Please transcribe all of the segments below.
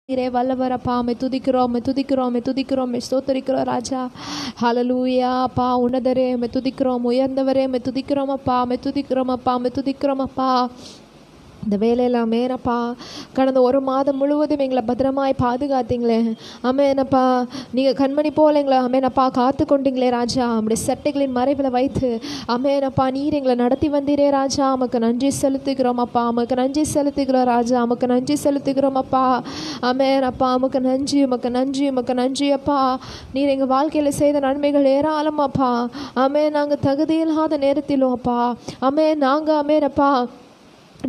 நீரே வல்லவரப்பா, மை துதிக்கிறோம், மை துதிக்கிறோம், மை துதிக்கிறோம், மை ஸ்தோத்தரிக்கிறோம் ராஜா. ஹல்லேலூயா அப்பா. உன்னதரே மை துதிக்கிறோம், உயர்ந்தவரே மை துதிக்கிறோம் அப்பா, மை துதிக்கிறோம் அப்பா, மை துதிக்கிறோம் அப்பா. இந்த வேலையில் அமேனப்பா கடந்த ஒரு மாதம் முழுவதும் எங்களை பத்திரமாய் பாதுகாத்தீங்களே. அமேனப்பா நீங்கள் கண்மணி போல் எங்களை அமேனப்பா காத்து கொண்டீங்களே ராஜா. நம்முடைய சட்டைகளின் மறைவில் வைத்து அமேனப்பா நீர் எங்களை நடத்தி வந்தீரே ராஜா. நமக்கு நன்றி செலுத்துகிறோம் அப்பா, நமக்கு நன்றி செலுத்துகிறோம் ராஜா, நமக்கு நன்றி செலுத்துகிறோம் அப்பா. அமேனப்பா நமக்கு நன்றி, உமக்கு நன்றி, உமக்கு நன்றி அப்பா. நீர் எங்கள் வாழ்க்கையில் செய்த நன்மைகள் ஏராளம் அப்பா. அமே நாங்கள் தகுதியில்லாத நேரத்திலும் அப்பா, அமே நாங்கள் அமேனப்பா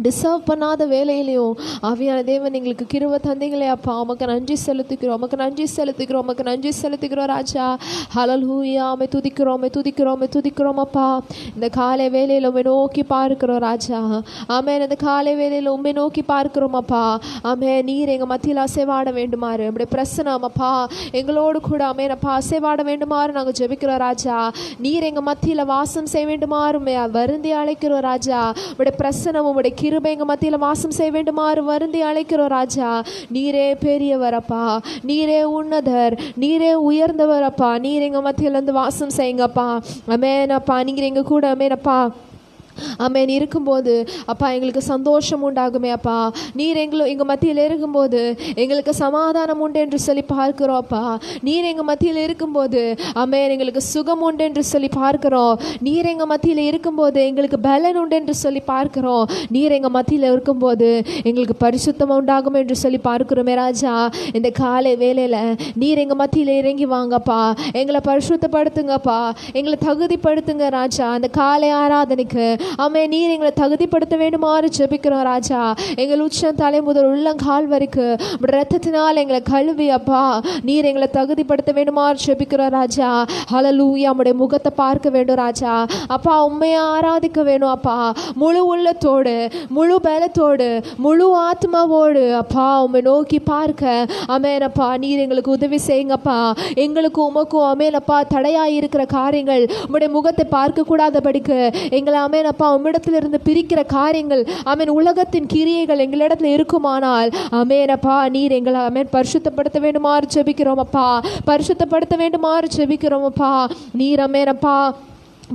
டிசர்வ் பண்ணாத வேலையிலையும் ஆவியான தேவன் எங்களுக்கு கிருபை தந்தீங்களே அப்பா. உமக்கு நன்றி செலுத்துக்கிறோம், உமக்கு நன்றி செலுத்துகிறோம், உமக்கு நன்றி செலுத்துகிறோம் ராஜா. ஹல்லேலூயா. உம்மை துதிக்கிறோம், உம்மை துதிக்கிறோம், உம்மை துதிக்கிறோம் அப்பா. இந்த காலை வேலையில் உம்மை நோக்கி பார்க்கிறோம் ராஜா. ஆமென். இந்த காலை வேலையில் உம்மை நோக்கி பார்க்கிறோம் அப்பா. ஆமென். நீர் எங்கள் மத்தியில் அசைவாட வேண்டுமாறு நம்முடைய பிரசனம் அப்பா எங்களோடு கூட ஆமென் அப்பா அசைவாட வேண்டுமாறு நாங்கள் ஜெபிக்கிறோம் ராஜா. நீர் எங்கள் மத்தியில் வாசம் செய்ய வேண்டுமாறு வருந்தி அழைக்கிறோம் ராஜா. உம்முடைய பிரசனம் உம்முடைய கிருபை எங்க மத்தியில வாசம் செய்ய வேண்டுமாறு வருந்தி அழைக்கிறோம் ராஜா. நீரே பெரியவர் அப்பா, நீரே உன்னதர், நீரே உயர்ந்தவர் அப்பா. நீர் எங்க மத்தியில இருந்து வாசம் செய்யுங்கப்பா. அமேன் அப்பா. நீர் எங்க கூட அமேன் அப்பா அமேன் இருக்கும்போது அப்பா எங்களுக்கு சந்தோஷம் உண்டாகுமே அப்பா. நீர் எங்கள் மத்தியில் இருக்கும்போது எங்களுக்கு சமாதானம் உண்டு என்று சொல்லி பார்க்கிறோம் அப்பா. நீர் எங்கள் மத்தியில் இருக்கும்போது அமேன் எங்களுக்கு சுகம் உண்டு என்று சொல்லி பார்க்கிறோம். நீர் எங்கள் மத்தியில் இருக்கும்போது எங்களுக்கு பலன் உண்டு என்று சொல்லி பார்க்கிறோம். நீர் எங்கள் மத்தியில் இருக்கும்போது எங்களுக்கு பரிசுத்தம் உண்டாகும் என்று சொல்லி பார்க்கிறோமே ராஜா. இந்த காலை வேளையில் நீர் எங்கள் மத்தியில் இறங்கி வாங்கப்பா, எங்களை பரிசுத்தப்படுத்துங்கப்பா, எங்களை தகுதிப்படுத்துங்க ராஜா. அந்த காலை ஆராதனைக்கு ஆமே நீர் எங்களை தகுதிப்படுத்த வேண்டுமாறு ஜெபிக்கிறோம் ராஜா. எங்கள் உச்சம் தலை முதல் உள்ளங்கால் வரைக்கும் இரத்தத்தினால் எங்களை கழுவி அப்பா நீர் எங்களை தகுதிப்படுத்த வேண்டுமாறு ஜெபிக்கிறோம் ராஜா. ஹல்லேலூயா. உம்முடைய முகத்தை பார்க்க வேண்டும் ராஜா. அப்பா உம்மையை ஆராதிக்க வேணும் அப்பா, முழு உள்ளத்தோடு, முழு பலத்தோடு, முழு ஆத்மாவோடு அப்பா உம்மை நோக்கி பார்க்க அமேனப்பா நீர் எங்களுக்கு உதவி செய்யுங்கப்பா. எங்களுக்கும் உமக்கும் அமேனப்பா தடையாய் இருக்கிற காரியங்கள் உம்முடைய முகத்தை பார்க்க கூடாதபடிக்கு எங்களை அமேனப்பா உம்மிடத்திலிருந்து பிரிக்கிற காரியங்கள் ஆமென் உலகத்தின் கிரியைகள் எங்களிடத்தில் இருக்குமானால் ஆமெனப்பா நீர் எங்களை ஆமென் பரிசுத்தப்படுத்த வேண்டுமாறு ஜெபிக்கிறோம் அப்பா, பரிசுத்தப்படுத்த வேண்டுமாறு ஜெபிக்கிறோம் அப்பா. நீர் ஆமெனப்பா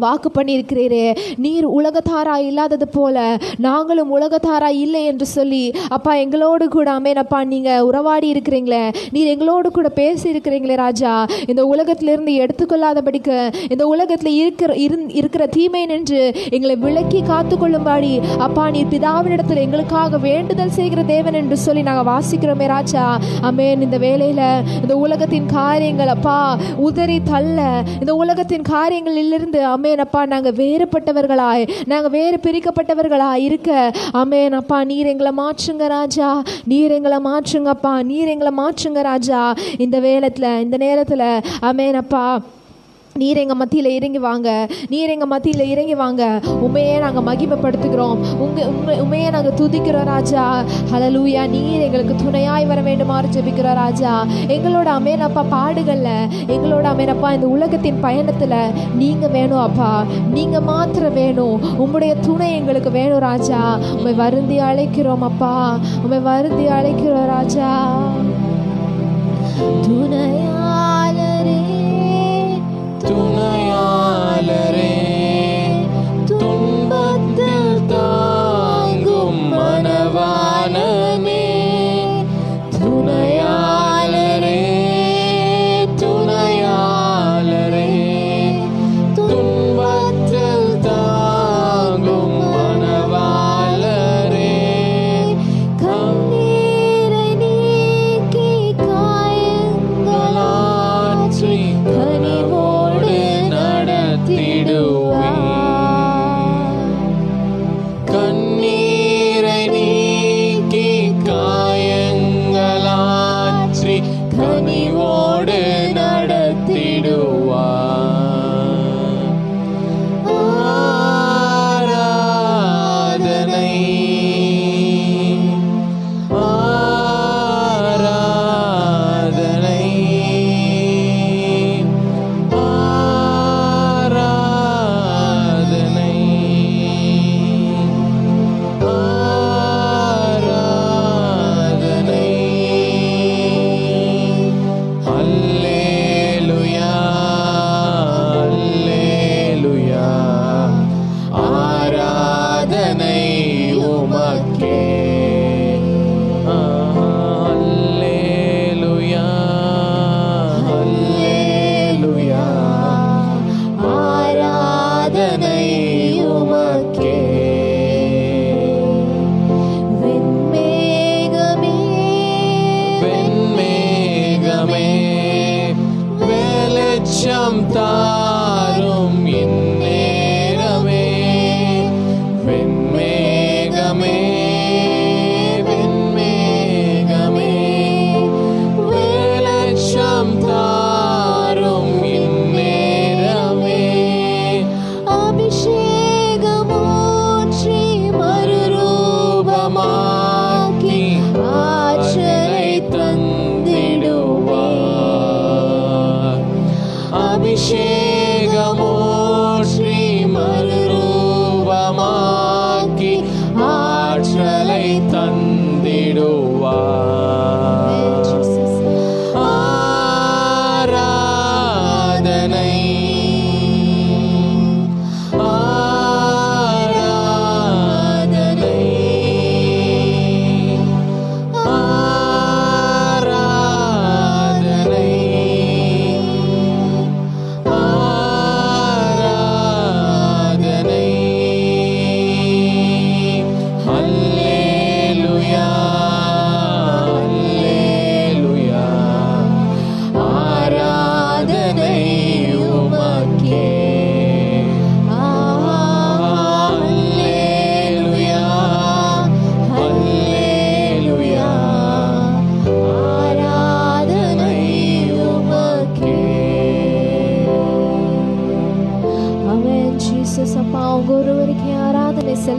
வாக்கு பண்ணியிருக்கிறீரே, நீர் உலகத்தாரா இல்லாதது போல நாங்களும் உலகத்தாரா இல்லை என்று சொல்லி அப்பா எங்களோடு கூட அமேனப்பா நீங்கள் உறவாடி இருக்கிறீங்களே, நீர் எங்களோடு கூட பேசி இருக்கிறீங்களே ராஜா. இந்த உலகத்திலிருந்து எடுத்துக்கொள்ளாதபடிக்கு இந்த உலகத்தில் இருக்கிற தீமை நின்று எங்களை விலக்கி காத்து கொள்ளும்படி அப்பா நீர் பிதாவினிடத்தில் எங்களுக்காக வேண்டுதல் செய்கிற தேவன் என்று சொல்லி நாங்கள் வாசிக்கிறோமே ராஜா. அமேன். இந்த வேளையில் இந்த உலகத்தின் காரியங்கள் அப்பா உதறி தள்ள, இந்த உலகத்தின் காரியங்களிலிருந்து அமேனப்பா நாங்கள் வேறுபட்டவர்களாய், நாங்கள் வேறு பிரிக்கப்பட்டவர்களாய் இருக்க அமேனப்பா நீர் எங்களை மாற்றுங்க ராஜா. நீர் எங்களை மாற்றுங்கப்பா, நீர் எங்களை மாற்றுங்க ராஜா. இந்த வேளத்தில் இந்த நேரத்தில் அமேனப்பா நீர் எங்கள் மத்தியில் இறங்கி வாங்க, நீர் எங்கள் மத்தியில் இறங்கி வாங்க. உண்மையே நாங்கள் மகிமைப்படுத்துகிறோம், உண்மையே நாங்கள் துதிக்கிறோம் ராஜா. ஹல்லேலூயா. நீர் எங்களுக்கு துணையாய் வர வேண்டுமாறு ஜெபிக்கிறோம் ராஜா. எங்களோட அமேனப்பா பாடுகளில், எங்களோட அமேனப்பா இந்த உலகத்தின் பயணத்தில் நீங்கள் வேணும் அப்பா, நீங்கள் மாத்திரம் வேணும். உம்முடைய துணை எங்களுக்கு வேணும் ராஜா. உம்மை வருந்தி அழைக்கிறோம் அப்பா, உம்மை வருந்தி அழைக்கிறோம் ராஜா. துணையாளரே துணையாளரே, துன்பத்தில் தாங்கும் மனவாளனே, துணையாளரே, துணையாளரே, துன்பத்தில் தாங்கும் மனவாளரே, கண்ணீரை நீக்கி காயங்களால்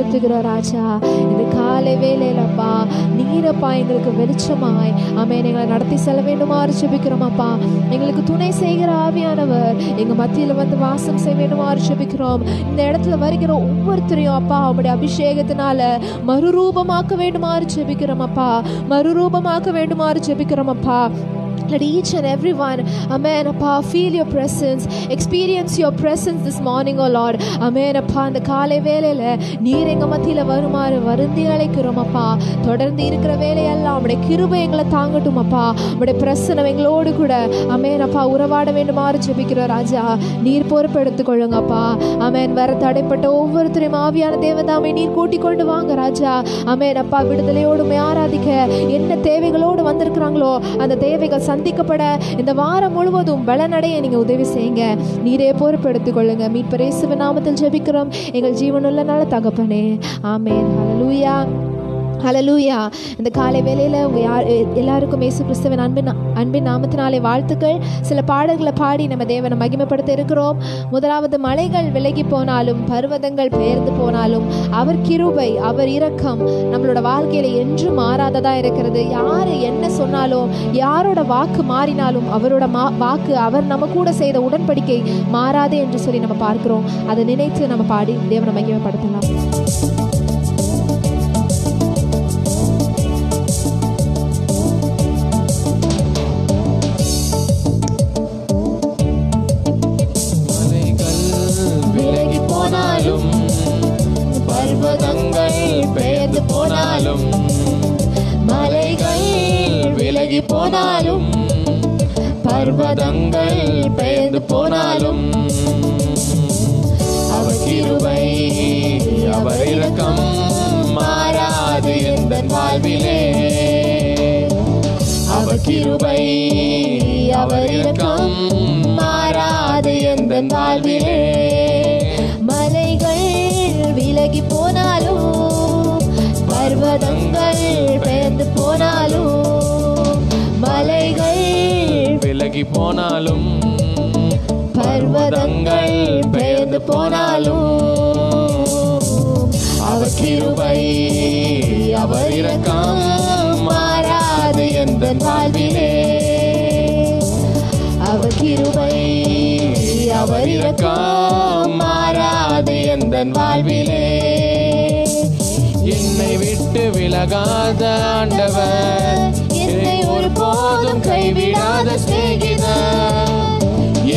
செலுத்துகிறோம் ராஜா. இந்த காலை வேளையிலப்பா நீரப்பா எங்களுக்கு வெளிச்சமாய் ஆமென் எங்களை நடத்தி செல்ல வேண்டுமாறு ஜெபிக்கிறோம் அப்பா. எங்களுக்கு துணை செய்கிற ஆவியானவர் எங்க மத்தியில வந்து வாசம் செய்ய வேண்டுமாறு ஜெபிக்கிறோம். இந்த இடத்துல வருகிற ஒவ்வொருத்தரையும் அப்பா உம்முடைய அபிஷேகத்தினால மறுரூபமாக்க வேண்டுமாறு ஜெபிக்கிறோம் அப்பா. மறுரூபமாக்க வேண்டுமாறு ஜெபிக்கிறோம் அப்பா. Let each and everyone, amen, appa, feel your presence, experience your presence this morning, oh Lord. Amen, appa, அந்த காலை வேளையில நீர் எங்க மத்தியில வருமாறு வருந்தி அழைக்கிறோம் அப்பா. தொடர்ந்து இருக்கிற வேலையெல்லாம் உம்முடைய கிருபை எங்களை தாங்கட்டும் அப்பா. உம்முடைய பிரசன்னம் எங்களோடு கூட அமேன் அப்பா உறவாட வேண்டுமாறு ஜெபிக்கிறோம் ராஜா. நீர் பொறுப்பெடுத்துக் கொள்ளுங்க அப்பா. அமேன். வர தடைப்பட்ட ஒவ்வொருத்தரையும் ஆவியான தேவதாமை நீர் கூட்டிக் கொண்டு வாங்க ராஜா. அமேன் அப்பா. விடுதலையோடு ஆராதிக்க என்ன தேவைகளோடு வந்திருக்கிறாங்களோ அந்த தேவைகள் சந்திக்கப்பட இந்த வாரம் முழுவதும் பலனடைய நீங்க உதவி செய்யுங்க. நீரே பொறுப்பெடுத்துக் கொள்ளுங்க. மீட்பர் இயேசுவின் நாமத்தில் ஜெபிக்கிறோம் எங்கள் ஜீவனுள்ள நல்ல தகப்பனே. ஆமென். ஹல்லேலூயா, ஹல்லேலூயா. இந்த காலை வேளையில் எல்லாருக்கும் இயேசு கிறிஸ்துவின் அன்பின் நாமத்தினாலே வாழ்த்துக்கள். சில பாடல்களை பாடி நம்ம தேவனை மகிமைப்படுத்த இருக்கிறோம். முதலாவது, மலைகள் விலகி போனாலும் பர்வதங்கள் பெயர்ந்து போனாலும் அவர் கிருபை அவர் இரக்கம் நம்மளோட வாழ்க்கையில என்றும் மாறாததா இருக்கிறது. யாரு என்ன சொன்னாலும் யாரோட வாக்கு மாறினாலும் அவரோட வாக்கு அவர் நம்ம கூட செய்த உடன்படிக்கை மாறாதே என்று சொல்லி நம்ம பார்க்கிறோம். அதை நினைத்து நம்ம பாடி தேவனை மகிமைப்படுத்தலாம். பர்வதங்கள் பெயர்ந்து போனாலும் மலைகள் விலகி போனாலும் பர்வதங்கள் பெயர்ந்து போனாலும் அவர் கிருபை அவர் இரக்கம் மாறாது எந்தன் வாழ்விலே. அவர் கிருபை அவர் இரக்கம் மாறாது எந்தன் வாழ்விலே. மலைகள் விலகி போனாலும் பர்வதங்கள் பெயர்ந்து போனாலும் மலைகள் விலகி போனாலும் பர்வதங்கள் பெயர்ந்து போனாலும் அவர் கிருபை அவர் இரக்கம் மாறாது எந்தன் வாழ்விலே. அவர் கிருபை அவர் இரக்கம் மாறாது எந்தன் வாழ்விலே. என்னை விட்டு விலகாத ஆண்டவர் என்னை ஒருபோதும் கைவிடாத சிநேகிதர்.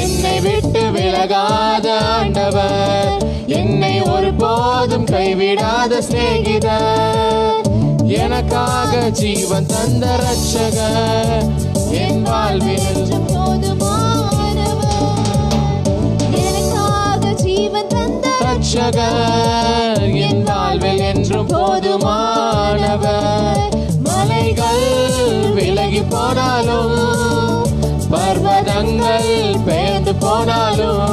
என்னை விட்டு விலகாத ஆண்டவர் என்னை ஒருபோதும் கைவிடாத சிநேகிதர். எனக்காக ஜீவன் தந்த ரட்சகர் என் வாழ்வில் ரட்சகர் என் வாழ்வில் என்றும் போதுமானவர். மலைகள் விலகி போனாலும் பர்வதங்கள் பெயர்ந்து போனாலும்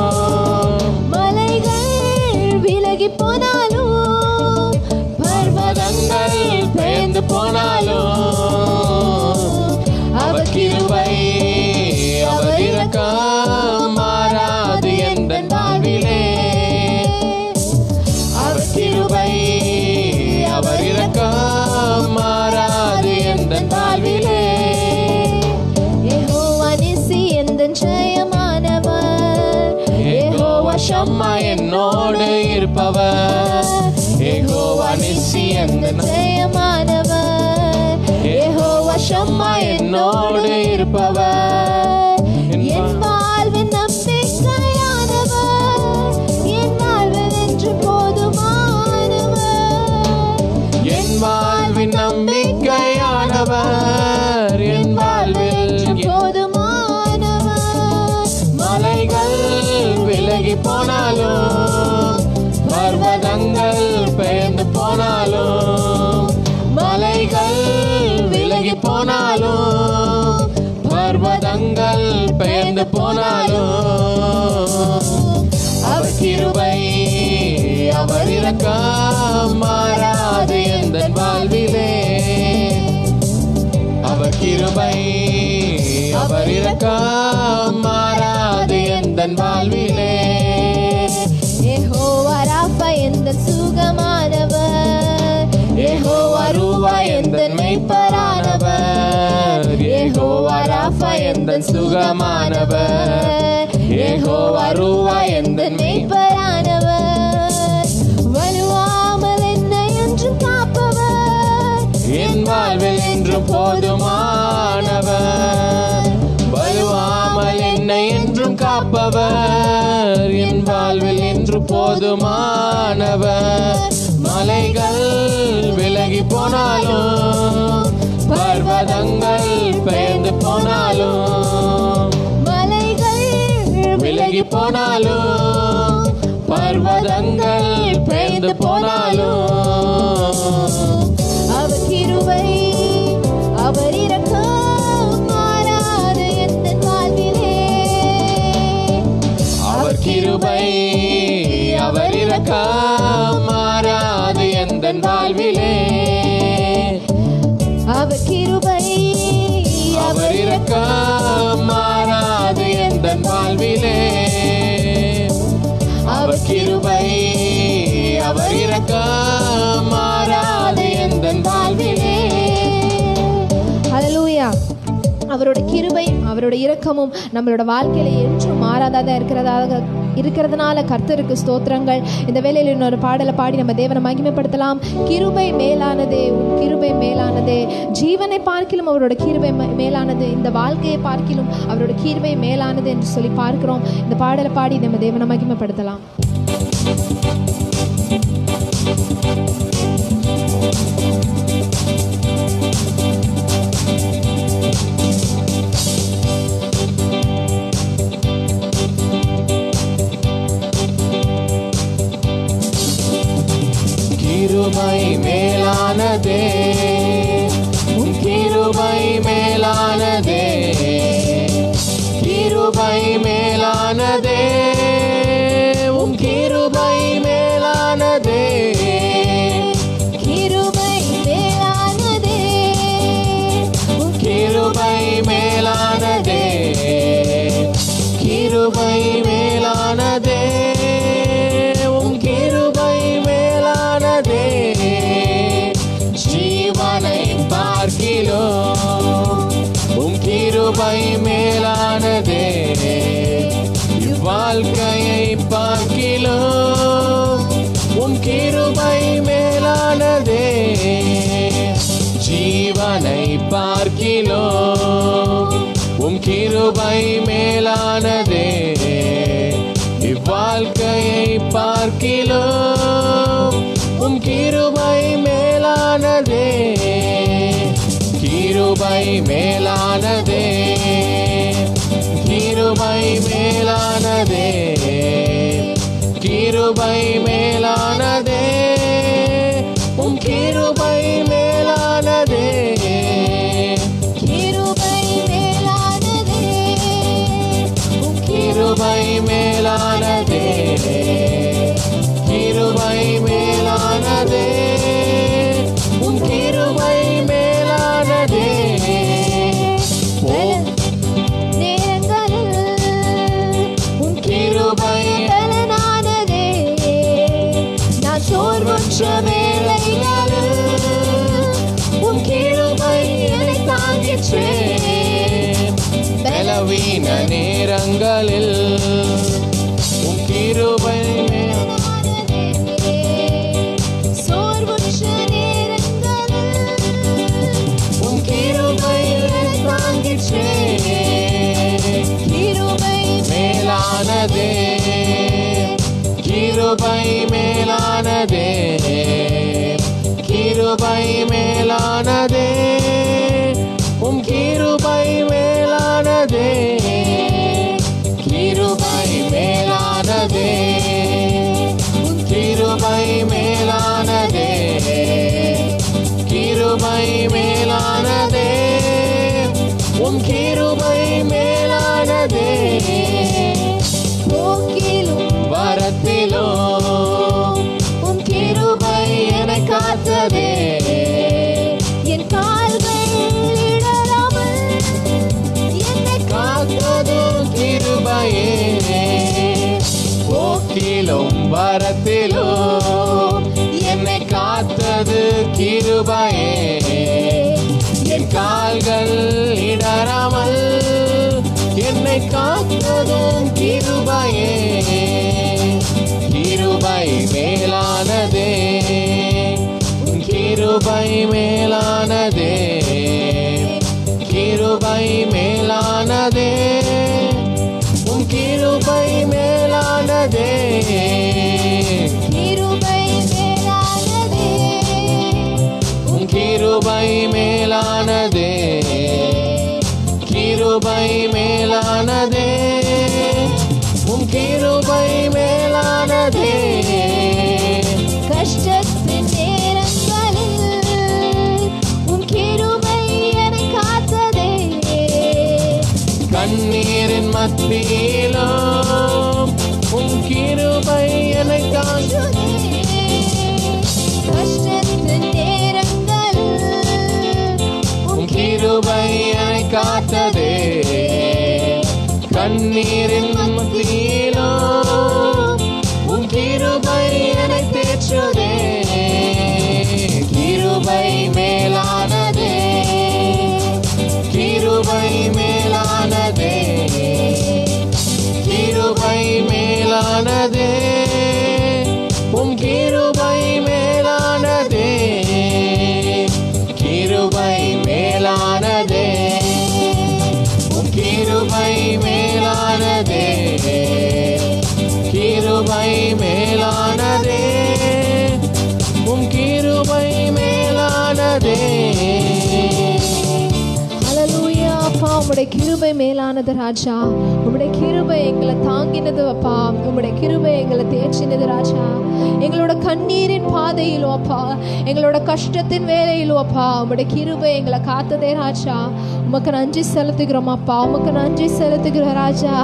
மலைகள் விலகி போனாலும் பர்வதங்கள் பெயர்ந்து போனாலும் அவர் கிருபை அவர் இரக்கம் மாறாது எந்தன் வாழ்விலே. அவர் கிருபை அவர் இரக்கம் மாறாது எந்தன் வாழ்விலே. யெகோவா நிசி எந்தன் ஜெயமானவர். யெகோவா ஷம்மா என்னோடு இருப்பவர். யெகோவா நிசி எந்தன் ஜெயமானவர். யெகோவா ஷம்மா என்னோடு இருப்பவர். என் வாழ்வின் நம்பிக்கையானவர். என் வாழ்வில் என்று போதுமானவர். என் வாழ்வின் நம்பிக்கையானவர். என் வாழ்வில் போதுமானவர். மலைகள் விலகி போனாலும் பர்வதங்கள் பெயர்ந்து போனாலும் மலைகள் விலகி போனாலும் பர்வதங்கள் பெயர்ந்து போனாலும் அவர் கிருபை அவர் இரக்கம் மாறாது எந்தன் வாழ்விலே. அவர் கிருபை அவர் இரக்கம் மாறாது எந்தன் வாழ்விலே. யெகோவா ராஃபா எந்தன் சுகமானவர். ராஃபா எந்தன் சுகமானவர், யெகோவா ரூவா எந்தன் மேய்ப்பரானவர், வலுவாமல் என்னை என்றும் காப்பவர், என் வாழ்வில் என்றும் போதுமானவர். வலுவாமல் என்னை என்றும் காப்பவர், என் வாழ்வில் என்று போதுமானவர். மலைகள் விலகி போனாலும், பர்வதங்கள் பெயர்ந்து போனாலும், மலைகள் விலகி போனாலும், பர்வதங்கள் பெயர்ந்து போனாலும், அவர் கிருபை அவர் இரக்கம் மாறாது எந்தன் வாழ்விலே, அவர் கிருபை அவர் இரக்கம் மாறாது எந்தன் வாழ்விலே. அவர் கிருபை அவர் இரக்கம் மாறாது எந்தன் வாழ்விலே. அவர் கிருபை அவர் இரக்கம் மாறாது எந்தன் வாழ்விலே. ஹல்லேலூயா. அவரோட கிருபை அவரோட இரக்கமும் நம்மளோட வாழ்க்கையில என்றும் மாறாததா இருக்கிறதுனால கர்த்தருக்கு ஸ்தோத்திரங்கள். இந்த வேளையில் இன்னொரு பாடலை பாடி நம்ம தேவனை மகிமைப்படுத்தலாம். கிருபை மேலானதே, கிருபை மேலானதே, ஜீவனை பார்க்கிலும் அவரோட கிருபை மேலானது, இந்த வாழ்க்கையை பார்க்கிலும் அவரோட கிருபை மேலானது என்று சொல்லி பார்க்கிறோம். இந்த பாடலை பாடி நம்ம தேவனை மகிமைப்படுத்தலாம். கிருபை மேலானதே, உன் கிருபை மேலானதே, கிருபை மேலானதே, உன் கிருபை மேலானதே, கிருபை மேலானதே, உன் கிருபை மேலானதே, கிருபை மேலானதே, உன் கிருபை மேலானதே. ஜீவனை பார்க்கிலும் உம் கிருபை மேலானதே, இவ்வாழ்க்கையை பார்க்கிலும் உம் கிருபை மேலானதே. ஜீவனை பார்க்கிலும் உம் கிருபை மேலானதே, இவ்வாழ்க்கையை பார்க்கிலும் உம் கிருபை மேலானதே. கிருபை மேலானதே, கிருபை மேலானதே, கிருபை மேலானதே, உம் கிருபை மேலானதே. கிருபை மேலானதே, உம் கிருபை மேலானதே, கிருபை மேலானதே, உம் கிருபை மேலானதே. நேரங்களில் உம் கிருபை பலனானதே, நான் சோர்வுற்ற வேளைகளில் உம் கிருபை என்னை தாங்கிற்றே. பலவீன நேரங்களில் உம் கிருபை சோர்வுற்ற நேரங்களில் உம் கிருபை தாங்கிற்றே. கிருபை மேலானதே, கிருபை மேலானதே, கிருபை மேலானதே, உம் கிருபை மேலானதே. கிருபை மேலானதே, கிருபை மேலானதே, கிருபை மேலானதே, உம் கிருபை மேலானதே. போக்கிலும் வரத்திலும் உம் கிருபை என்னை காத்ததே. என் கால்கள் இடராமல் என்னை காத்தது கிருபையே. போக்கிலும் வரத்திலும் என்னை காத்தது கிருபையே. என் கால்கள் இடராமல் கிருபை மேலானதே, உம் கிருபை மேலானதே, கிருபை மேலானதே, உம் கிருபை மேலானதே, கிருபை மேலானதே, உம் கிருபை மேலானதே. கஷ்டத்தின் நேரங்களில் உம் கிருபை என்னை காத்ததே, கண்ணீரின் மத்தியிலும் உம் கிருபை என்னை காத்ததே, கஷ்டத்தின் நேரங்களில் உம் கிருபை என்னை காத்ததே, கண்ணீரின் மத்தியிலும் உம் கிருபை என்னை தேற்றுதே. கிருபை மேலானதே, கிருபை மேலானதே, கிருபை மேலானதே, உம் கிருபை மேலானதே, கிருபை மேலானதே, உம் கிருபை மேலானதே, கிருபை மேலானதே, உம் கிருபை மேலானதே. ஹல்லேலூயா. அப்பா உம்முடைய கிருபை மேலானது ராஜா, உம்முடைய கிருபை எங்களை தாங்கினது அப்பா, உம்முடைய கிருபை எங்களை தேற்றினது ராஜா. எங்களோட கண்ணீரின் பாதையிலும் அப்பா, எங்களோட கஷ்டத்தின் வேலையிலும் அப்பா, உம்முடைய கிருபை எங்களை காத்ததே ராஜா. உமக்கு நன்றி செலுத்துகிறோம் அப்பா, உமக்கு நன்றி செலுத்துகிறோம் ராஜா.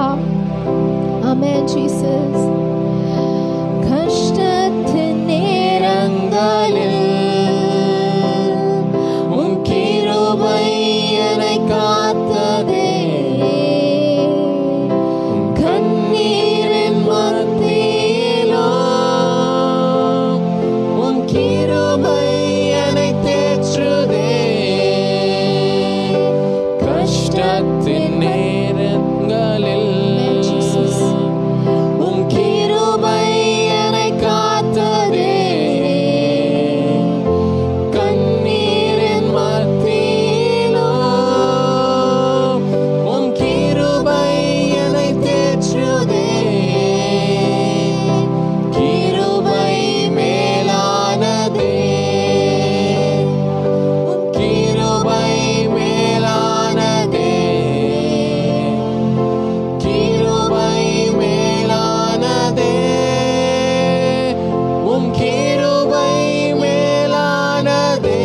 ஆமென் ஜீசஸ். கஷ்டத்தின் நேரங்களில் உம் கிருபை என்னை காத்ததே, கண்ணீரின் மத்தியிலும் உம் கிருபை என்னை தேற்றுதே. கஷ்டத்தின் நேரங்களில் உம் கிருபை என்னை காத்ததே, கண்ணீரின் மத்தியிலும் உம் கிருபை என்னை தேற்றுதே. கிருபை மேலானதே, உம் கிருபை மேலானதே, கிருபை மேலானதே, உம் கிருபை மேலானதே.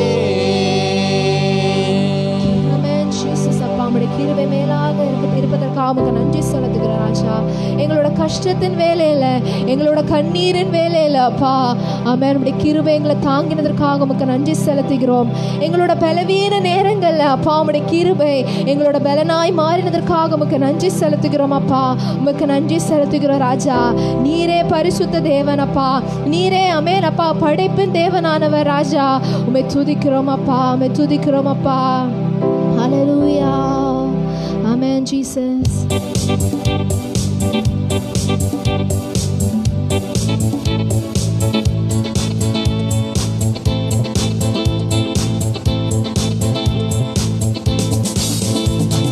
ஆமென் ஜீசஸ். அப்பா உம்முடைய கிருபை மேலாக இருப்பதற்காக உமக்கு நன்றி செலுத்துகிறோம் ராஜா. எங்களோட கஷ்டத்தின் வேலையில, எங்களோட கண்ணீரின் வேலையில அப்பா ஆமென், உம்முடைய கிருபை எங்களை தாங்கினதற்காக உமக்கு நன்றி செலுத்துகிறோம். எங்களோட பலவீன நேரங்கள்ல அப்பா உம்முடைய கிருபை எங்களோட பலனாய் மாறினதற்காக உமக்கு நன்றி செலுத்துகிறோம் அப்பா, உமக்கு நன்றி செலுத்துகிறோம் ராஜா. நீரே பரிசுத்த தேவன் அப்பா, நீரே ஆமென் அப்பா படைப்பின் தேவனானவர் ராஜா. உம்மை துதிக்கிறோம் அப்பா, உம்மை துதிக்கிறோம் அப்பா. ஹல்லேலூயா. ஆமென் ஜீசஸ்.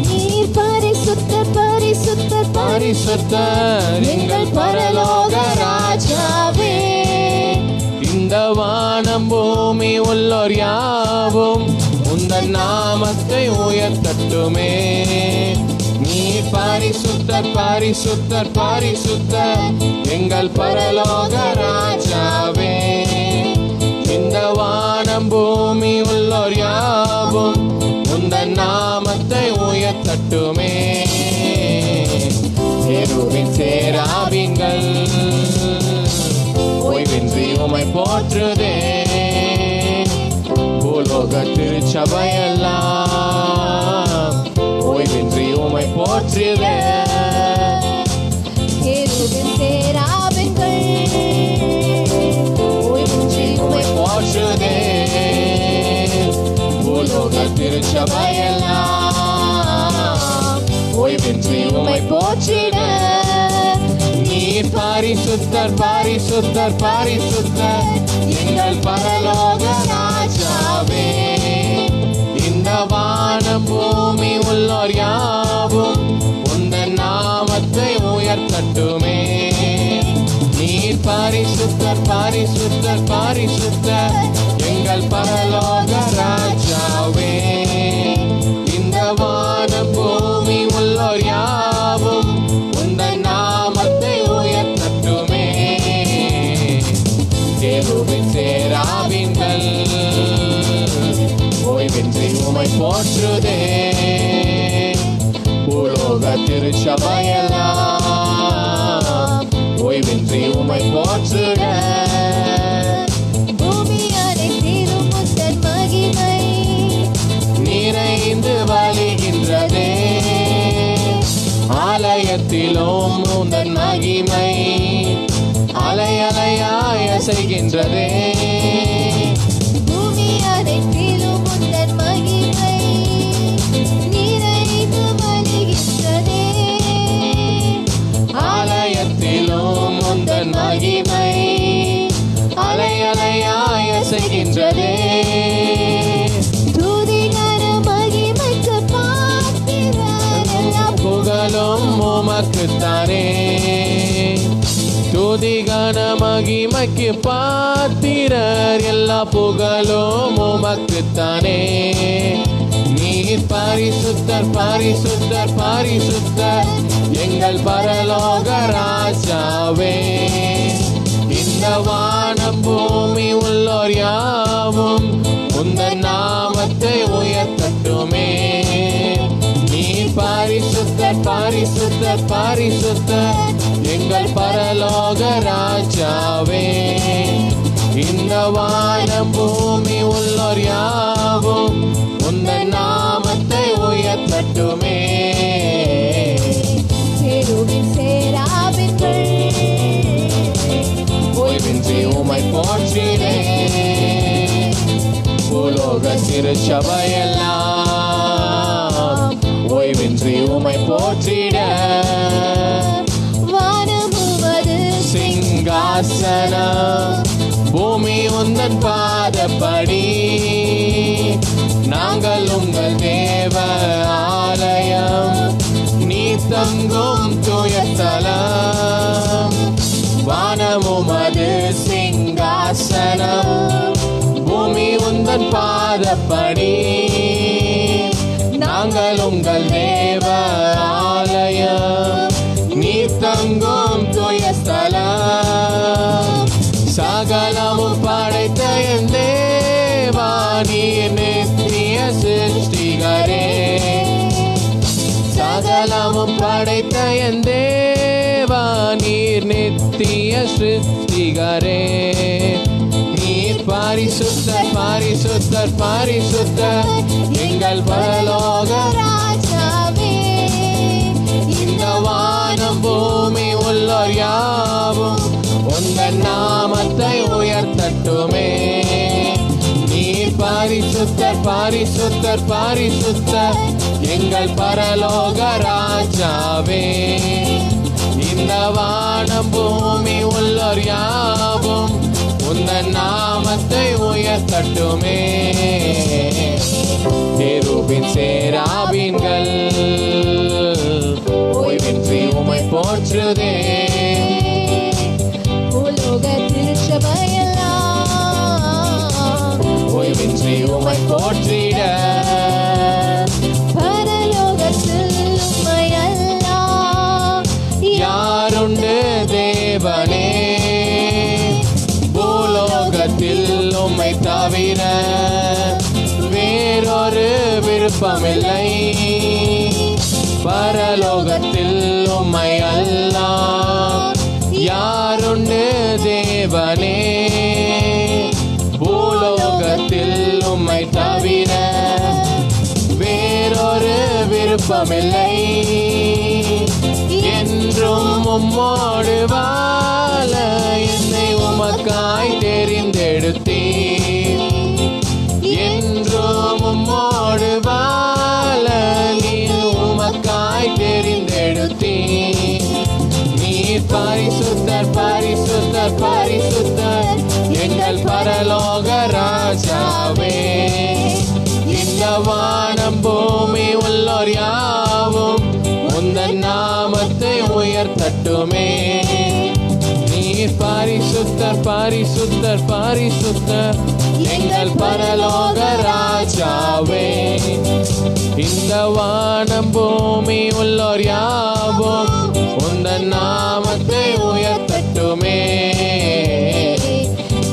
நீர் பரிசுத்தர் பரிசுத்தர் பரிசுத்தர் எங்கள் பரலோக ராஜாவே, இந்த வானம் பூமி உள்ளோர் யாவும் உந்தன் நாமத்தை உயர்த்தட்டுமே. நீர் பரிசுத்தர் பரிசுத்தர் பரிசுத்தர் எங்கள் பரலோக ராஜாவே, இந்த வானம் பூமி உள்ளோர் யாவும் உந்தன் நாமத்தை உயர்த்தட்டுமே. கேருபீன் சேராபீன்கள் ஓய்வின்றி உம்மை போற்றுதே, பூலோக திருச்சபையெல்லாம் ஓய்வின்றி உம்மை போற்றுதே. கேருபீன் சேராபீன்கள் ஓய்வின்றி உம்மை போற்றுதே, பூலோக திருச்சபையெல்லாம் ஓய்வின்றி உம்மை போற்றிட. நீர் பரிசுத்தர் பரிசுத்தர் பரிசுத்தர் எங்கள் பரலோக ராஜாவே, இந்த வானம் பூமி உள்ளோர் உயர்த்தட்டுமே. நீர் பரிசுத்தர் பரிசுத்தர் பரிசுத்தர் எங்கள் பரலோக ராஜாவே. இந்த வானம் பூமி உள்ளோர் யாவும் உந்தன் நாமத்தை உயர்த்தட்டுமே. கேருபீன் சேராபீன்கள் ஓய்வின்றி உம்மை போற்றுதே. பூலோக திருச்சபையெல்லாம் ஓய்வின்றி உம்மை போற்றுக. பூமி அனைத்திலும் உந்தன் மகிமை நிறைந்து வழிகின்றதே. ஆலயத்திலும் உந்தன் மகிமை அலை அலையாய் அசைகின்றதே. பூமி அனைத்திலும் உந்தன் மகிமை நிறைந்து வழிகின்றதே. ஆலயத்திலும் உந்தன் மகிமை அலை அலையாய் அசைகின்றதே. துதிகர மகிமைக்கு பாத்திரர் எல்லா புகழும் உமக்குத்தானே. துதிகன மகிமைக்கு பாத்திரர் எல்லா புகழும் உமக்குத்தானே. நீர் பரிசுத்தர் பரிசுத்தர் பரிசுத்தர் எங்கள் பரலோக ராஜாவே. இந்த வானம் பூமி உள்ளோர் யாவும் உந்தன் நாமத்தை உயர்த்தட்டுமே. நீர் பரிசுத்தர் பரிசுத்தர் பரிசுத்தர் எங்கள் பரலோக ராஜாவே. இந்த வானம் பூமி உள்ளோர் யாவும் உந்தன் நாமத்தை உயர்த்தட்டுமே. கேருபீன் சேராபீன்கள் ஓய்வின்றி உம்மை போற்றிடே. பூலோக திருச்சபையெல்லாம் ஓய்வின்றி உம்மை போற்றிட. வானமுவது சிங்காசனம் பூமி உந்தன் பாதப்படி. நாங்கள் உங்கள் தேவ ஆலயம் நீ தங்கும் தூயத்தலம். வானமுமது சிங்காசனம் பூமி உந்தன் பாதப்படி. நாங்கள் உங்கள் தேவ ஆலயம் நீ தங்கும் தூயஸ்தலம். சகலமும் படைத்த என் தேவா நீர் நித்திய சிருஷ்டிகரே. சகலமும் படைத்த என் தேவா நீர் நித்திய சிருஷ்டிகரே. நீர் பரிசுத்தர் பரிசுத்தர் பரிசுத்தர் எங்கள் பரலோக ராஜாவே. இந்த வானம் பூமி உள்ளோர் யாவும் உந்தன் நாமத்தை உயர்த்தட்டுமே. நீர் பரிசுத்தர் பரிசுத்தர் பரிசுத்தர் எங்கள் பரலோக ராஜாவே. இந்த வானம் பூமி உள்ளோர் யாவும் உந்தன் நாமத்தை உயர்த்தட்டுமே. கேருபீன் சேராபீன்கள் ஓய்வின்றி உம்மை போற்றுதே. பூலோக திருச்சபையெல்லாம் ஓய்வின்றி உம்மை போற்றிட. பரலோகத்தில் உம்மையெல்லாம் யாருண்டு தேவனே. பூலோகத்தில் உம்மை தவிர வேறொரு விருப்பமில்லை. பரலோகத்தில் உம்மை அல்லால் யாருண்டு தேவனே. பூலோகத்தில் உம்மை தவிர வேறொரு விருப்பமில்லை. என்றும் உம்மோடு வாழ என்னை உமக்காய் தெரிந்தெடுத்தீர். என்றும் உம்மோடு வாழ நீர் உமக்காய் தெரிந்தெடுத்தீர். நீர் பரிசுத்தர் பரிசுத்தர் பரிசுத்தர் எங்கள் பரலோக ராஜாவே. இந்த வானம் பூமி உள்ளோர் யாவும் உந்தன் நாமத்தை உயர்த்த உயர்த்தட்டுமே. நீர் பரிசுத்தர் பரிசுத்தர் பரிசுத்தர் எங்கள் பரலோக ராஜாவே. இந்த வானம் பூமி உள்ளோர் யாவும் உந்தன் நாமத்தை உயர்த்தட்டுமே.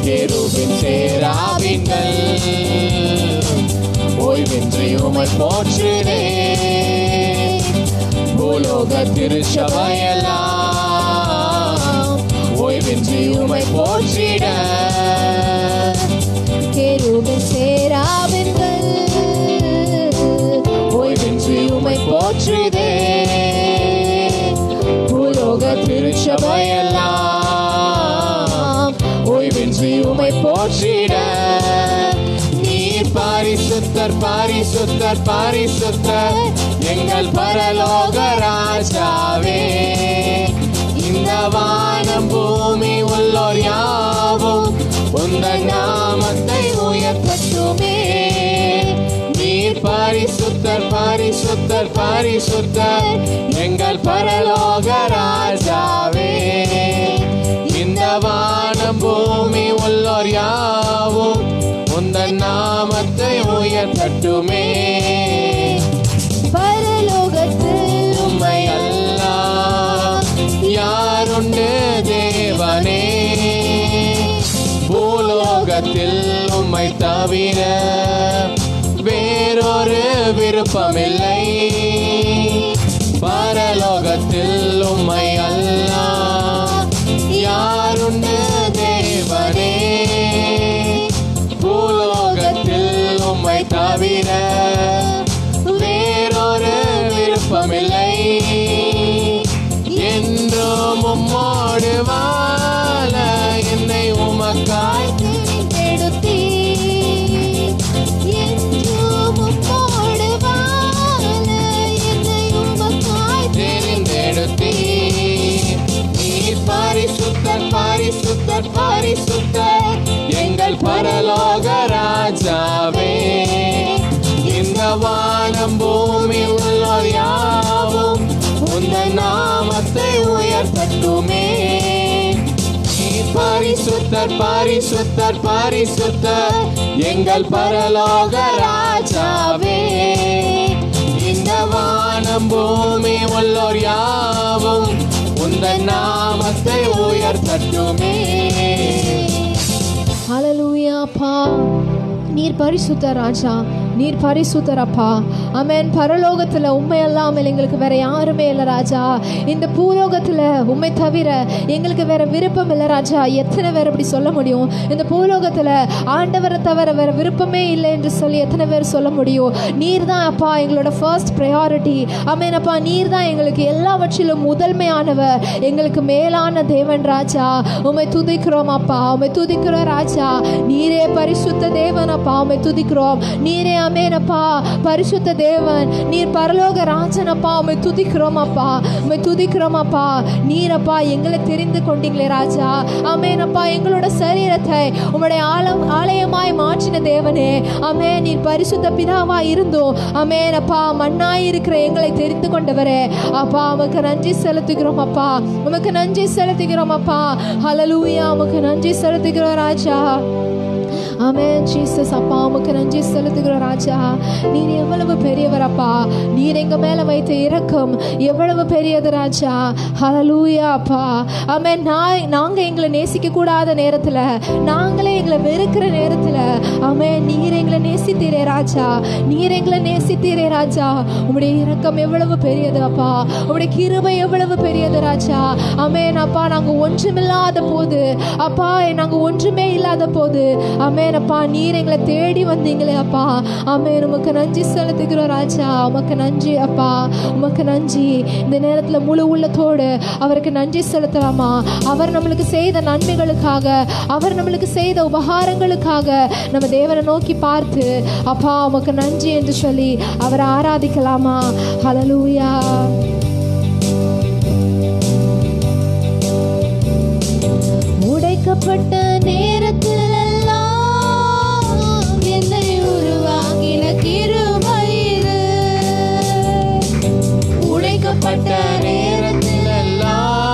கெரூபின் சேராபீன்கள் ஓய்வின்றி உம்மை போற்றிடே. பூலோக திருச்சபையெல்லாம் ஓய்வின்றி உம்மை போற்றிட. கெரூபின் சேராபீன்கள் ஓய்வின்றி உம்மை போற்றிடே. பூலோக திருச்சபையெல்லாம் ஓய்வின்றி உம்மை போற்றிட. நீர் பரிசுத்தர் பரிசுத்தர் பரிசுத்தர் எங்கள் பரலோக ராஜாவே. இந்த வானம் பூமி உள்ளோர் யாவும் உந்தன் நாமத்தை உயர்த்தட்டுமே. நீர் பரிசுத்தர் பரிசுத்தர் பரிசுத்தர் எங்கள் பரலோக ராஜாவே. இந்த வானம் பூமி உள்ளோர் யாவும் உந்தன் நாமத்தை உயர்த்தட்டுமே. பரலோகத்தில் உம்மை அல்லாஹ் யாருண்டு தேவனே. பூலோகத்தில் உம்மை தவிர வேறொரு விருப்பமில்லை. பரலோகத்தில் உம்மை அல்லாஹ் யாருண்டு தேவனே. பூலோகத்தில் உம்மை தவிர வேறொரு விருப்பமில்லை. என்றும் உம்மோடு வாழ என்னை உமக்காய் எடுத்தீ. என்றும் உம்மோடு வாழ என்னை உமக்காய் தெரிந்தெடுத்தீ. நீர் பரிசுத்தர் பரிசுத்தர் பரிசுத்தர் எங்கள் பரலோக ராஜாவே. இந்த வானம் பூமி உள்ளோர் யாவும் உந்தன் நாமத்தை உயர்த்தட்டுமே. நீர் பரிசுத்தர் பரிசுத்தர் பரிசுத்தர் எங்கள் பரலோக ராஜாவே. இந்த வானம் பூமி உள்ளோர் யாவும் உந்தன் நாமத்தை உயர்த்தட்டுமே. ஹல்லேலூயா. அப்பா நீர் பரிசுத்த ராஜா, நீர் பரிசுத்தரப்பா. ஆமென். பரலோகத்தில் உண்மை அல்லாமல் எங்களுக்கு வேற யாருமே இல்லை ராஜா. இந்த பூலோகத்தில் உண்மை தவிர எங்களுக்கு வேற விருப்பம் இல்லை ராஜா. எத்தனை பேர் அப்படி சொல்ல முடியும்? இந்த பூலோகத்தில் ஆண்டவரை தவிர வேற விருப்பமே இல்லை என்று சொல்லி எத்தனை பேர் சொல்ல முடியும்? நீர் தான் அப்பா எங்களோட ஃபர்ஸ்ட் ப்ரையாரிட்டி. ஆமென் அப்பா. நீர் தான் எங்களுக்கு எல்லாவற்றிலும் முதன்மையானவர், எங்களுக்கு மேலான தேவன் ராஜா. உம்மை துதிக்கிறோம் அப்பா, உம்மை துதிக்கிறோம் ராஜா. நீரே பரிசுத்த தேவன் அப்பா, உம்மை துதிக்கிறோம். நீரே ஆமென் அப்பா பரிசுத்த தேவன், நீர் பரலோக ராஜன் அப்பா. உம்மை துதிக்கிறோம் அப்பா, உம்மை துதிக்கிறோம் அப்பா. நீர் அப்பா எங்களை தெரிந்து கொண்டீங்களே ராஜா. ஆமென் அப்பா. எங்களோட சரீரத்தை உம்முடைய ஆலயமாய் மாற்றின தேவனே. ஆமென். நீர் பரிசுத்த பிதாவாய் இருந்தோம் ஆமென் அப்பா மண்ணாய் இருக்கிற எங்களை தெரிந்து கொண்டவரே அப்பா. உமக்கு நன்றி செலுத்துகிறோம் அப்பா, உமக்கு நன்றி செலுத்துகிறோம் அப்பா. ஹல்லேலூயா. உமக்கு நன்றி செலுத்துகிறோம் ராஜா. ஆமென் ஜீசஸ் அப்பா. உமக்கு நன்றி செலுத்துகிறோம் ராஜா. நீர் எவ்வளவு பெரியவர் அப்பா. நீர் எங்க மேல வைத்த இரக்கம் எவ்வளவு பெரியது ராஜா. ஹல்லேலூயா அப்பா. ஆமென். நாங்க எங்களை நேசிக்க கூடாத நேரத்துல, நாங்களே எங்களை வெறுக்கிற நேரத்துல ஆமென் நீர் எங்களை நேசித்தீரே ராஜா. நீர் எங்களை நேசித்தீரே ராஜா. உம்முடைய இரக்கம் எவ்வளவு பெரியது அப்பா. உம்முடைய கிருபை எவ்வளவு பெரியது ராஜா. ஆமென் அப்பா. நாங்க ஒன்றுமில்லாத போது அப்பா, நாங்க ஒன்றுமே இல்லாத போது ஆமென் அப்பா நீர் எங்களை தேடி வந்தீங்களே அப்பா. ஆமென். உமக்கு நன்றி செலுத்துகிறோம் ராஜா. உமக்கு நன்றி அப்பா, உமக்கு நன்றி. இந்த நேரத்தில் முழு உள்ளத்தோடு அவருக்கு நன்றி செலுத்தலாமா? அவர் நம்மளுக்கு செய்த நன்மைகளுக்காக, அவர் நம்மளுக்கு செய்த உபகாரங்களுக்காக நம்ம தேவனை நோக்கி பார்த்து அப்பா உமக்கு நன்றி என்று சொல்லி அவரை ஆராதிக்கலாமா? ஹல்லேலூயா. உடைக்கப்பட்ட நேரத்தில் என்னை உருவாக்கின கிருபை இது. உடைக்கப்பட்ட நேரத்தில் எல்லாம்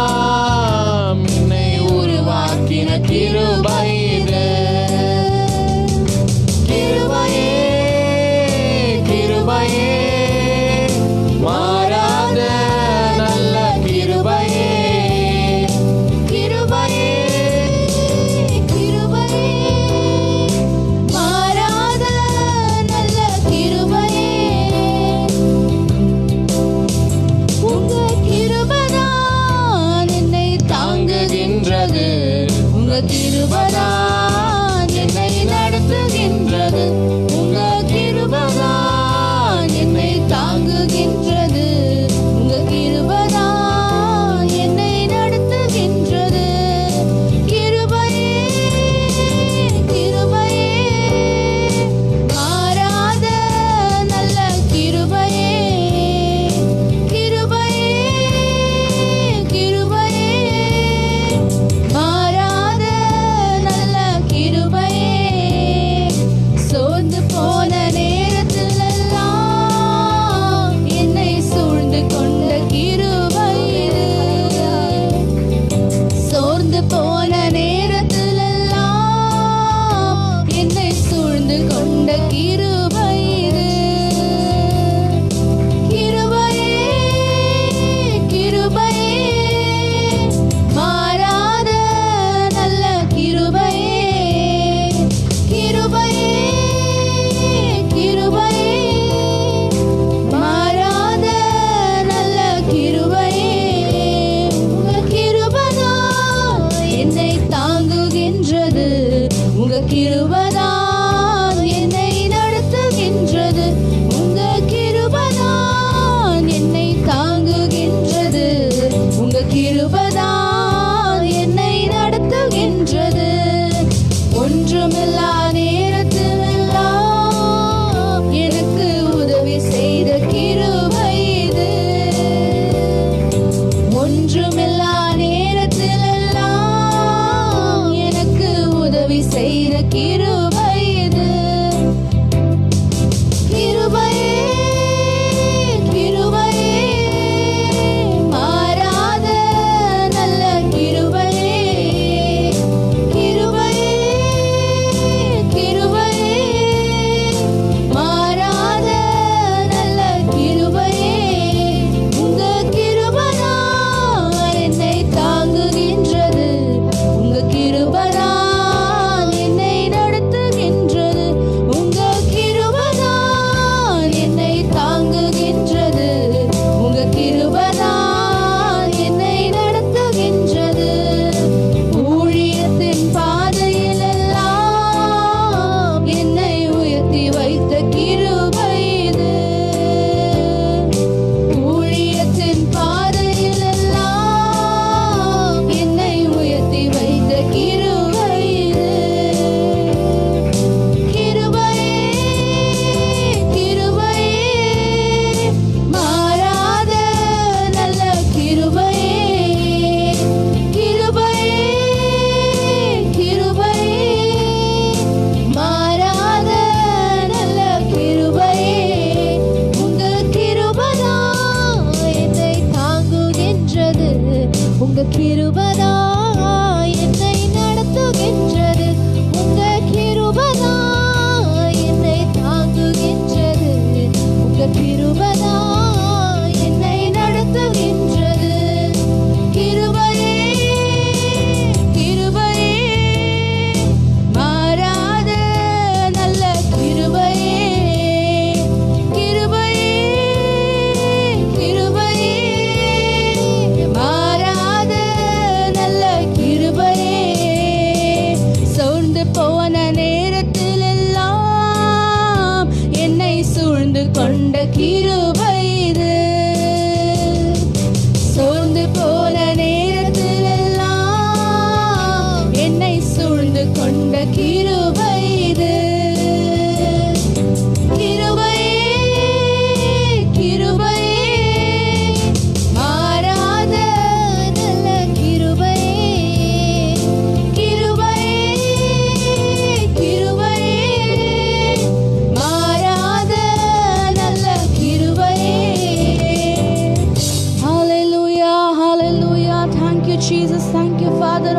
Jesus, thank you Father.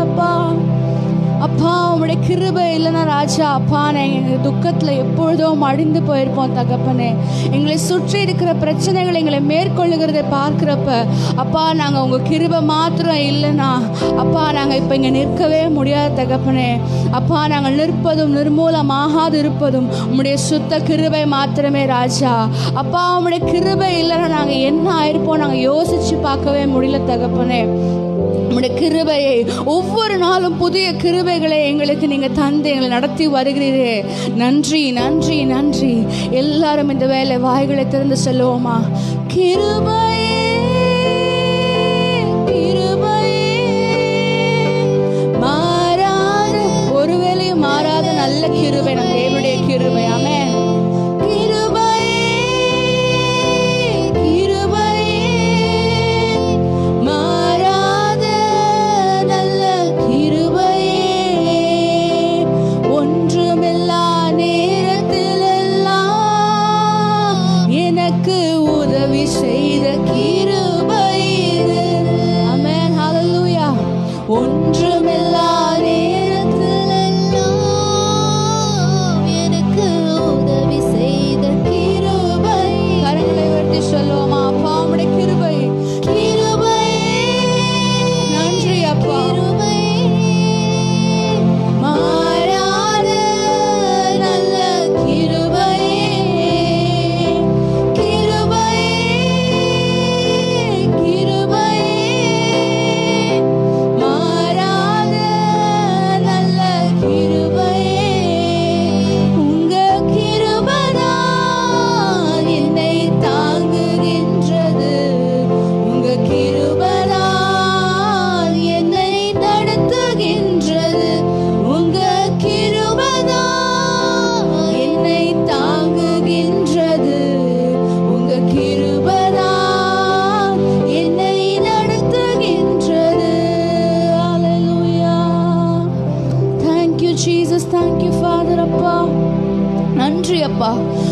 அப்பா உம்முடைய கிருபை இல்லைன்னா ராஜா அப்பா எங்கள் துக்கத்தில் எப்பொழுதும் அடிந்து போயிருப்போம் தகப்பனே. எங்களை சுற்றி இருக்கிற பிரச்சனைகள் எங்களை மேற்கொள்ளுகிறதை பார்க்குறப்ப அப்பா நாங்கள் உங்கள் கிருபை மாத்திரம் இல்லைன்னா அப்பா நாங்கள் இப்போ இங்கே நிற்கவே முடியாது தகப்பனே. அப்பா நாங்கள் நிற்பதும் நிர்மூலமாகாது இருப்பதும் உம்முடைய சுத்த கிருபை மாத்திரமே ராஜா. அப்பா உம்முடைய கிருபை இல்லைன்னா நாங்கள் என்ன ஆயிருப்போம் நாங்கள் யோசித்து பார்க்கவே முடியல தகப்பனே. உம்முடைய கிருபையை ஒவ்வொரு நாளும் புதிய கிருபைகளை எங்களுக்கு நீங்கள் தந்து எங்களை நடத்தி வருகிறீரே. நன்றி நன்றி நன்றி. எல்லாரும் இந்த வேலை வாய்களை திறந்து சொல்லுவோமா? கிருபையே கிருபையே மாறாத ஒருவேளையும் மாறாத நல்ல கிருபை நம் தேவனுடைய கிருபை. ஆமென்.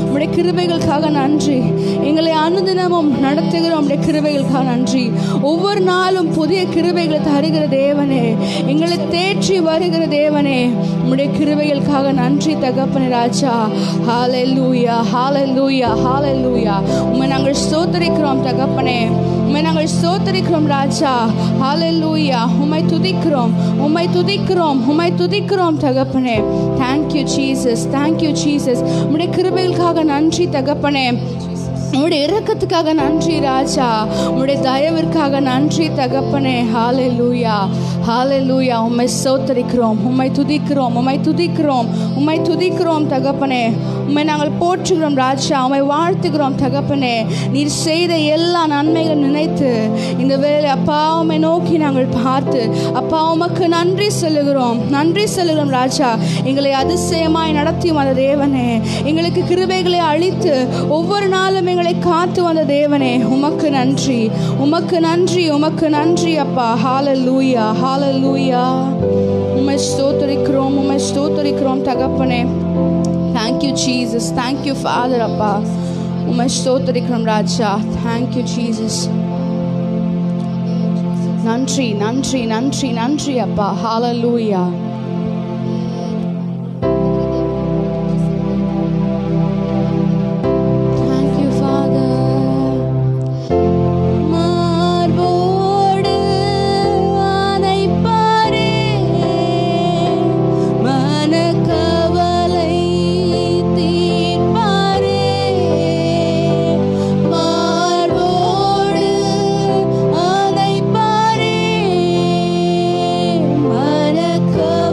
உம்முடைய கிருபைகளுக்காக நன்றி. எங்களை அனுதினமும் நடத்துகிற உம்முடைய கிருபைகளுக்காக நன்றி. ஒவ்வொரு நாளும் புதிய கிருபைகளை தருகிற தேவனே, எங்களை தேற்றி வருகிற தேவனே, உம்முடைய கிருபைகளுக்காக நன்றி தகப்பனே ராஜா. ஹல்லேலூயா ஹல்லேலூயா ஹல்லேலூயா. உம்மை நாங்கள் ஸ்தோத்திரிக்கிறோம் தகப்பனே, உம்மை நாங்கள் ஸ்தோத்திரிக்கிறோம் ராஜா. ஹல்லேலூயா. உம்மை துதிக்கிறோம் உம்மை துதிக்கிறோம் உம்மை துதிக்கிறோம் தகப்பனே. Thank you Jesus thank you Jesus. உம்முடைய கிருபைகளுக்காக நன்றி தகப்பனே. உம்முடைய இரக்கத்துக்காக நன்றி ராஜா. உம்முடைய தயவிற்காக நன்றி தகப்பனே. ஹல்லேலூயா ஹல்லேலூயா. உம்மை ஸ்தோத்திரிக்கிறோம் உம்மை துதிக்கிறோம் உம்மை துதிக்கிறோம் உம்மை துதிக்கிறோம் தகப்பனே. உம்மை நாங்கள் போற்றுகிறோம் ராஜா. உம்மை வாழ்த்துகிறோம் தகப்பனே. நீர் செய்த எல்லா நன்மைகள் நினைத்து இந்த வேளை அப்பா உம்மை நோக்கி நாங்கள் பார்த்து அப்பா உமக்கு நன்றி சொல்லுகிறோம் நன்றி சொல்லுகிறோம் ராஜா. எங்களை அதிசயமாய் நடத்தி வந்த தேவனே, எங்களுக்கு கிருபைகளை அளித்து ஒவ்வொரு நாளும் எங்களை காத்து வந்த தேவனே, உமக்கு நன்றி உமக்கு நன்றி உமக்கு நன்றி அப்பா. ஹல்லேலூயா ஹல்லேலூயா. உம்மை ஸ்தோத்திரிக்கிறோம் உம்மை ஸ்தோத்திரிக்கிறோம் தகப்பனே. Thank you Jesus. Thank you Father அப்பா. உம்மை ஸ்தோத்திரிக்கிறோம் ராஜா. Thank you Jesus. நன்றி நன்றி நன்றி நன்றி அப்பா. ஹல்லேலூயா. Manaka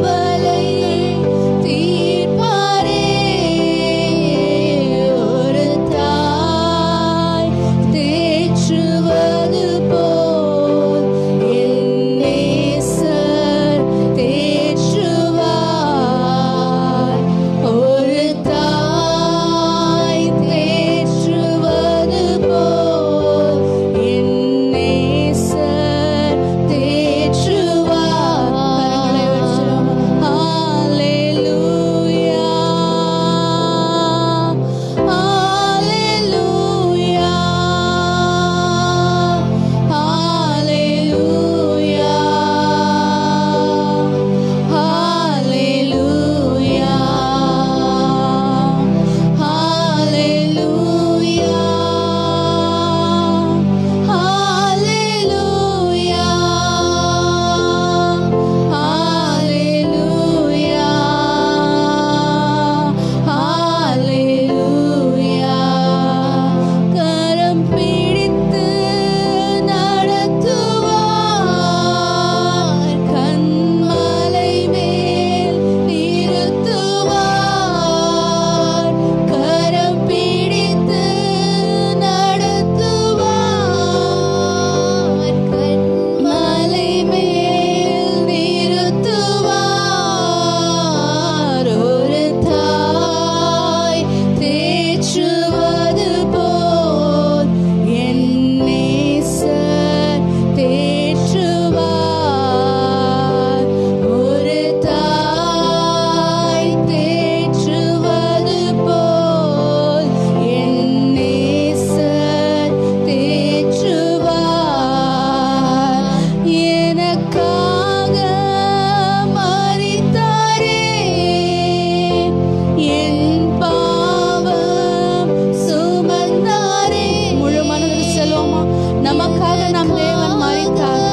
நம் தேவன் மரித்தார்,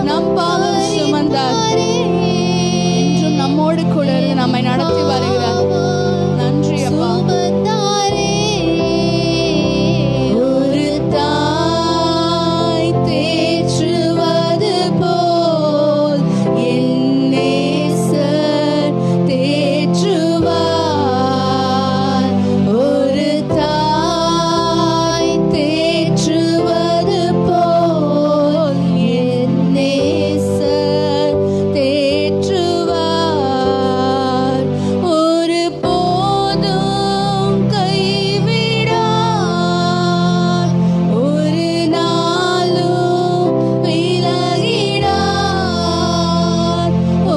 நம் பாவம் சுமந்தார், என்றும் நம்மோடு கூட இருந்து நம்மை நடத்தி வருகிறார். நன்றி அப்பா. ஒரு தாய் தேற்றுவது போல் என் நேசர் தேற்றுவார். ஒரு தாய் தேற்றுவது போல் என் நேசர் தேற்றுவார். ஒரு போதும் கைவிடார், ஒரு நாளும் விலகிடார்.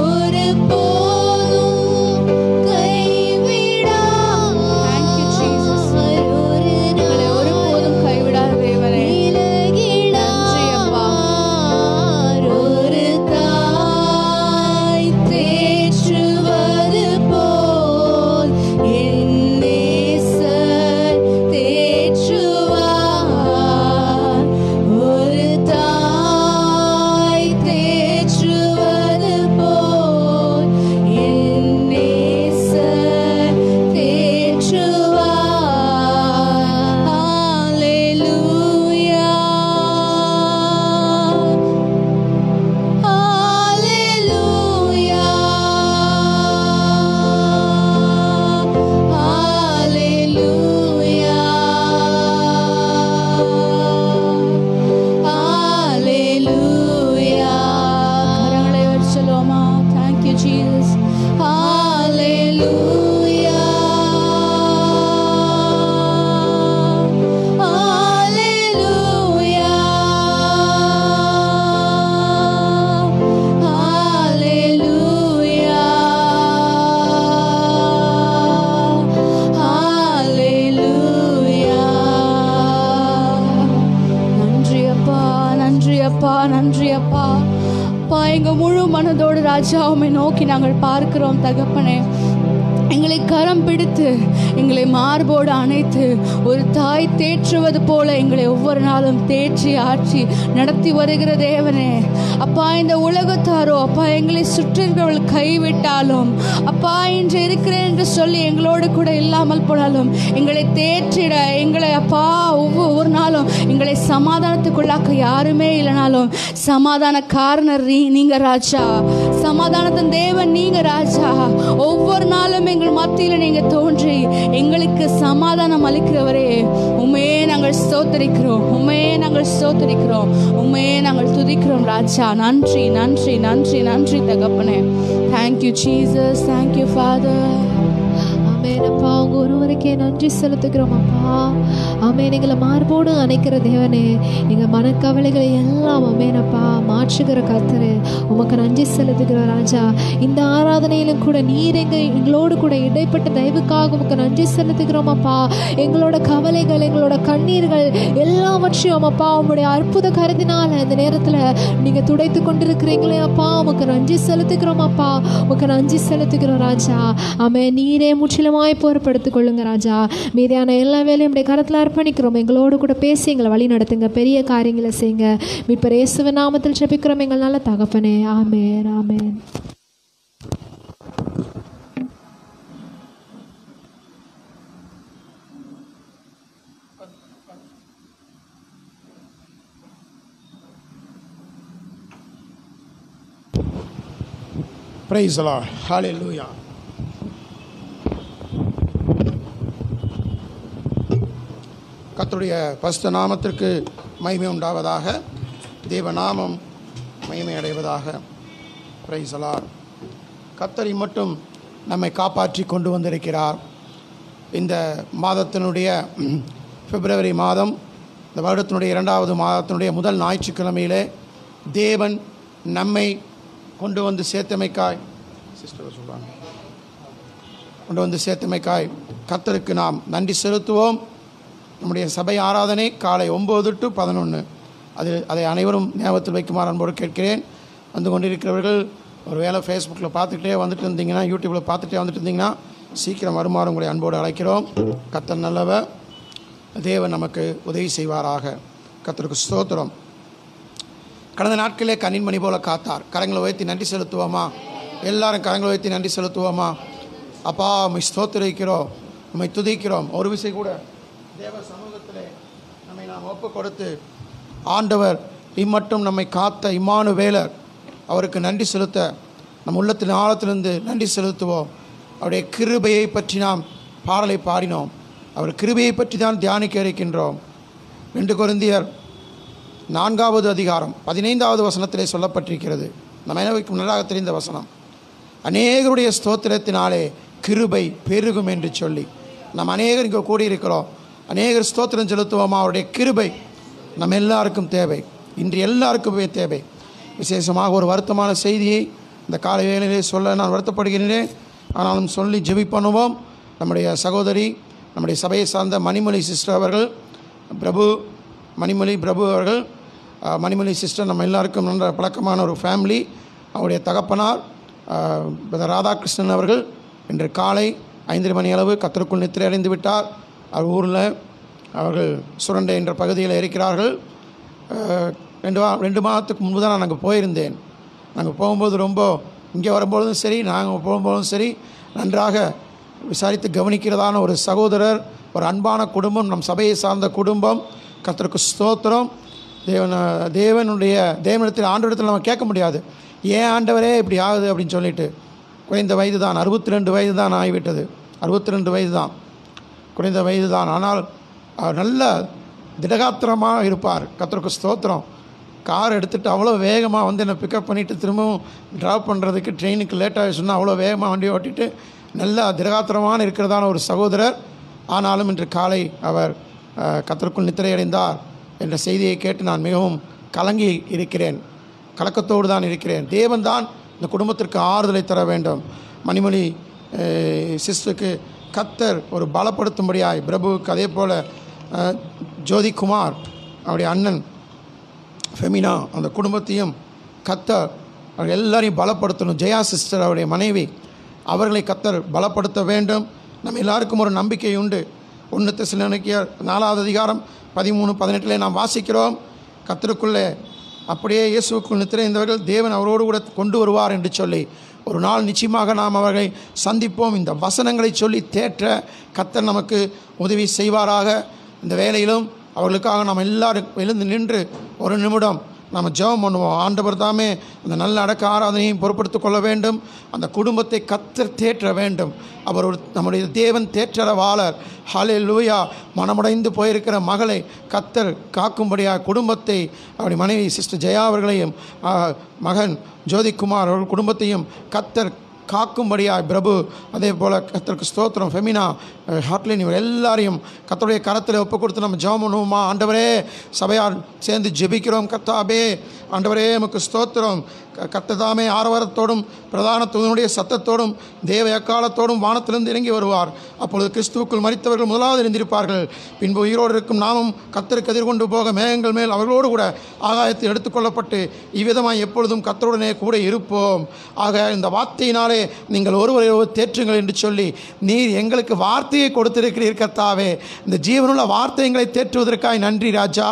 ஒரு போதும் கைவிடார். Thank you, Jesus. எங்களை ஒருபோதும் கைவிடாத தேவனே, நன்றி அப்பா. ஒரு தாய் தேற்றுவது போல் என் நேசர் தேற்றுவார். ஒரு தாய் தேற்றுவது போல் என் நேசர் தேற்றுவார். Hallelujah. கரங்களை உயர்த்தி சொல்லுவோமா? Thank you, Jesus. Hallelujah. Hallelujah. நன்றி அப்பா, நன்றி அப்பா, நன்றி அப்பா. அப்பா, எங்க முழு மனதோடு ராஜா உம்மை நோக்கி நாங்கள் பார்க்கிறோம் தகப்பனே. எங்களை கரம் பிடித்து எங்களை மார்போடு அணைத்து ஒரு தாய் தேற்றுவது போல எங்களை ஒவ்வொரு நாளும் தேற்றி ஆற்றி நடத்தி வருகிற தேவனே. அப்பா, இந்த உலகத்தாரோ அப்பா எங்களை சுற்றிருக்கிறவர்கள் கைவிட்டாலும் அப்பா இன்று இருக்கிறேன் என்று சொல்லி எங்களோடு கூட இல்லாமல் போனாலும் எங்களை தேற்றிட எங்களை அப்பா ஒவ்வொரு நாளும் எங்களை சமாதானத்துக்குள்ளாக்க யாருமே இல்லைனாலும் சமாதான காரணர் நீங்க ராஜா, சமாதானத்தின் தேவன் நீங்க ராஜா. ஒவ்வொரு நாளும் எங்கள் மத்தியில் நீங்க தோன்றி எங்களுக்கு சமாதானம் அளிக்கிறவரே, உண்மையே நாங்கள் ஸ்தோத்தரிக்கிறோம், உண்மையே நாங்கள் ஸ்தோத்தரிக்கிறோம், உண்மையே நாங்கள் துதிக்கிறோம் ராஜா. நன்றி நன்றி நன்றி நன்றி தகப்பனே. Thank you Jesus, thank you father. ஆமென் அப்பா, உங்க ஒருவருக்கே நன்றி செலுத்துகிறோம் அப்பா. ஆமென். எங்களை மார்போடு அணைக்கிற தேவனே, எங்க மனக்கவலைகளை எல்லாம் ஆமென் அப்பா மாற்றுகிற கர்த்தரே, உமக்கு நன்றி செலுத்துகிற ராஜா. இந்த ஆராதனையிலும் கூட நீர் எங்களோடு கூட இடைப்பட்ட தயவுக்காக உமக்கு நன்றி செலுத்துகிறோம் அப்பா. எங்களோட கவலைகள், எங்களோட கண்ணீர்கள் எல்லாவற்றையும் அப்பா உங்களுடைய அற்புத கருதினால இந்த நேரத்தில் நீங்க துடைத்து கொண்டிருக்கிறீங்களே அப்பா, உமக்கு நன்றி செலுத்துகிறோம் அப்பா, உமக்கு நன்றி செலுத்துகிறோம் ராஜா. ஆமென். நீரே முற்றிலுமாய் பொறுப்படுத்திக் கொள்ளுங்க ராஜா. மீதியான எல்லா வேலையும் உடைய கரத்தில் அர்ப்பணிக்கிறோம். எங்களோடு கூட பேசி எங்களை வழி நடத்துங்க, பெரிய காரியங்களை செய்யுங்க. மீட்பர் இயேசுவின் நாமத்தில் ஜெபிக்கிறோம் எங்கள் நல்ல தகப்பனே. ஆமென், ஆமென். Praise the Lord. Hallelujah. கர்த்தருடைய பரிசுத்த நாமத்திற்கு மகிமை உண்டாவதாக. தேவநாமம் மகிமை அடைவதாக. Praise the Lord. கர்த்தரை மட்டும் நம்மை காப்பாற்றி கொண்டு வந்திருக்கிறார். இந்த மாதத்தினுடைய பிப்ரவரி மாதம், இந்த வருடத்தினுடைய 2வது மாதத்தினுடைய முதல் ஞாயிற்றுக்கிழமையிலே தேவன் நம்மை கொண்டு வந்து சேர்த்தமைக்காய் கர்த்தருக்கு நாம் நன்றி செலுத்துவோம். நம்முடைய சபை ஆராதனை காலை 9 to 11. அதை அனைவரும் ஞாபகத்தில் வைக்குமாறு அன்போடு கேட்கிறேன். வந்து கொண்டிருக்கிறவர்கள் ஒரு வேளை ஃபேஸ்புக்கில் பார்த்துக்கிட்டே வந்துட்டு இருந்தீங்கன்னா, யூடியூப்பில் பார்த்துட்டே வந்துட்டு இருந்தீங்கன்னா சீக்கிரம் வருமாறு உங்களை அன்போடு அழைக்கிறோம். கர்த்தர் நல்லவர், தேவன் நமக்கு உதவி செய்வாராக. கர்த்தருக்கு ஸ்தோத்திரம். கடந்த நாட்களே கண்ணின்மணி போல காத்தார். கரங்களை உயர்த்தி நன்றி செலுத்துவோமா? எல்லாரும் கரங்களை உயர்த்தி நன்றி செலுத்துவோமா? அப்பா உம்மை ஸ்தோத்திரிக்கிறோம், உம்மை துதிக்கிறோம். ஒரு விசை கூட தேவ சமூகத்திலே நம்மை நாம் ஒப்பு கொடுத்து ஆண்டவர் இம்மட்டும் நம்மை காத்த இம்மானுவேலர் அவருக்கு நன்றி செலுத்த நம் உள்ளத்தின் ஆழத்திலிருந்து நன்றி செலுத்துவோம். அவருடைய கிருபையை பற்றி நாம் பாடலை பாடினோம். அவர் கிருபையை பற்றி தான் தியானிக்க இருக்கின்றோம். 2 கொரிந்தியர் 4வது அதிகாரம் 15வது வசனத்திலே சொல்லப்பட்டிருக்கிறது. நம்ம அனைவருக்கும் நன்றாக தெரிந்த வசனம். அநேகருடைய ஸ்தோத்திரத்தினாலே கிருபை பெருகும் என்று சொல்லி நம்ம அநேகர் இங்கே கூடியிருக்கிறோம். அநேகர் ஸ்தோத்திரம் செலுத்துவோமா? அவருடைய கிருபை நம்ம எல்லாருக்கும் தேவை. இன்று எல்லாருக்குமே தேவை. விசேஷமாக ஒரு வருத்தமான செய்தியை இந்த காலை வேளையிலே சொல்ல நான் வருத்தப்படுகிறேன். ஆனாலும் சொல்லி ஜெபி பண்ணுவோம். நம்முடைய சகோதரி, நம்முடைய சபையை சார்ந்த மணிமொழி சிஸ்டர் அவர்கள், மணிமொழி பிரபு அவர்கள், மணிமொழி சிஸ்டர் நம்ம எல்லாருக்கும் நல்ல பழக்கமான ஒரு ஃபேமிலி. அவருடைய தகப்பனார் ராதாகிருஷ்ணன் அவர்கள் இன்று காலை 5 மணி அளவு கர்த்தருக்குள் நித்திரை அடைந்து விட்டார். அவர் ஊரில் அவர்கள் சுரண்டை என்ற பகுதியில் இருக்கிறார்கள். 2 மாதத்துக்கு முன்பு தான் நான் அங்கே போயிருந்தேன். நாங்கள் போகும்போது ரொம்ப இங்கே வரும்பொழுதும் சரி, நாங்கள் போகும்போதும் சரி, நன்றாக விசாரித்து கவனிக்கிறதான ஒரு சகோதரர், ஒரு அன்பான குடும்பம், நம் சபையை சார்ந்த குடும்பம். கர்த்தருக்கு ஸ்தோத்திரம். தேவனிடத்தில் ஆண்டவரிடத்தில் நம்ம கேட்க முடியாது, ஏன் ஆண்டவரே இப்படி ஆகுது அப்படின்னு சொல்லிட்டு. குறைந்த வயது தான், 62 வயது தான் ஆகிவிட்டது. 62 வயது தான், குறைந்த வயது தான். ஆனால் நல்ல திடகாத்திரமாக இருப்பார். கர்த்தருக்கு ஸ்தோத்திரம். கார் எடுத்துகிட்டு அவ்வளோ வேகமாக வந்து என்னை பிக்கப் பண்ணிவிட்டு திரும்பவும் ட்ராப் பண்ணுறதுக்கு ட்ரெயினுக்கு லேட்டாக சொன்னால் அவ்வளோ வேகமாக வண்டி ஓட்டிட்டு நல்லா திடகாத்திரமான இருக்கிறதான ஒரு சகோதரர். ஆனாலும் இன்று காலை அவர் கர்த்தருக்குள் நித்திரையடைந்தார் என்ற செய்தியை கேட்டு நான் மிகவும் கலங்கி இருக்கிறேன், கலக்கத்தோடு தான் இருக்கிறேன். தேவன் தான் இந்த குடும்பத்திற்கு ஆறுதலை தர வேண்டும். மணிமொழி சிஸ்டருக்கு கர்த்தர் ஒரு பலப்படுத்தும்படியாய், பிரபுவுக்கு அதே போல் ஜோதிகுமார் அவருடைய அண்ணன் ஃபெமினா அந்த குடும்பத்தையும் கர்த்தர் அவர்கள் எல்லாரையும் பலப்படுத்தணும். ஜெயா சிஸ்டர் அவருடைய மனைவி, அவர்களை கர்த்தர் பலப்படுத்த வேண்டும். நம்ம எல்லாருக்கும் ஒரு நம்பிக்கை உண்டு. 1 தெசலோனிக்கேயர் 4வது அதிகாரம் 13-18 நாம் வாசிக்கிறோம். கர்த்தருக்குள்ளே அப்படியே இயேசுவுக்குள் நித்திரைந்தவர்கள் தேவன் அவரோடு கூட கொண்டு வருவார் என்று சொல்லி ஒரு நாள் நிச்சயமாக நாம் அவர்களை சந்திப்போம். இந்த வசனங்களை சொல்லி தேற்ற கர்த்தர் நமக்கு உதவி செய்வாராக. இந்த வேளையிலும் அவர்களுக்காக நாம் எல்லாரும் எழுந்து நின்று ஒரு நிமிடம் நாம் ஜெபம் பண்ணுவோம். ஆண்டவர் தாமே அந்த நல்ல அடக்க ஆராதனையும் பொறுப்படுத்திக் கொள்ள வேண்டும். அந்த குடும்பத்தை கர்த்தர் தேற்ற வேண்டும். அவர் ஒரு நம்முடைய தேவன் தேற்றரவாளர். ஹல்லேலூயா. மனமுடைந்து போயிருக்கிற மகளை கர்த்தர் காக்கும்படியாக குடும்பத்தை, அவருடைய மனைவி சிஸ்டர் ஜெயா அவர்களையும் மகன் ஜோதிகுமார் அவர்கள் குடும்பத்தையும் கர்த்தர் காக்கும்படியாய், பிரபு அதே போல் கர்த்தருக்கு ஸ்தோத்திரம், ஃபெமினா, ஹாட்லின், இவர் எல்லாரையும் கர்த்தருடைய கரத்தில் ஒப்பு கொடுத்து நம்ம ஜெபம் பண்ணுவோமா? ஆண்டவரே, சபையார் சேர்ந்து ஜெபிக்கிறோம். கர்த்தாவே, ஆண்டவரே உமக்கு ஸ்தோத்திரம். கர்த்ததாமே ஆரவாரத்தோடும் பிரதான தூதனுடைய சத்தத்தோடும் தேவ எக்காலத்தோடும் வானத்திலிருந்து இறங்கி வருவார். அப்பொழுது கிறிஸ்துவுக்குள் மரித்தவர்கள் முதலாவது எழுந்திருப்பார்கள். பின்பு உயிரோடு இருக்கும் நாமும் கர்த்தருக்கு எதிர்கொண்டு போக மேகங்கள் மேல் அவர்களோடு கூட ஆகாயத்தில் எடுத்துக்கொள்ளப்பட்டு இவ்விதமாய் எப்பொழுதும் கர்த்தருடனே கூட இருப்போம். ஆக இந்த வார்த்தையினாலே நீங்கள் ஒருவரை ஒருவர் தேற்றுங்கள் என்று சொல்லி நீர் எங்களுக்கு வார்த்தையை கொடுத்திருக்கிறீர். கர்த்தாவே, இந்த ஜீவனுள்ள வார்த்தைகளை தேற்றுவதற்காக நன்றி ராஜா.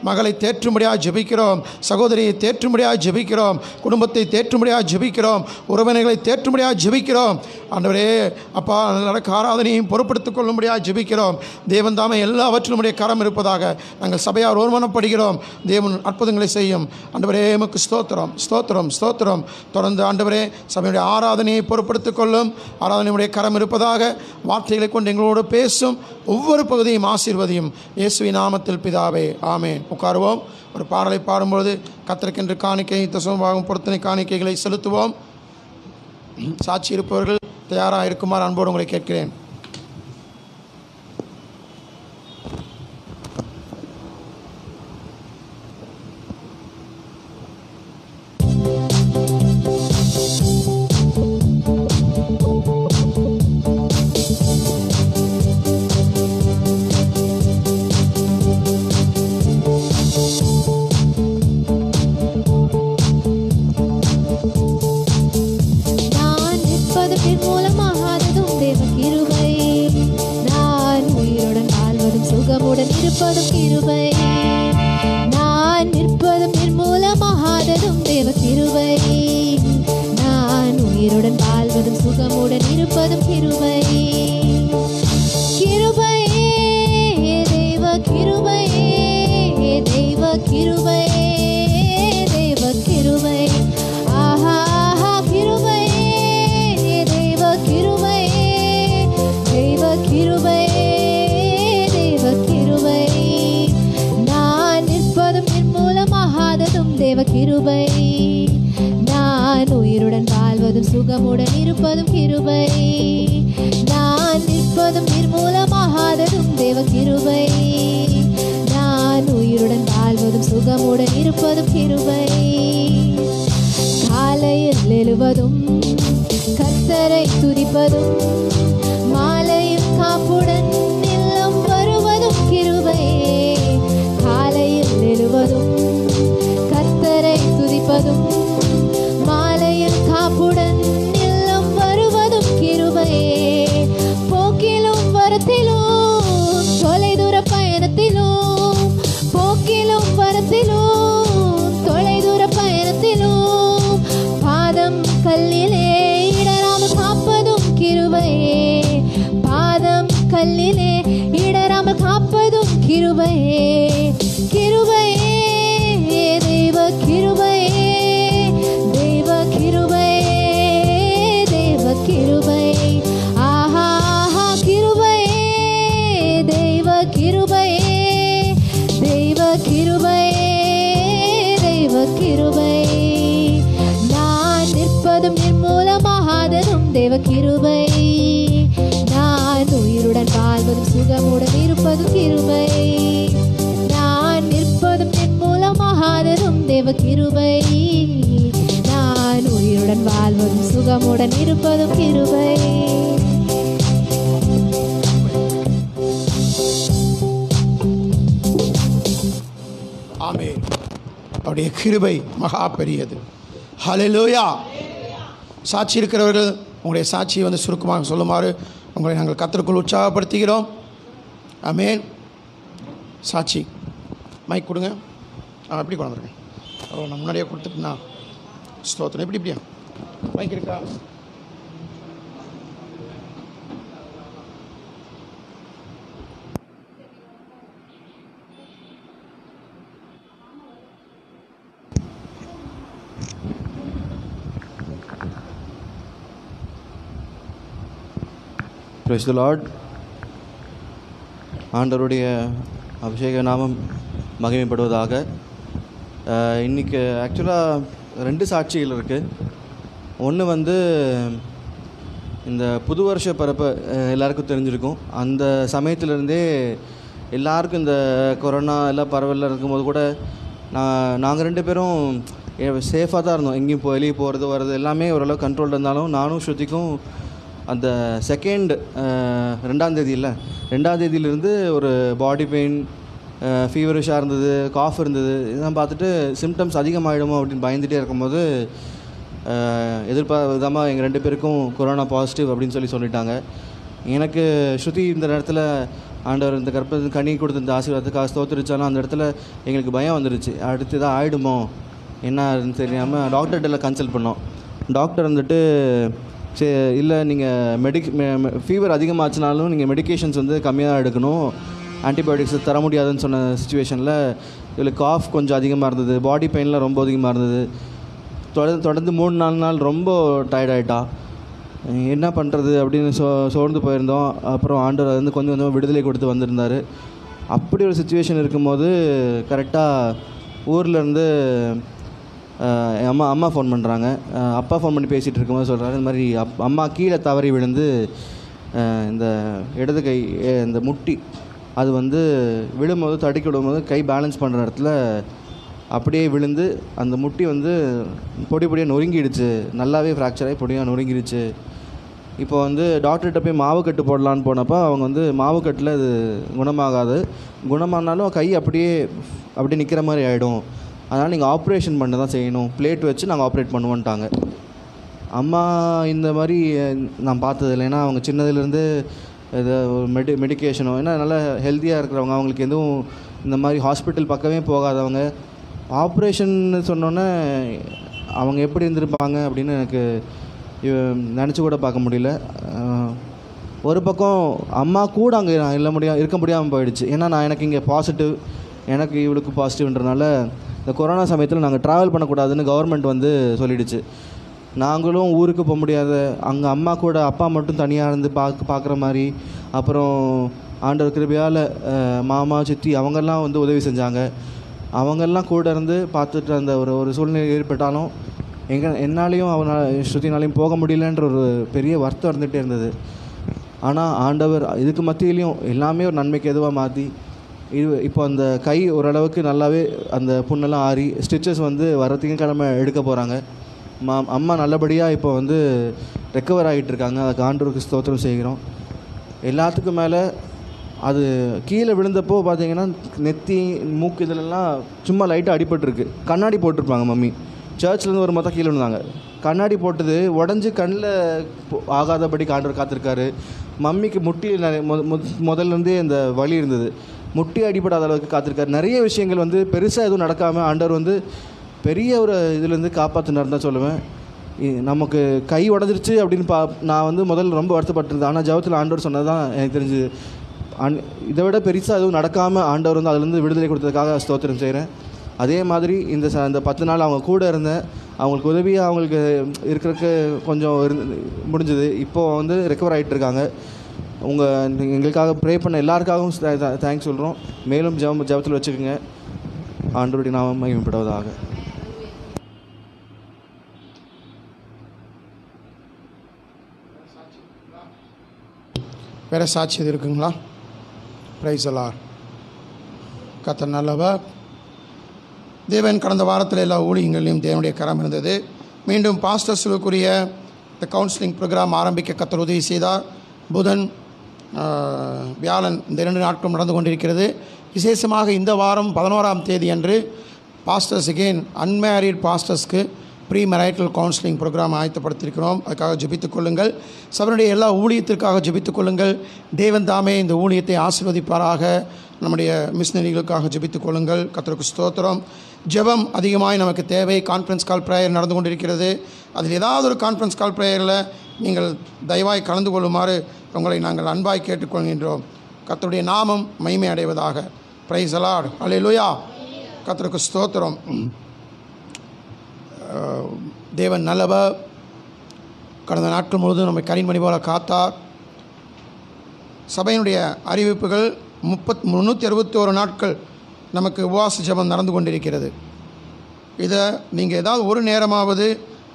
மகளை தேற்றும்படியாக ஜெபிக்கிறோம், சகோதரியை தேற்றும்படியாக ஜெபிக்கிறோம், குடும்பத்தை தேற்றும்படியாக ஜெபிக்கிறோம், உறவினர்களை தேற்றும்படியாக ஜெபிக்கிறோம். ஆண்டவரே அப்பா, நடக்க ஆராதனையும் பொறுப்படுத்திக் கொள்ளும்படியாக ஜெபிக்கிறோம். தேவன் தாமே எல்லாவற்றிலும் உடைய கரம் இருப்பதாக நாங்கள் சபையார் ஒருமனப்படுகிறோம். தேவன் அற்புதங்களை செய்யும். ஆண்டவரே உமக்கு ஸ்தோத்திரம், ஸ்தோத்திரம், ஸ்தோத்திரம். தொடர்ந்து ஆண்டவரே சபையுடைய ஆராதனையை பொறுப்படுத்திக் கொள்ளும். ஆராதனையுடைய கரம் இருப்பதாக வார்த்தைகளை கொண்டு எங்களோடு பேசும். ஒவ்வொரு பகுதியும் ஆசீர்வதியும். இயேசுவின் நாமத்தில் பிதாவே, ஆமென். உட்காருவோம். ஒரு பாடலை பாடும்பொழுது கர்த்தருக்கென்று காணிக்கை, தசமபாகம், பொருத்தனை காணிக்கைகளை செலுத்துவோம். சாட்சி இருப்பவர்கள் தயாராக இருக்குமாறு அன்போடு உங்களை கேட்கிறேன். நான் நிற்பதற்கு மூலமாகாததும் தேவ கிருபை. தேவ கிருபை. நான் உயிருடன் வாழ்வதும் சுகமுடன் இருப்பதும் கிருபை. கிருபையே தேவ கிருபையே, தெய்வ கிருபையே, தெய்வ கிருபை. ஆஹா கிருபையே, தெய்வ கிருபையே, தெய்வ கிருபையே, தெய்வ கிருபை. நான் நிற்பதும் நிர்மூலமாகாததும் தேவ கிருபை. நான் உயிருடன் வாழ்வதும் சுகமுடன் இருப்பதும் கிருபை. நான் நிற்பதும் நிர்மூலமாகாததும் தேவ கிருபை. நான் உயிருடன் வாழ்வதும் சுகமுடன் இருப்பதும் கிருபை. காலையில் எழுவதும் கர்த்தரை துதிப்பதும், மாலையில் காப்புடன் இல்லம் வருவதும் கிருபை. காலையில் எழுவதும் கர்த்தரை துதிப்பதும், மாலையில் காப்புடன் இல்லம் வருவதும் கிருபை. போக்கிலும் வரத்திலும் தொலைதூர பயணத்திலும், போக்கிலும் வரத்திலும் தொலைதூர பயணத்திலும், பாதம் கல்லிலே இடராமல் காப்பதும் கிருபை. பாதம் கல்லிலே இடராமல் காப்பதும் கிருபை. கிருபையே தெய்வ கிருபையே, தெய்வ கிருபையே, தெய்வ கிருபை. ஆஹா கிருபையே, தெய்வ கிருபையே, தெய்வ கிருபையே, தெய்வ கிருபை. நான் நிற்பதும் நிர்மூலமாகாததும் தேவ கிருபை. நான் உயிருடன் வாழ்வதும் சுகமுடன் இருப்பதும் கிருபை. நான் நிற்பதும் நிர்மூலமாகாததும் தேவ கிருபை. நான் உயிருடன் வாழ்வதும் சுகமுடன் இருப்பதும் கிருபை. ஆமென். அவருடைய கிருபை மகா பெரியது. ஹல்லேலூயா. சாட்சி இருக்கிறவர்கள் உங்களுடைய சாட்சியை வந்து சுருக்கமாக சொல்லுமாறு உங்களை நாங்கள் கர்த்தருக்குள் உற்சாகப்படுத்துகிறோம். ஆமென். சாட்சி மைக் கொடுங்க. எப்படி கொண்டு வந்துருங்க. நான் முன்னாடியே கொடுத்துட்டுனா ஸ்தோத்திரம். இப்படியா மைக் இருக்கா? Price the Lord. ஆண்டவருடைய அபிஷேக நாமம் மகிமைப்படுவதாக. இன்றைக்கி ஆக்சுவலாக 2 சாட்சிகள் இருக்குது. ஒன்று வந்து இந்த புது வருஷ பரப்பை எல்லாருக்கும் தெரிஞ்சிருக்கும். அந்த சமயத்திலேருந்தே எல்லாருக்கும் இந்த கொரோனா எல்லாம் பரவலில் இருக்கும்போது கூட நாங்கள் 2 பேரும் சேஃபாக தான் இருந்தோம். எங்கேயும் வெளியே போகிறது வர்றது எல்லாமே ஓரளவு கண்ட்ரோல் இருந்தாலும், நானும் ஸ்ருதிக்கும் அந்த செகண்ட் 2ஆம் தேதி இல்லை 2ஆம் தேதியிலேருந்து ஒரு பாடி பெயின், ஃபீவரிஷாக இருந்தது, காஃப் இருந்தது. இதெல்லாம் பார்த்துட்டு சிம்டம்ஸ் அதிகமாகிடுமோ அப்படின்னு பயந்துகிட்டே இருக்கும்போது எதிர்பார்க்காமல் எங்கள் 2 பேருக்கும் கொரோனா பாசிட்டிவ் அப்படின்னு சொல்லிட்டாங்க. எனக்கு ஸ்ருதி இந்த நேரத்தில் ஆண்டவர் இந்த கர்ப்பத்தின் கனி கொடுத்த இந்த ஆசீர்வாதத்துக்காக ஸ்தோத்திரிச்சாலும் அந்த இடத்துல எங்களுக்கு பயம் வந்துடுச்சு. அடுத்து இதாக ஆகிடுமோ என்னன்னு தெரியாமல் டாக்டர்கிட்ட கன்சல்ட் பண்ணோம். டாக்டர் வந்துட்டு சரி இல்லை, நீங்கள் ஃபீவர் அதிகமாச்சுனாலும் நீங்கள் மெடிக்கேஷன்ஸ் வந்து கம்மியாக எடுக்கணும், ஆன்டிபயோட்டிக்ஸ் தர முடியாதுன்னு சொன்ன சுச்சுவேஷனில் இவளுக்கு காஃப் கொஞ்சம் அதிகமாக இருந்தது, பாடி பெயின்லாம் ரொம்ப அதிகமாக இருந்தது. தொடர்ந்து 3-4 நாள் ரொம்ப டயர்டாயிட்டா. என்ன பண்ணுறது அப்படின்னு சோர்ந்து போயிருந்தோம். அப்புறம் ஆண்டவர் வந்து கொஞ்சம் கொஞ்சம் விடுதலை கொடுத்து வந்திருந்தார். அப்படி ஒரு சுச்சுவேஷன் இருக்கும்போது கரெக்டாக ஊர்லேருந்து அம்மா ஃபோன் பண்ணுறாங்க. அப்பா ஃபோன் பண்ணி பேசிகிட்டு இருக்கும்போது சொல்கிறாரு, இந்த மாதிரி அம்மா கீழே தவறி விழுந்து இந்த இடது கை இந்த முட்டி அது வந்து விழும்போது தடுக்கி விடும்போது கை பேலன்ஸ் பண்ணுற இடத்துல அப்படியே விழுந்து அந்த முட்டி வந்து பொடியாக நொறுங்கிடுச்சு. நல்லாவே ஃப்ராக்சர் ஆகி பொடியாக நொறுங்கிடுச்சு. இப்போ வந்து டாக்டர்கிட்ட போய் மாவுக்கட்டு போடலான்னு போனப்போ அவங்க வந்து மாவுக்கட்டில் அது குணமாகாது, குணமானாலும் கை அப்படியே நிற்கிற மாதிரி ஆகிடும், அதனால் நீங்கள் ஆப்ரேஷன் பண்ண தான் செய்யணும், பிளேட் வச்சு நாங்கள் ஆப்ரேட் பண்ணுவோன்ட்டாங்க. அம்மா இந்த மாதிரி நான் பார்த்ததில்லை. ஏன்னா அவங்க சின்னதுலேருந்து இது மெடிக்கேஷனோ, ஏன்னா நல்லா ஹெல்த்தியாக இருக்கிறவங்க, அவங்களுக்கு எதுவும் இந்த மாதிரி ஹாஸ்பிட்டல் பக்கமே போகாதவங்க. ஆப்ரேஷன் சொன்னோன்னே அவங்க எப்படி இருந்திருப்பாங்க அப்படின்னு எனக்கு நினச்சி கூட பார்க்க முடியல. ஒரு பக்கம் அம்மா கூட அங்கே இருக்க முடியாமல் போயிடுச்சு. ஏன்னா எனக்கு இங்கே பாசிட்டிவ், எனக்கு இவளுக்கு பாசிட்டிவ்ன்றனால இந்த கொரோனா சமயத்தில் நாங்கள் ட்ராவல் பண்ணக்கூடாதுன்னு கவர்மெண்ட் வந்து சொல்லிடுச்சு. நாங்களும் ஊருக்கு போக முடியாத, அங்கே அம்மா கூட அப்பா மட்டும் தனியாக இருந்து பார்க்குற மாதிரி. அப்புறம் ஆண்டவர் கிருபையால் மாமா சித்தி அவங்கெல்லாம் வந்து உதவி செஞ்சாங்க. அவங்கெல்லாம் கூட இருந்து பார்த்துட்டு அந்த ஒரு சூழ்நிலை ஏற்பட்டாலும் என்னாலையும் ஸ்ருதினாலையும் போக முடியலன்ற ஒரு பெரிய வருத்தம் இருந்துகிட்டே இருந்தது. ஆனால் ஆண்டவர் இதுக்கு மத்தியிலையும் எல்லாமே ஒரு நன்மைக்கு எதுவாக மாற்றி இப்போ அந்த கை ஓரளவுக்கு நல்லாவே அந்த புண்ணெல்லாம் ஆறி ஸ்டிச்சஸ் வந்து வர திங்கக்கிழமை எடுக்க போகிறாங்க. அம்மா நல்லபடியாக இப்போ வந்து ரெக்கவர் ஆகிட்டு இருக்காங்க. அதுக்கு ஆண்டவருக்கு ஸ்தோத்திரம் செய்கிறோம். எல்லாத்துக்கும் மேலே அது கீழே விழுந்தப்போ பார்த்தீங்கன்னா நெத்தி மூக்கு இதிலெல்லாம் சும்மா லைட்டாக அடிபட்டுருக்கு. கண்ணாடி போட்டிருப்பாங்க மம்மி, சர்ச்லேருந்து ஒரு மொத்தம் கீழே விழுந்தாங்க. கண்ணாடி போட்டது உடஞ்சி கண்ணில் ஆகாதபடி ஆண்டவர் காத்திருக்காரு. மம்மிக்கு முட்டி முதல்லேருந்தே அந்த வலி இருந்தது, முட்டி அடிபடாத அளவுக்கு காத்திருக்காரு. நிறைய விஷயங்கள் வந்து பெருசாக எதுவும் நடக்காமல் ஆண்டவர் வந்து பெரிய ஒரு இதுலேருந்து காப்பாற்றினார் தான் சொல்லுவேன். நமக்கு கை உடஞ்சிருச்சு அப்படின்னு நான் வந்து முதல்ல ரொம்ப வருத்தப்பட்டிருந்தேன். ஆனால் ஜெபத்தில் ஆண்டவர் சொன்னது தான் எனக்கு தெரிஞ்சு இதை விட பெருசாக எதுவும் நடக்காமல் ஆண்டவர் வந்து அதுலேருந்து விடுதலை கொடுத்ததுக்காக ஸ்தோத்திரம் செய்கிறேன். அதே மாதிரி இந்த 10 நாள் அவங்க கூட இருந்தேன். அவங்களுக்கு உதவியாக அவங்களுக்கு இருக்கிறதுக்கு கொஞ்சம் முடிஞ்சது. இப்போது வந்து ரெக்கவர் ஆகிட்டு இருக்காங்க. எங்களுக்காக ப்ரே பண்ண எல்லாருக்காகவும் தேங்க்ஸ் சொல்கிறோம். மேலும் ஜெபத்தில் வச்சுக்கோங்க. ஆண்டவருடைய நாமம் மகிமைப்படுவதாக. வேறு சாட்சி எது இருக்குங்களா? Price the Lord. கர்த்தர் நல்லவர். தேவன் கடந்த வாரத்தில் எல்லா ஊழியங்களிலும் தேவனுடைய கரம் இருந்தது. மீண்டும் பாஸ்டர்ஸுக்குரிய இந்த கவுன்சிலிங் ப்ரோக்ராம் ஆரம்பிக்க கர்த்தர் உதவி செய்தார். புதன் வியாழன் இந்த 2 நாட்களும் நடந்து கொண்டிருக்கிறது. விசேஷமாக இந்த வாரம் 11ஆம் தேதி அன்று பாஸ்டர்ஸ் அகெயின் அன்மேரிட் பாஸ்டர்ஸ்க்கு ப்ரீ மேரிட்டல் கவுன்சிலிங் ப்ரோக்ராம் ஆயத்தப்படுத்தியிருக்கிறோம். அதுக்காக ஜெபித்துக் கொள்ளுங்கள். சபையுடைய எல்லா ஊழியத்திற்காக ஜெபித்துக் கொள்ளுங்கள். தேவன் தாமே இந்த ஊழியத்தை ஆசீர்வதிப்பாராக. நம்முடைய மிஷனரிகளுக்காக ஜெபித்துக் கொள்ளுங்கள். கர்த்தருக்கு ஸ்தோத்திரம். ஜெபம் அதிகமாக நமக்கு தேவை. கான்ஃபரன்ஸ் கால் ப்ரேயர் நடந்து கொண்டிருக்கிறது. அதில் ஏதாவது ஒரு கான்ஃபரன்ஸ் கால் ப்ரேயரில் நீங்கள் தயவாய் கலந்து கொள்ளுமாறு உங்களை நாங்கள் அன்பாய் கேட்டுக்கொள்கின்றோம். கர்த்தருடைய நாமம் மகிமை அடைவதாக. Praise the Lord. அல்லேலூயா. கர்த்தருக்கு ஸ்தோத்திரம். தேவன் நல்லவர். கடந்த நாட்கள் முழுவதும் நம்மை கனிமணி போல காத்தார். சபையினுடைய அறிவிப்புகள் 361 நாட்கள் நமக்கு உபவாச ஜெபம் நடந்து கொண்டிருக்கிறது. இதை நீங்கள் ஏதாவது ஒரு நேரமாவது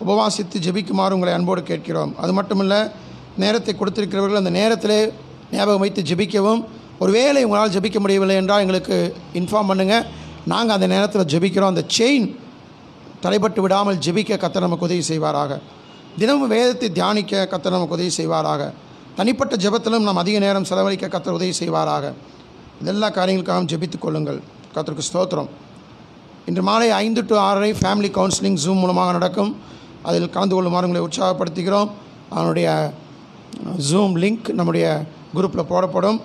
உபவாசித்து ஜெபிக்குமாறு உங்களை அன்போடு கேட்கிறோம். அது மட்டுமல்ல, நேரத்தை கொடுத்திருக்கிறவர்கள் அந்த நேரத்திலே ஞாபகம் வைத்து ஜெபிக்கவும். ஒருவேளை உங்களால் ஜெபிக்க முடியவில்லை என்றால் எங்களுக்கு இன்ஃபார்ம் பண்ணுங்கள். நாங்கள் அந்த நேரத்தில் ஜெபிக்கிறோம். அந்த செயின் தடைபட்டு விடாமல் ஜெபிக்க கர்த்தர் நமக்கு உதவி செய்வாராக. தினமும் வேதத்தை தியானிக்க கர்த்தர் நமக்கு உதவி செய்வாராக. தனிப்பட்ட ஜெபத்திலும் நாம் அதிக நேரம் செலவழிக்க கர்த்தர் உதவி செய்வாராக. இதெல்லா காரியங்களுக்காகவும் ஜெபித்துக் கொள்ளுங்கள். கர்த்தருக்கு ஸ்தோத்திரம். இன்று மாலை 5 to 6 ஃபேமிலி கவுன்சிலிங் ஜூம் மூலமாக நடக்கும். அதில் கலந்து கொள்ளுமாறு உங்களை உற்சாகப்படுத்துகிறோம். அதனுடைய ஜூம் லிங்க் நம்முடைய குரூப்பில் போடப்படும்.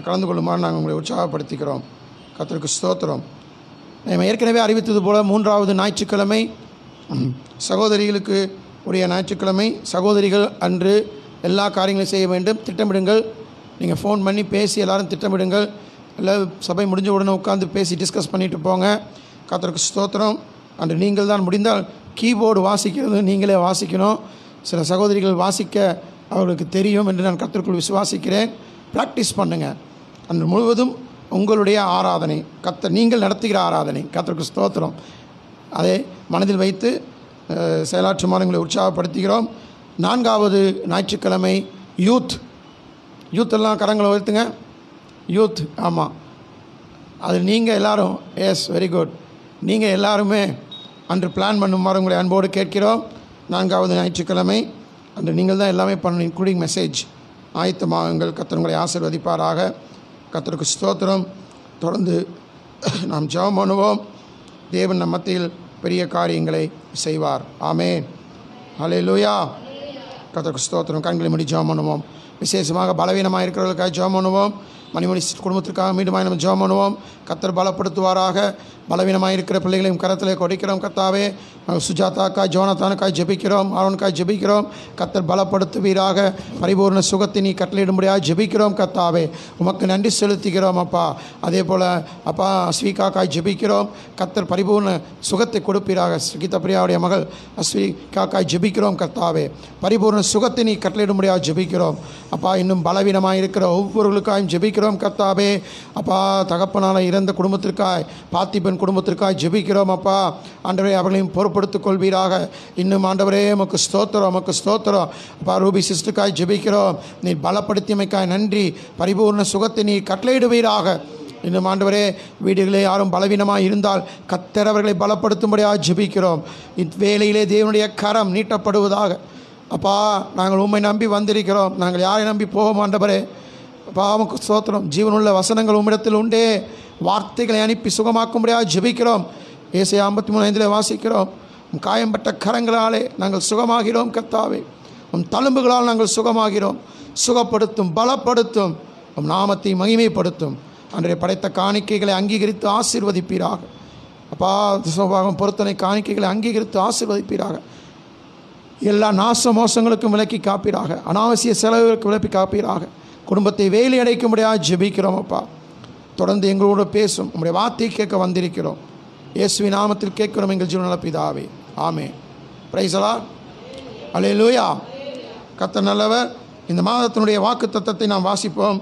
கலந்து கொள்ளுமாறு நாங்கள் உங்களை உற்சாகப்படுத்துகிறோம். கர்த்தருக்கு ஸ்தோத்திரம். நம்ம ஏற்கனவே அறிவித்தது போல் 3வது ஞாயிற்றுக்கிழமை சகோதரிகளுக்கு உரிய ஞாயிற்றுக்கிழமை. சகோதரிகள் அன்று எல்லா காரியங்களையும் செய்ய வேண்டும். திட்டமிடுங்கள். நீங்கள் ஃபோன் பண்ணி பேசி எல்லோரும் திட்டமிடுங்கள். எல்லாம் சபை முடிஞ்ச உடனே உட்காந்து பேசி டிஸ்கஸ் பண்ணிவிட்டு போங்க. கர்த்தருக்கு ஸ்தோத்திரம். அன்று நீங்கள் தான் முடிந்தால் கீபோர்டு வாசிக்கிறது நீங்களே வாசிக்கணும். சில சகோதரிகள் வாசிக்க அவர்களுக்கு தெரியும் என்று நான் கர்த்தருக்குள் விசுவாசிக்கிறேன். ப்ராக்டிஸ் பண்ணுங்கள். அன்று முழுவதும் உங்களுடைய ஆராதனை, நீங்கள் நடத்துகிற ஆராதனை. கர்த்தருக்கு ஸ்தோத்திரம். அதை மனதில் வைத்து செயலாற்றுமாறு உங்களை உற்சாகப்படுத்துகிறோம். 4வது ஞாயிற்றுக்கிழமை யூத்தெல்லாம் கரங்களை உயர்த்துங்க. யூத், ஆமாம், அது நீங்கள் எல்லோரும். Yes, very good. நீங்கள் எல்லாருமே அன்று பிளான் பண்ணுமாறு உங்களை அன்போடு கேட்கிறோம். 4வது ஞாயிற்றுக்கிழமை அன்று நீங்கள் தான் எல்லாமே பண்ணணும், இன்க்ளூடிங் மெசேஜ். ஆயத்தமாகுங்கள். கர்த்தர் உங்களை ஆசீர்வதிப்பாராக. கர்த்தருக்கு ஸ்தோத்திரம். தொடர்ந்து நாம் ஜெபம் பண்ணுவோம். தேவன் நம் மத்தியில் பெரிய காரியங்களை செய்வார். ஆமென். ஹல்லேலூயா. கர்த்தருக்கு ஸ்தோத்திரம். கண்களை மூடி ஜெபம் பண்ணுவோம். விசேஷமாக பலவீனமாக இருக்கிறவர்களுக்காக ஜெபம் பண்ணுவோம். மணிமணி குடும்பத்திற்காக மீண்டுமாய் நம்ம ஜெபம் பண்ணுவோம். கர்த்தர் பலப்படுத்துவாராக. பலவீனமாக இருக்கிற பிள்ளைகளையும் கரத்திலே கொடுக்கிறோம் கர்த்தாவே. சுஜாதாக்காய் ஜோனத்தானுக்காய் ஜெபிக்கிறோம், ஆரோனுக்காய் ஜெபிக்கிறோம். கர்த்தர் பலப்படுத்துவீராக. பரிபூர்ண சுகத்தை நீ கட்டளையிடும்படியாக ஜெபிக்கிறோம் கர்த்தாவே. உமக்கு நன்றி செலுத்துகிறோம் அப்பா. அதே போல் அப்பா அஸ்விகாக்காய் ஜெபிக்கிறோம். கர்த்தர் பரிபூர்ண சுகத்தை கொடுப்பீராக. கீதா பிரியாவுடைய மகள் அஸ்விகாக்காய் ஜெபிக்கிறோம் கர்த்தாவே. பரிபூர்ண சுகத்தை நீ கட்டளையிடும்படியாக ஜெபிக்கிறோம் அப்பா. இன்னும் பலவீனமாக இருக்கிற ஒவ்வொருவர்களுக்காயும் ஜெபிக்கிறோம் கர்த்தாவே. அப்பா தகப்பனால் இறந்த குடும்பத்திற்காய், பாத்திபன் குடும்பத்திற்காய் ஜெபிக்கிறோம் அப்பா. ஆண்டவரே அவர்களையும் பொறுப்படுத்திக் கொள்வீராக. இன்னும் ஆண்டவரே உமக்கு ஸ்தோத்திரம், உமக்கு ஸ்தோத்திரம் அப்பா. ரூபி சிஸ்டருக்காய் ஜெபிக்கிறோம். நீ பலப்படுத்தியமைக்காய் நன்றி. பரிபூர்ண சுகத்தை நீ கட்டளையிடுவீராக. இன்னும் ஆண்டவரே வீடுகளே யாரும் பலவீனமாக இருந்தால் கர்த்தர் அவர்களை பலப்படுத்தும்படியாக ஜெபிக்கிறோம். இவ்வேளையிலே தேவனுடைய கரம் நீட்டப்படுவதாக. அப்பா நாங்கள் உம்மை நம்பி வந்திருக்கிறோம். நாங்கள் யாரை நம்பி போவோம் ஆண்டவரே? அப்பா உமக்கு ஸ்தோத்திரம். ஜீவனுள்ள வசனங்கள் உம்மிடத்தில் உண்டே. வார்த்தைகளை அனுப்பி சுகமாக்கும்படியாக ஜெபிக்கிறோம். ஏசாயா 53:5 வாசிக்கிறோம். காயம்பட்ட கரங்களாலே நாங்கள் சுகமாகிறோம் கர்த்தாவே. உம் தழும்புகளால் நாங்கள் சுகமாகிறோம். சுகப்படுத்தும், பலப்படுத்தும், உம் நாமத்தை மகிமைப்படுத்தும். அன்றைய படைத்த காணிக்கைகளை அங்கீகரித்து ஆசீர்வதிப்பீராக. அப்பா சுபாகம் பொருத்தனை காணிக்கைகளை அங்கீகரித்து ஆசீர்வதிப்பீராக. எல்லா நாச மோசங்களுக்கும் விலக்கி காப்பீராக. அனாவசிய செலவுகளுக்கு விலக்கி காப்பீராக. குடும்பத்தை வேலி அடைக்கும்படியாக ஜெபிக்கிறோம் அப்பா. தொடர்ந்து எங்களோடு பேசும். உங்களுடைய வார்த்தையை கேட்க வந்திருக்கிறோம். இயேசுவின் நாமத்தில் கேட்கிறோம் எங்கள் ஜீவனுள்ள பிதாவே, ஆமென். Price the Lord. அல்லேலூயா. கர்த்தர் நல்லவர். இந்த மாதத்தினுடைய வாக்குத்தத்தத்தை நாம் வாசிப்போம்.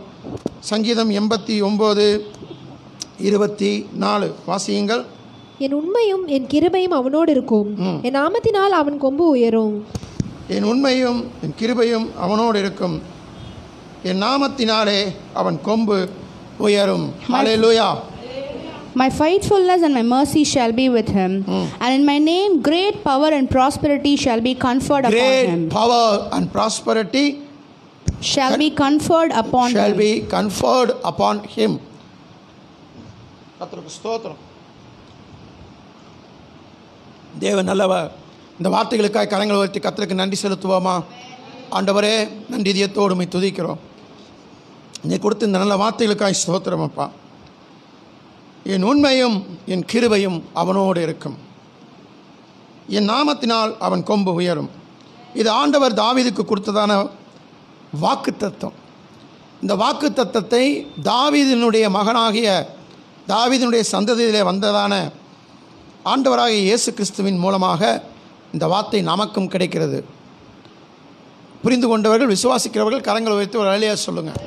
சங்கீதம் 89:24 வாசியுங்கள். என் உண்மையும் என் கிருபையும் அவனோடு இருக்கும், என் நாமத்தினால் அவன் கொம்பு உயரும். என் உண்மையும் என் கிருபையும் அவனோடு இருக்கும், என் நாமத்தினாலே அவன் கொம்பு உயரும். ஹல்லேலூயா. My faithfulness and my mercy shall be with him, and in my name great power and prosperity shall be conferred upon him. Great power and prosperity shall be conferred upon shall him. be conferred upon him. கர்த்தருக்கு ஸ்தோத்திரம். தேவன் நல்லவர். இந்த வார்த்தைகளுக்காக கரங்களை உயர்த்தி கர்த்தருக்கு நன்றி செலுத்துவோமா? ஆண்டவரே நன்றி இதயத்தோடு உம்மை துதிக்கிறோம். நீ கொடுத்த இந்த நல்ல வார்த்தைகளுக்காக ஸ்தோத்திரம் அப்பா. என் உண்மையும் என் கிருபையும் அவனோடு இருக்கும், என் நாமத்தினால் அவன் கொம்பு உயரும். இது ஆண்டவர் தாவீதுக்கு கொடுத்ததான வாக்குத்தத்தம். இந்த வாக்குத்தத்தத்தை தாவீதினுடைய மகனாகிய தாவீதினுடைய சந்ததியிலே வந்ததான ஆண்டவராகிய இயேசு கிறிஸ்துவின் மூலமாக இந்த வார்த்தை நமக்கும் கிடைக்கிறது. புரிந்து கொண்டவர்கள், விசுவாசிக்கிறவர்கள் கரங்களை உயர்த்தி ஒரு அலையா சொல்லுங்கள்.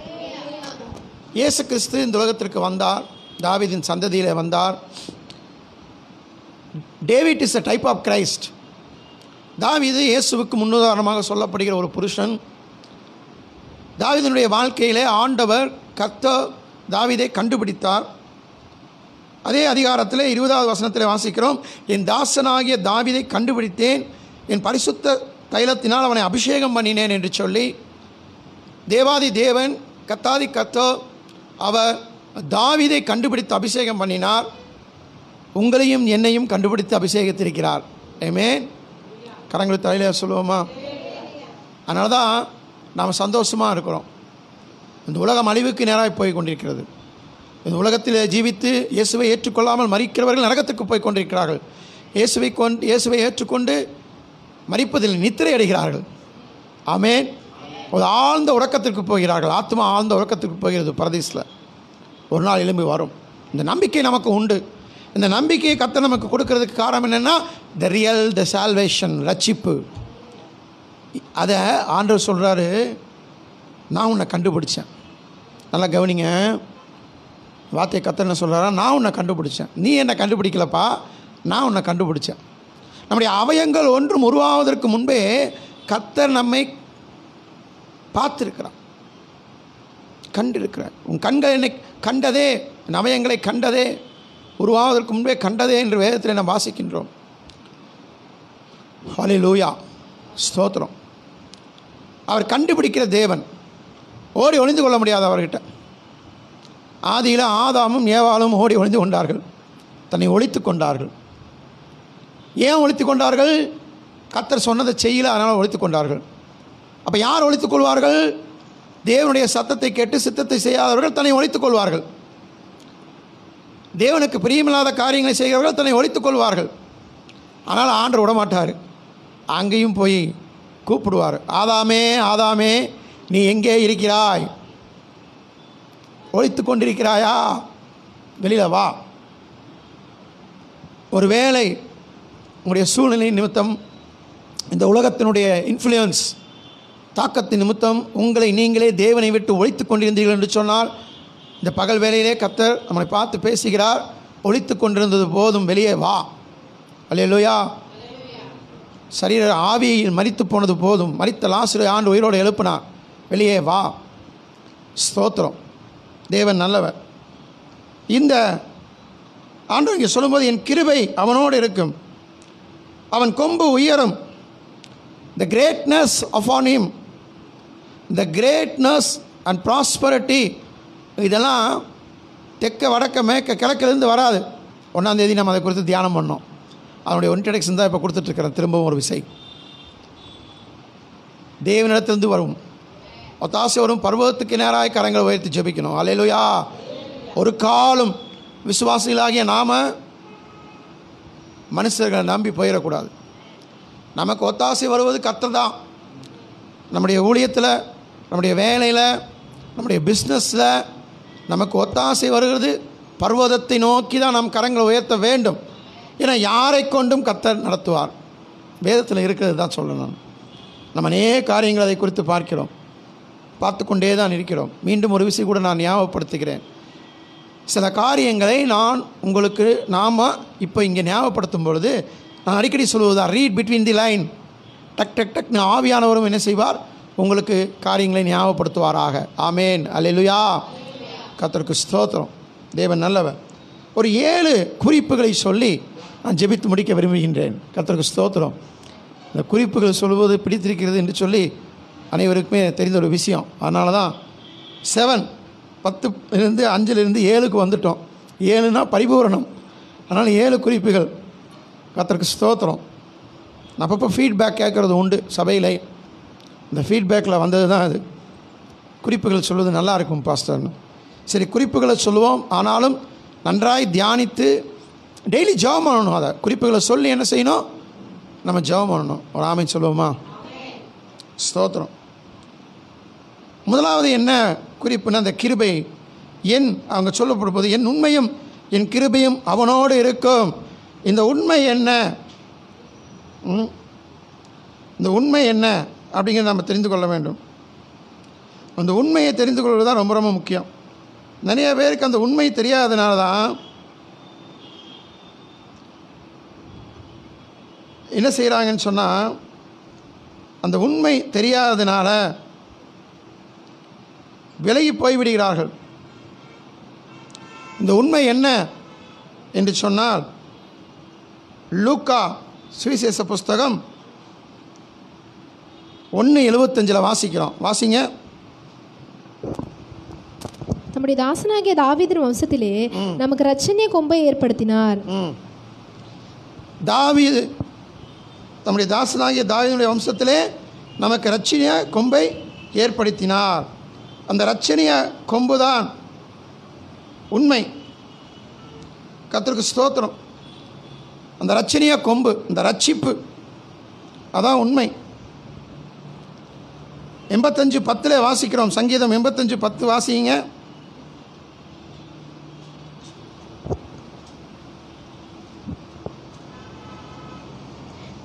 இயேசு கிறிஸ்து இந்த உலகத்திற்கு வந்தார். தாவீதின் சந்ததியிலே வந்தார். David is a type of Christ. தாவீது இயேசுவுக்கு முன்னுதாரணமாக சொல்லப்படுகிற ஒரு புருஷன். தாவீதினுடைய வாழ்க்கையிலே ஆண்டவர் கர்த்தர் தாவீதை கண்டுபிடித்தார். அதே அதிகாரத்தில் 20வது வசனத்தில் வாசிக்கிறோம், என் தாசனாகிய தாவீதை கண்டுபிடித்தேன், என் பரிசுத்த தைலத்தினால் அவனை அபிஷேகம் பண்ணினேன் என்று சொல்லி தேவாதி தேவன் கர்த்தாதி கர்த்தர் அவர் தாவீதை கண்டுபிடித்து அபிஷேகம் பண்ணினார். உங்களையும் என்னையும் கண்டுபிடித்து அபிஷேகத்திருக்கிறார். ஆமென். கரங்களை தலையில சொல்லுவோமா? அதனால தான் நாம் சந்தோஷமாக இருக்கிறோம். இந்த உலகம் அழிவுக்கு நேராக போய் கொண்டிருக்கிறது. இந்த உலகத்தில் ஜீவித்து இயேசுவை ஏற்றுக்கொள்ளாமல் மரிக்கிறவர்கள் நரகத்துக்கு போய் கொண்டிருக்கிறார்கள். இயேசுவை ஏற்றுக்கொண்டு மரிப்பதில் நித்திரை அடைகிறார்கள். ஆமென். ஒரு ஆழ்ந்த உறக்கத்திற்கு போகிறார்கள். ஆத்மா ஆழ்ந்த உறக்கத்திற்கு போகிறது பரதீஸில். ஒரு நாள் எலும்பி வரும். இந்த நம்பிக்கை நமக்கு உண்டு. இந்த நம்பிக்கையை கர்த்தர் நமக்கு கொடுக்கறதுக்கு காரணம் என்னென்னா த சால்வேஷன், ரட்சிப்பு. அதை ஆண்டவர் சொல்கிறாரு, நான் உன்னை கண்டுபிடிச்சேன். நல்லா கவனிங்க, வார்த்தையை கர்த்தர் என்ன சொல்கிறாரா, நான் உன்னை கண்டுபிடிச்சேன், நீ என்னை கண்டுபிடிக்கலப்பா, நான் உன்னை கண்டுபிடிச்சேன். நம்முடைய அவயங்கள் ஒன்றும் உருவாவதற்கு முன்பே கர்த்தர் நம்மை பார்த்திருக்கிறார், கண்டிருக்கிறார். உன் கண்கள் என்னை கண்டதே, என் அவயங்களை கண்டதே, உருவாவதற்கு முன்பே கண்டதே என்று வேதத்தில் நாம் வாசிக்கின்றோம். ஹல்லேலூயா, ஸ்தோத்திரம். அவர் கண்டுபிடிக்கிற தேவன். ஓடி ஒளிந்து கொள்ள முடியாது அவர்கிட்ட. ஆதியில் ஆதாமும் ஏவாளும் ஓடி ஒளிந்து கொண்டார்கள், தன்னை ஒழித்து கொண்டார்கள். ஏன் ஒழித்து கொண்டார்கள்? கர்த்தர் சொன்னதை செய்யல, அதனால் ஒழித்து கொண்டார்கள். அப்போ யார் ஒழித்துக் கொள்வார்கள்? தேவனுடைய சத்தத்தை கேட்டு சித்தத்தை செய்யாதவர்கள் தன்னை ஒழித்துக் கொள்வார்கள். தேவனுக்கு பிரியமில்லாத காரியங்களை செய்கிறவர்கள் தன்னை ஒழித்துக் கொள்வார்கள். ஆனால் ஆண்டவர் விடமாட்டார், அங்கேயும் போய் கூப்பிடுவார். ஆதாமே ஆதாமே நீ எங்கே இருக்கிறாய்? ஒழித்து கொண்டிருக்கிறாயா? வெளியில் வா. ஒருவேளை உங்களுடைய சூழ்நிலை நிமித்தம், இந்த உலகத்தினுடைய இன்ஃப்ளூயன்ஸ் தாக்கத்தின் நிமித்தம் உங்களை நீங்களே தேவனை விட்டு ஒழித்து கொண்டிருந்தீர்கள் என்று சொன்னால், இந்த பகல் வேளையிலே கர்த்தர் நம்மளை பார்த்து பேசுகிறார். ஒழித்து கொண்டிருந்தது போதும், வெளியே வா. அல்லேலூயா. சரீர ஆவியில் மரித்து போனது போதும். மரித்த லாசரு ஆண்டு உயிரோடு எழுப்பினார். வெளியே வா. ஸ்தோத்திரம். தேவன் நல்லவர். இந்த ஆண்டு இங்கே சொல்லும்போது, என் கிருபை அவனோடு இருக்கும், அவன் கொம்பு உயரும். The greatness upon him, the greatness and prosperity, இதெல்லாம் தெற்க வடக்க மேற்க கிழக்கிலிருந்து வராது. 1ஆம் தேதி நம்ம அதை குறித்து தியானம் பண்ணோம். அதனுடைய இன்ட்ரடக்ஷன் தான் இப்போ கொடுத்துட்ருக்கிறேன். திரும்பவும் ஒரு விசை தேவனிடத்திலிருந்து வரும். ஒத்தாசை வரும். பர்வதத்துக்கு நேராக கரங்களை உயர்த்தி ஜெபிக்கணும். அல்லேலூயா. ஒரு காலம் விசுவாசிகளாகிய நாம் மனுஷர்களை நம்பி போயிடக்கூடாது. நமக்கு ஒத்தாசை வருவது கர்த்தர் தான். நம்முடைய ஊழியத்தில், நம்முடைய வேலையில், நம்முடைய பிஸ்னஸில் நமக்கு ஒத்தாசை வருகிறது பர்வதத்தை நோக்கி தான் நாம் கரங்களை உயர்த்த வேண்டும். ஏன்னா யாரை கொண்டும் கர்த்தர் நடத்துவார். வேதத்தில் இருக்கிறது தான் சொல்லணும். நம்ம அநேக காரியங்கள் அதை குறித்து பார்த்து கொண்டே தான் இருக்கிறோம். மீண்டும் ஒரு விஷயம் கூட நான் ஞாபகப்படுத்துகிறேன். சில காரியங்களை நாம் இப்போ இங்கே ஞாபகப்படுத்தும் பொழுது நான் அடிக்கடி சொல்லுவதுதான், ரீட் பிட்வீன் தி லைன். டக் டக் டக்னு ஆவியானவரும் என்ன செய்வார்? உங்களுக்கு காரியங்களை ஞாபகப்படுத்துவாராக. ஆமேன். அல்லேலூயா. கர்த்தருக்கு ஸ்தோத்திரம். தேவன் நல்லவர். ஒரு 7 குறிப்புகளை சொல்லி நான் ஜெபித்து முடிக்க விரும்புகின்றேன். கர்த்தருக்கு ஸ்தோத்திரம். இந்த குறிப்புகள் சொல்வது பிடித்திருக்கிறது என்று சொல்லி அனைவருக்குமே தெரிந்த ஒரு விஷயம். அதனால தான் 7 10 5 7க்கு வந்துட்டோம். 7னா பரிபூரணம். அதனால் 7 குறிப்புகள். கர்த்தருக்கு ஸ்தோத்திரம். நான் அப்பப்போ ஃபீட்பேக் கேட்குறது உண்டு சபையில். இந்த ஃபீட்பேக்கில் வந்தது தான் அது. குறிப்புகள் சொல்வது நல்லா இருக்கும் பாஸ்டர்னு. சரி, குறிப்புகளை சொல்லுவோம். ஆனாலும் நன்றாய் தியானித்து டெய்லி ஜெபம் பண்ணணும். அதை குறிப்புகளை சொல்லி என்ன செய்யணும்? நம்ம ஜெபம் பண்ணணும். ஒரு ஆமென் சொல்லுவோமா? ஸ்தோத்திரம். முதலாவது என்ன குறிப்புன்னா, அந்த கிருபை அவங்க சொல்லப்படும்போது, என் உண்மையும் என் கிருபையும் அவனோடு இருக்கும். இந்த உண்மை என்ன? இந்த உண்மை என்ன அப்படிங்கிறத நம்ம தெரிந்து கொள்ள வேண்டும். அந்த உண்மையை தெரிந்து கொள்வது தான் ரொம்ப ரொம்ப முக்கியம். நிறைய பேருக்கு அந்த உண்மை தெரியாதனால தான் என்ன செய்கிறாங்கன்னு சொன்னால், அந்த உண்மை தெரியாததுனால விலகி போய்விடுகிறார்கள். இந்த உண்மை என்ன என்று சொன்னால், லூக்கா சுவிசேஷ புஸ்தகம் 1:75 வாசிக்கிறோம். வாசிங்க. நம்முடைய தாசனாகிய தாவீதின் வம்சத்திலே நமக்கு இரட்சணிய கொம்பை ஏற்படுத்தினார். தாவீது நம்முடைய தாசனாகிய தாவீதுடைய வம்சத்திலே நமக்கு இரட்சணிய கொம்பை ஏற்படுத்தினார். அந்த இரட்சணிய கொம்பு தான் உண்மை. கர்த்தருக்கு ஸ்தோத்திரம். அந்த இரட்சணிய கொம்பு, இந்த ரட்சிப்பு, அதான் உண்மை. 85:10 வாசிக்கிறோம். சங்கீதம் 85:10 வாசிங்க.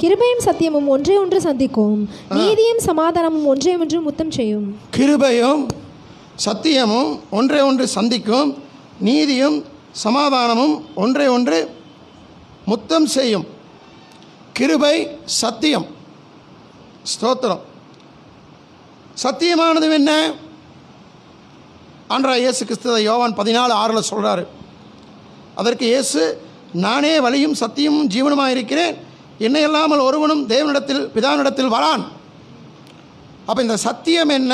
கிருபையும் சத்தியமும் ஒன்றை ஒன்று சந்திக்கும், நீதியும் சமாதானமும் ஒன்றை ஒன்று முத்தம் செய்யும். கிருபையும் சத்தியமும் ஒன்றை ஒன்று சந்திக்கும், நீதியும் சமாதானமும் ஒன்றை ஒன்று முத்தம் செய்யும். கிருபை சத்தியம். ஸ்தோத்திரம். சத்தியமானது என்ன? ஆண்டவராகிய இயேசு கிறிஸ்து யோவான் 14:6 சொல்கிறாரு. அதற்கு இயேசு, நானே வழியும் சத்தியமும் ஜீவனுமாக இருக்கிறேன், என்னை இல்லாமல் ஒருவனும் தேவனிடத்தில் பிதாவினிடத்தில் வரான். அப்போ இந்த சத்தியம் என்ன,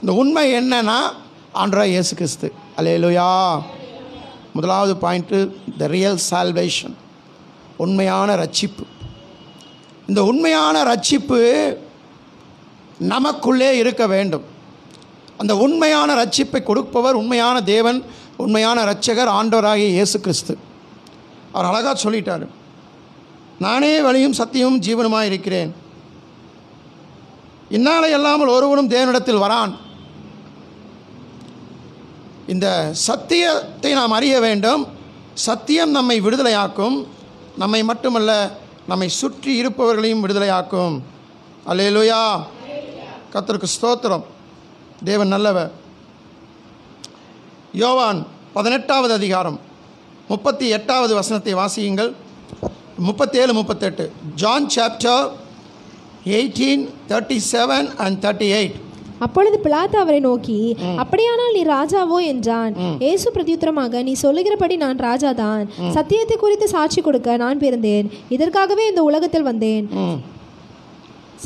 இந்த உண்மை என்னன்னா ஆண்டவராகிய இயேசு கிறிஸ்து. அல்லேலூயா. முதலாவது பாயிண்ட்டு, த ரியல் சால்வேஷன், உண்மையான ரட்சிப்பு. இந்த உண்மையான ரட்சிப்பு நமக்குள்ளே இருக்க வேண்டும். அந்த உண்மையான ரட்சிப்பை கொடுப்பவர் உண்மையான தேவன், உண்மையான இரட்சகர் ஆண்டவராகிய இயேசு கிறிஸ்து. அவர் அழகாக சொல்லிட்டார், நானே வழியும் சத்தியமும் ஜீவனுமாக இருக்கிறேன், இன்னாலே அல்லாமல் ஒருவனும் தேவனிடத்தில் வரான். இந்த சத்தியத்தை நாம் அறிய வேண்டும். சத்தியம் நம்மை விடுதலையாக்கும். நம்மை மட்டுமல்ல, நம்மை சுற்றி இருப்பவர்களையும் விடுதலையாக்கும். அல்லேலூயா, கர்த்தருக்கு ஸ்தோத்திரம். தேவன் நல்லவர். யோவான் 18வது அதிகாரம் 38வது வசனத்தை வாசியுங்கள். 37-38. John chapter 18:37 and 38. அப்பொழுது பிலாத்து அவரை நோக்கி, அப்படியானால் நீ ராஜாவோ என்றான். இயேசு பிரதியுத்தரமாக, நீ சொல்லுகிறபடி நான் ராஜாதான். சத்தியத்தை குறித்து சாட்சி கொடுக்க நான் பிறந்தேன், இதற்காகவே இந்த உலகத்தில் வந்தேன்.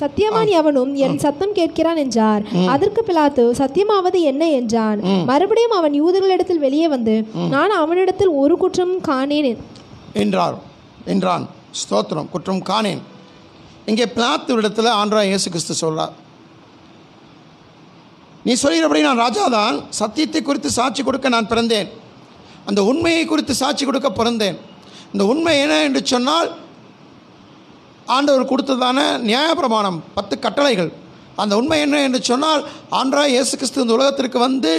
சத்தியமான் எவனும் என் சத்தம் கேட்கிறான் என்றார். அதற்கு பிலாத்து, சத்தியமாவது என்ன என்றான். மறுபடியும் அவன் யூதர்களிடத்தில் வெளியே வந்து, நான் அவனிடத்தில் ஒரு குற்றமும் காணேன் என்றான். ஸ்தோத்திரம். குற்றம் காணேன். இங்கே பிலாத்து இடத்துல ஆண்டவராகிய இயேசு கிறிஸ்து சொல்றார், நீ சொல்கிறபடி நான் ராஜாதான். சத்தியத்தை குறித்து சாட்சி கொடுக்க நான் பிறந்தேன். அந்த உண்மையை குறித்து சாட்சி கொடுக்க பிறந்தேன். இந்த உண்மை என்ன என்று சொன்னால், ஆண்டவர் கொடுத்ததான நியாயப்பிரமாணம் 10 கட்டளைகள். அந்த உண்மை என்ன என்று சொன்னால், ஆண்டவராகிய இயேசு கிறிஸ்து இந்த உலகத்திற்கு வந்து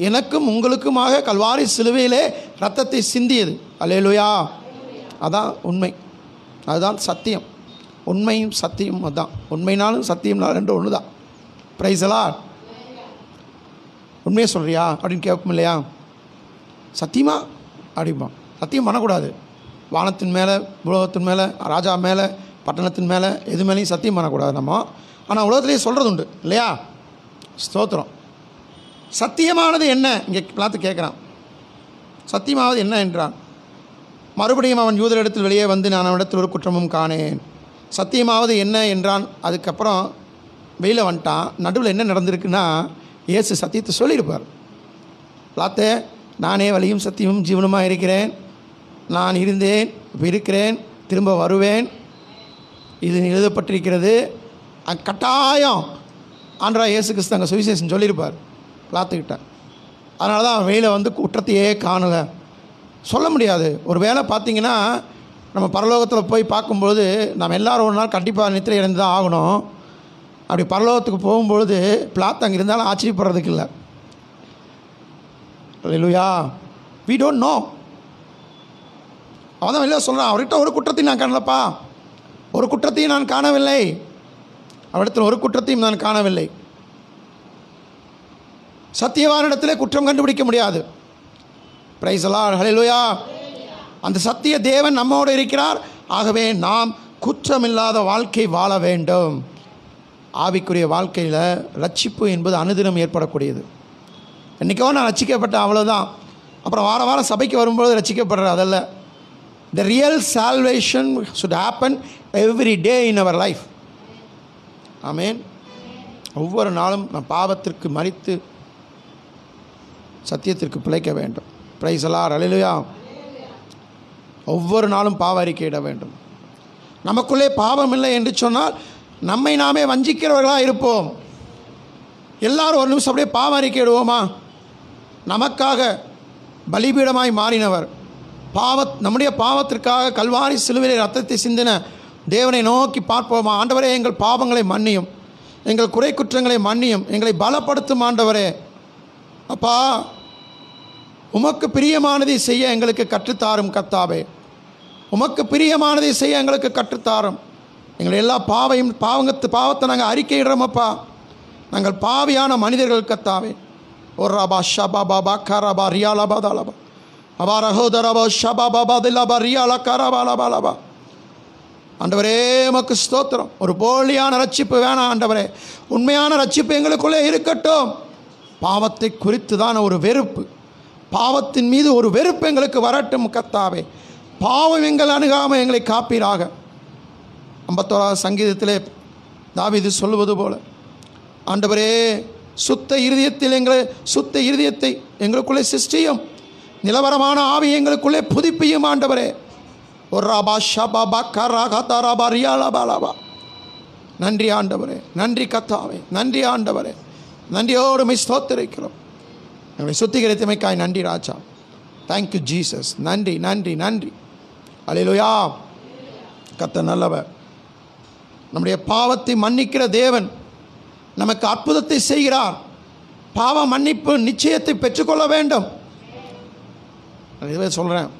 எனக்கும் உங்களுக்குமாக கல்வாரி சிலுவையிலே இரத்தத்தை சிந்தியது. அல்லேலூயா. அதான் உண்மை, அதுதான் சத்தியம். உண்மையும் சத்தியம் அதுதான். உண்மைனாலும் சத்தியம்னாலும் ரெண்டு ஒன்று தான். பிரைஸ் எல்லாம். உண்மையை சொல்கிறியா அப்படின்னு கேட்போம் இல்லையா? சத்தியமா அப்படிமா. சத்தியம் பண்ணக்கூடாது. வானத்தின் மேலே, உலகத்தின் மேலே, ராஜா மேலே, பட்டணத்தின் மேலே, எது மேலேயும் சத்தியம் பண்ணக்கூடாது நம்ம. ஆனால் உலகத்திலேயே சொல்கிறது உண்டு இல்லையா? ஸ்தோத்திரம். சத்தியமானது என்ன இங்கே பார்த்து கேட்குறான். சத்தியமாவது என்ன என்றான். மறுபடியும் அவன் யூதரிடத்தில் வெளியே வந்து, நான் அவனிடத்தில் ஒரு குற்றமும் காணேன். சத்தியமாவது என்ன என்றான். அதுக்கப்புறம் வெளியில் வந்துட்டான். நடுவில் என்ன நடந்திருக்குன்னா, இயேசு சத்தியத்தை சொல்லியிருப்பார். பார்த்தே, நானே வழியும் சத்தியமும் ஜீவனுமாக இருக்கிறேன், நான் இருந்தேன், இப்போ இருக்கிறேன், திரும்ப வருவேன், இது எழுதப்பட்டிருக்கிறது. கட்டாயம் ஆண்டவராகிய இயேசு கிறிஸ்து அங்கே சுவிசேஷம் சொல்லியிருப்பார் பார்த்துக்கிட்டேன். அதனால தான் வெளியில் வந்து குற்றத்தையே காணலை. சொல்ல முடியாது. ஒரு வேளை பார்த்திங்கன்னா, நம்ம பரலோகத்தில் போய் பார்க்கும்பொழுது நம்ம எல்லோரும் ஒரு நாள் கண்டிப்பாக நித்திரை இறந்து தான் ஆகணும். அப்படி பரலோகத்துக்கு போகும்பொழுது பிளாத் அங்கே இருந்தாலும் ஆச்சரியப்படுறதுக்கு இல்லை. அல்லேலூயா. we don't know. அவன் தான் வெளியே சொல்கிறான், அவர்கிட்ட ஒரு குற்றத்தையும் நான் காணலப்பா, ஒரு குற்றத்தையும் நான் காணவில்லை, அவரிடத்தில் ஒரு குற்றத்தையும் நான் காணவில்லை. சத்தியவானிடத்திலே குற்றம் கண்டுபிடிக்க முடியாது. Praise the Lord. ஹல்லேலூயா. அந்த சத்திய தேவன் நம்மோடு இருக்கிறார். ஆகவே நாம் குற்றமில்லாத வாழ்க்கை வாழ வேண்டும். ஆவிக்குரிய வாழ்க்கையில் ரட்சிப்பு என்பது அனுதினம் ஏற்படக்கூடியது. என்றைக்கோ நான் ரட்சிக்கப்பட்டேன், அவ்வளோதான். அப்புறம் வார வாரம் சபைக்கு வரும்போது ரட்சிக்கப்படுறது அதல்ல. The real salvation should happen every day in our life. ஆமென். ஒவ்வொரு நாளும் நான் பாவத்திற்கு மரித்து சத்தியத்திற்கு பிழைக்க வேண்டும். Praise the Lord. ஹல்லேலூயா. ஒவ்வொரு நாளும் பாவ அறிக்கையிட வேண்டும். நமக்குள்ளே பாவம் இல்லை என்று சொன்னால் நம்மை நாமே வஞ்சிக்கிறவர்களாக இருப்போம். எல்லாரும் ஒரு நிமிஷம் அப்படியே பாவ அறிக்கையிடுவோமா? நமக்காக பலிபீடமாய் மாறினவர், நம்முடைய பாவத்திற்காக கல்வாரி சிலுவையில் ரத்தத்தை சிந்தின தேவனை நோக்கி பார்ப்போமா? ஆண்டவரே, எங்கள் பாவங்களை மன்னியும், எங்கள் குறை குற்றங்களை மன்னியும், எங்களை பலப்படுத்தும் ஆண்டவரே. அப்பா, உமக்கு பிரியமானதை செய்ய எங்களுக்கு கற்றுத்தாரும் கர்த்தாவே. உமக்கு பிரியமானதை செய்ய எங்களுக்கு கற்றுத்தாரும். எங்களை எல்லா பாவத்தை நாங்கள் அறிக்கையிடுறோமப்பா. நாங்கள் பாவியான மனிதர்கள் கர்த்தாவே. ஒரு ரபா ஷபா பாபா கரபா ரியாலபா தலபா அபா ரஹோதரபா ஷபா பாபா திலபா ரியாலா கரபாலபாலபா. ஆண்டவரே, உமக்கு ஸ்தோத்திரம். ஒரு போலியான ரட்சிப்பு வேணாம் ஆண்டவரே. உண்மையான ரட்சிப்பு எங்களுக்குள்ளே இருக்கட்டும். பாவத்தை குறித்து தான் ஒரு வெறுப்பு, பாவத்தின் மீது ஒரு வெறுப்பு எங்களுக்கு வரட்டும் கர்த்தாவே. பாவம் எங்கள் அணுகாமல் எங்களை காப்பீராக. 51 சங்கீதத்திலே தாவீது சொல்லுவது போல, ஆண்டவரே, சுத்த இருதயத்தை எங்களுக்குள்ளே சிருஷ்டியும், நிலவரமான ஆவி எங்களுக்குள்ளே புதுப்பியும் ஆண்டவரே. ஒரு ராபா ஷபா பாக்கா ராகா ராபா ரியாலபாலபா. நன்றி ஆண்டவரே, நன்றி கர்த்தாவே, நன்றி ஆண்டவரே. நன்றியோடு ஸ்தோத்திரிக்கிறோம். எங்களை சுத்திகரித்தமைக்காய் நன்றி ராஜா. Thank you Jesus. நன்றி நன்றி நன்றி. அல்லேலூயா. கர்த்தர் நல்லவர். நம்முடைய பாவத்தை மன்னிக்கிற தேவன் நமக்கு அற்புதத்தை செய்கிறார். பாவ மன்னிப்பு நிச்சயத்தை பெற்றுக்கொள்ள வேண்டும். இதுவே சொல்கிறேன்,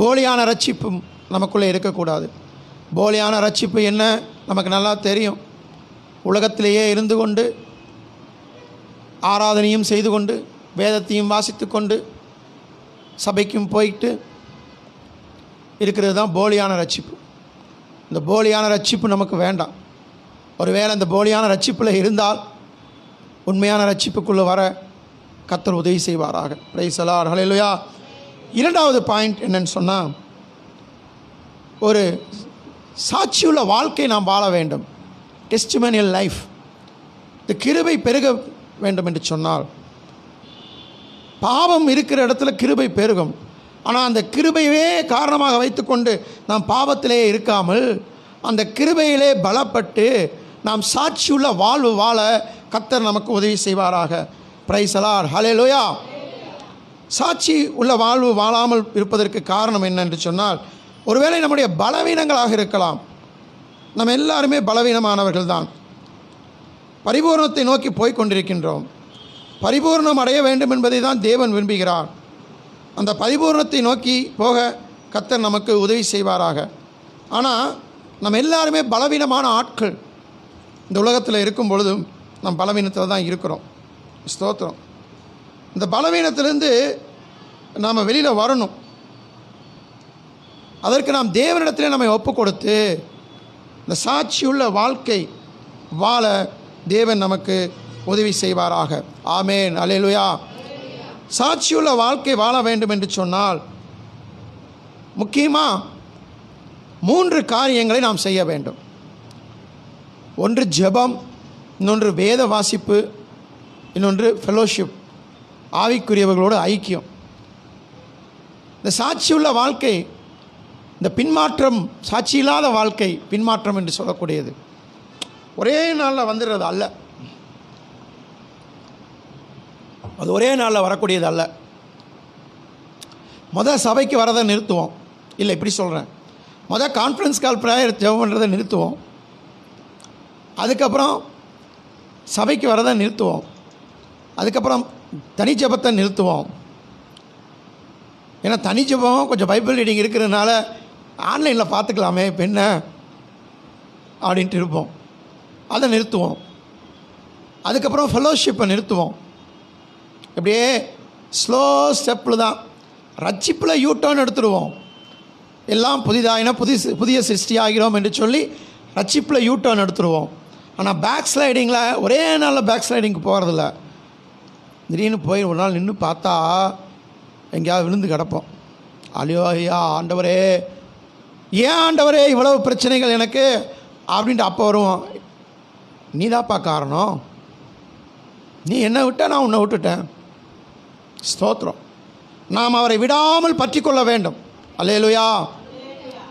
போலியான ரட்சிப்பும் நமக்குள்ளே இருக்கக்கூடாது. போலியான ரட்சிப்பு என்ன நமக்கு நல்லா தெரியும். உலகத்திலேயே இருந்து கொண்டு ஆராதனையும் செய்து கொண்டு வேதத்தையும் வாசித்து கொண்டு சபைக்கும் போயிட்டு இருக்கிறது தான் போலியான ரட்சிப்பு. இந்த போலியான ரட்சிப்பு நமக்கு வேண்டாம். ஒருவேளை இந்த போலியான ரட்சிப்பில் இருந்தால் உண்மையான ரட்சிப்புக்குள்ளே வர கர்த்தர் உதவி செய்வாராக. Praise the Lord. ஹல்லேலூயா. இரண்டாவது பாயிண்ட் என்னன்னு சொன்னால், ஒரு சாட்சியுள்ள வாழ்க்கை நாம் வாழ வேண்டும். Testimonial life. இந்த கிருபை பெருக வேண்டும் என்று சொன்னால், பாவம் இருக்கிற இடத்துல கிருபை பெருகும். ஆனால் அந்த கிருபையே காரணமாக வைத்துக்கொண்டு நாம் பாவத்திலே இருக்காமல் அந்த கிருபையிலே பலப்பட்டு நாம் சாட்சியுள்ள வாழ்வு வாழ கர்த்தர் நமக்கு உதவி செய்வாராக. Praise the Lord. ஹல்லேலூயா. சாட்சி உள்ள வாழ்வு வாழாமல் இருப்பதற்கு காரணம் என்னென்று சொன்னால், ஒருவேளை நம்முடைய பலவீனங்களாக இருக்கலாம். நம்ம எல்லாருமே பலவீனமானவர்கள் தான். பரிபூர்ணத்தை நோக்கி போய் கொண்டிருக்கின்றோம். பரிபூர்ணம் அடைய வேண்டும் என்பதை தான் தேவன் விரும்புகிறார். அந்த பரிபூர்ணத்தை நோக்கி போக கர்த்தர் நமக்கு உதவி செய்வாராக. ஆனால் நம்ம எல்லாருமே பலவீனமான ஆட்கள். இந்த உலகத்தில் இருக்கும் பொழுதும் நம் பலவீனத்தில் தான் இருக்கிறோம். ஸ்தோத்திரம். இந்த பலவீனத்திலிருந்து நாம் வெளியில் வரணும். அதற்கு நாம் தேவனிடத்திலே நம்மை ஒப்பு கொடுத்து இந்த சாட்சியுள்ள வாழ்க்கை வாழ தேவன் நமக்கு உதவி செய்வாராக. ஆமேன். அல்லேலூயா. சாட்சியுள்ள வாழ்க்கை வாழ வேண்டும் என்று சொன்னால் முக்கியமாக 3 காரியங்களை நாம் செய்ய வேண்டும். ஒன்று ஜெபம், இன்னொன்று வேத வாசிப்பு, இன்னொன்று ஃபெலோஷிப், ஆவிக்குரியவர்களோடு ஐக்கியம். இந்த சாட்சியுள்ள வாழ்க்கை, இந்த பின்மாற்றம், சாட்சி இல்லாத வாழ்க்கை பின்மாற்றம் என்று சொல்லக்கூடியது ஒரே நாளில் வந்துடுறது அல்ல. அது ஒரே நாளில் வரக்கூடியது அல்ல. சபைக்கு வரதை நிறுத்துவோம். இல்லை, இப்படி சொல்கிறேன், கான்ஃபரன்ஸ் கால் ப்ரேயர் ஜெபம் பண்ணுறதை நிறுத்துவோம். அதுக்கப்புறம் சபைக்கு வரதை நிறுத்துவோம். அதுக்கப்புறம் தனி ஜெபத்தை நிறுத்துவோம். ஏன்னா தனி ஜெபம் கொஞ்சம் பைபிள் ரீடிங் இருக்கிறதுனால ஆன்லைனில் பார்த்துக்கலாமே இப்போ என்ன அப்படின்ட்டு இருப்போம். அதை நிறுத்துவோம். அதுக்கப்புறம் ஃபெலோஷிப்பை நிறுத்துவோம். இப்படியே ஸ்லோ ஸ்டெப்பில் தான் ரட்சிப்பில் யூட்டர்ன் எடுத்துடுவோம். எல்லாம் புதிதாயினா புதிய சிருஷ்டி ஆகிறோம் என்று சொல்லி ரட்சிப்பில் யூட்டர்ன் எடுத்துடுவோம். ஆனால் பேக் ஸ்லைடிங்கில் ஒரே நாளில் பேக் ஸ்லைடிங்க்கு போகிறதில்ல. திடீர்னு போய் ஒரு நாள் நின்று பார்த்தா எங்கேயாவது விழுந்து கிடப்போம். ஐயோ ஐயா ஆண்டவரே, ஏன் ஆண்டவரே இவ்வளவு பிரச்சனைகள் எனக்கு அப்படின்ட்டு அப்போ வருவோம். நீதாப்பா காரணம், நீ என்னை விட்ட, நான் உன்னை விட்டுட்டேன். ஸ்தோத்திரம். நாம் அவரை விடாமல் பற்றி கொள்ள வேண்டும். அல்லேலூயா.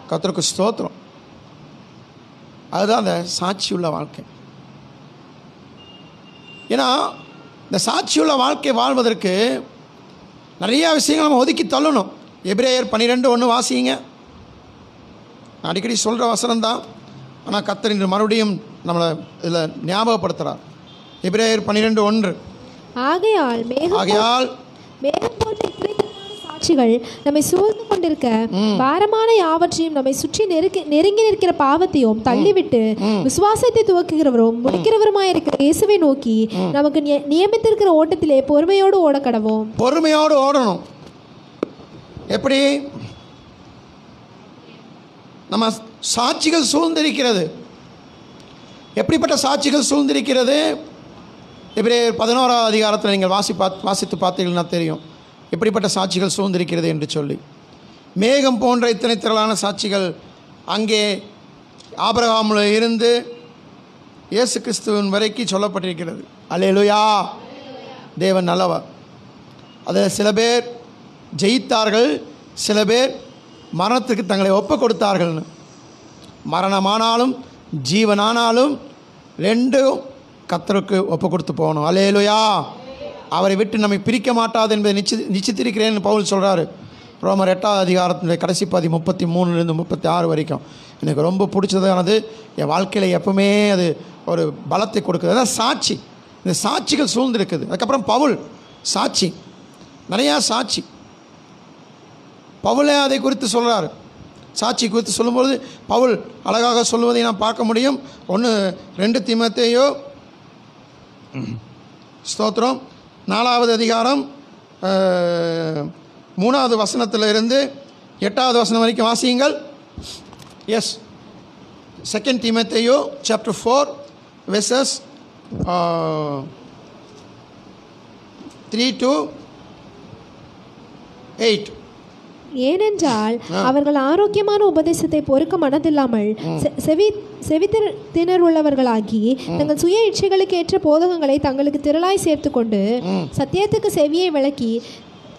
கர்த்தருக்கு ஸ்தோத்திரம். அதுதான் அந்த சாட்சியுள்ள வாழ்க்கை. ஏன்னா இந்த சாட்சியுள்ள வாழ்க்கை வாழ்வதற்கு நிறையா விஷயங்கள் நம்ம ஒதுக்கி தள்ளணும். எபிரேயர் 12:1 வாசிங்க. அடிக்கடி சொல்கிற வசனம் தான், ஆனால் கர்த்தர் இன்று மறுபடியும் நம்மளை இதில் ஞாபகப்படுத்துகிறார். எபிரேயர் 12:1. ஆகையால் மேகம் போன்ற சாட்சிகள் நம்மை சூழ்ந்து கொண்டிருக்க பாரமான யாவற்றையும் நம்மை சுற்றி நெருங்கி நிற்கிற பாவத்தையும் தள்ளிவிட்டு விசுவாசத்தை துவக்குகிறவரும் முடிக்கிறவருமாயிருக்கிற இயேசுவை நோக்கி நமக்கு நியமித்திருக்கிற ஓட்டத்திலே பொறுமையோடு ஓட கடவோம். பொறுமையோடு ஓடணும். எப்படி? நம்ம சாட்சிகள் சூழ்ந்திருக்கிறது. எப்படிப்பட்ட சாட்சிகள் சூழ்ந்திருக்கிறது? எபிரேயர் 11ஆம் அதிகாரத்தில் நீங்கள் வாசித்து பார்த்தீங்கன்னா தெரியும் எப்படிப்பட்ட சாட்சிகள் சூழ்ந்திருக்கிறது என்று சொல்லி. மேகம் போன்ற இத்தனை திரளான சாட்சிகள் அங்கே ஆபிரகாமில் இருந்து இயேசு கிறிஸ்துவின் வரைக்கும் சொல்லப்பட்டிருக்கிறது. அல்லேலூயா. தேவன் நல்லவர். அதில் சில பேர் ஜெயித்தார்கள், சில பேர் மரணத்துக்கு தங்களை ஒப்பு கொடுத்தார்கள்னு. மரணமானாலும் ஜீவனானாலும் ரெண்டும் கர்த்தருக்கு ஒப்பு கொடுத்து போகணும். அல்லேலூயா. அவரை விட்டு நம்மை பிரிக்க மாட்டாது என்பதை நிச்சயித்திருக்கிறேன்னு பவுல் சொல்கிறாரு. ரோமர் 8ஆம் அதிகாரத்தினுடைய கடைசி 33 36 வரைக்கும் எனக்கு ரொம்ப பிடிச்சதானது. என் வாழ்க்கையில் எப்பவுமே அது ஒரு பலத்தை கொடுக்குது. அதான் சாட்சி. இந்த சாட்சிகள் சூழ்ந்திருக்குது. அதுக்கப்புறம் பவுல் சாட்சி, நிறையா சாட்சி. பவுலே அதை குறித்து சொல்கிறார். சாட்சி குறித்து சொல்லும்பொழுது பவுல் அழகாக சொல்லுவதை நாம் பார்க்க முடியும். 2 தீமோத்தேயு ஸ்தோத்திரம் 4ஆவது அதிகாரம் 3ஆவது வசனத்தில் இருந்து 8ஆவது வசனம் வரைக்கும் வாசியுங்கள். எஸ், 2 தீமோத்தேயு சாப்டர் 4 verses 3 to 8. ஏனென்றால் அவர்கள் ஆரோக்கியமான உபதேசத்தை பொறுக்க மனதில்லாமல் செவித்தினர் உள்ளவர்களாகி தங்கள் சுய இச்சைகளுக்கு ஏற்ற போதகங்களை தங்களுக்கு திரளாய் சேர்த்து கொண்டு சத்தியத்துக்கு செவியை விளக்கி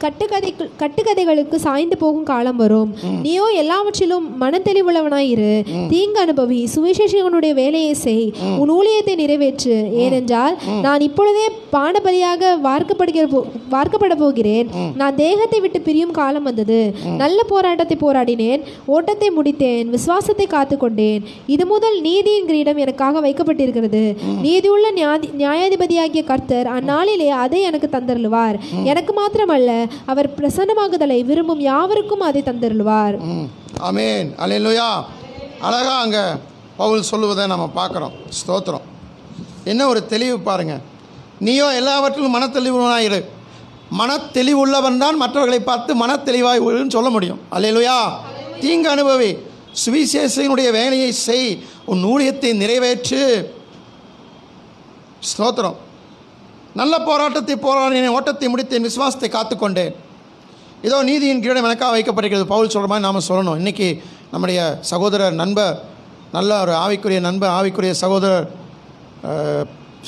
கட்டுக்கதைகளுக்கு சாய்ந்து போகும் காலம் வரும். நீயோ எல்லாவற்றிலும் மனத்தெளிவுள்ளவனாயிரு, தீங்கு அனுபவி, சுவிசேஷகனுடைய வேலையை செய், உன் ஊழியத்தை நிறைவேற்று. ஏனென்றால் நான் இப்பொழுதே பானபலியாக வார்க்கப்பட போகிறேன். நான் தேகத்தை விட்டு பிரியும் காலம் வந்தது. நல்ல போராட்டத்தை போராடினேன், ஓட்டத்தை முடித்தேன், விசுவாசத்தை காத்து கொண்டேன். இது முதல் நீதியின் கிரீடம் எனக்காக வைக்கப்பட்டிருக்கிறது. நீதியுள்ள நியாயாதிபதியாகிய கர்த்தர் அந்நாளிலே அதை எனக்கு தந்தருளுவார். எனக்கு மாத்திரமல்ல, அவர் பிரசன்னமாகுதலை விரும்பும் யாவருக்கும் அதை தந்தருளுவார். ஆமென், அல்லேலூயா. அழகா அங்கே பவுல் சொல்லுவதை நம்ம பார்க்குறோம். ஸ்தோத்திரம். என்ன ஒரு தெளிவு பாருங்க. நீயோ எல்லாவற்றிலும் மனத்தெளிவுள்ளவனாயிரு. மனத்தெளிவுள்ளவன் தான் மற்றவர்களை பார்த்து மனத்தெளிவாய் சொல்ல முடியும். அல்லேலூயா. தீங்கு அனுபவி, சுவிசேஷனுடைய வேலையை செய், உன் ஊழியத்தை நிறைவேற்று. ஸ்தோத்திரம். நல்ல போராட்டத்தை போராடினேன், ஓட்டத்தை முடித்தேன், விசுவாசத்தை காத்துக்கொண்டேன். இதோ நீதியின் கிரீடம் எனக்காக வைக்கப்பட்டிருக்கிறது. பவுல் சொல்கிற மாதிரி நாம் சொல்லணும். இன்றைக்கி நம்முடைய சகோதரர் நண்பர், நல்ல ஒரு ஆவிக்குரிய நண்பர், ஆவிக்குரிய சகோதரர்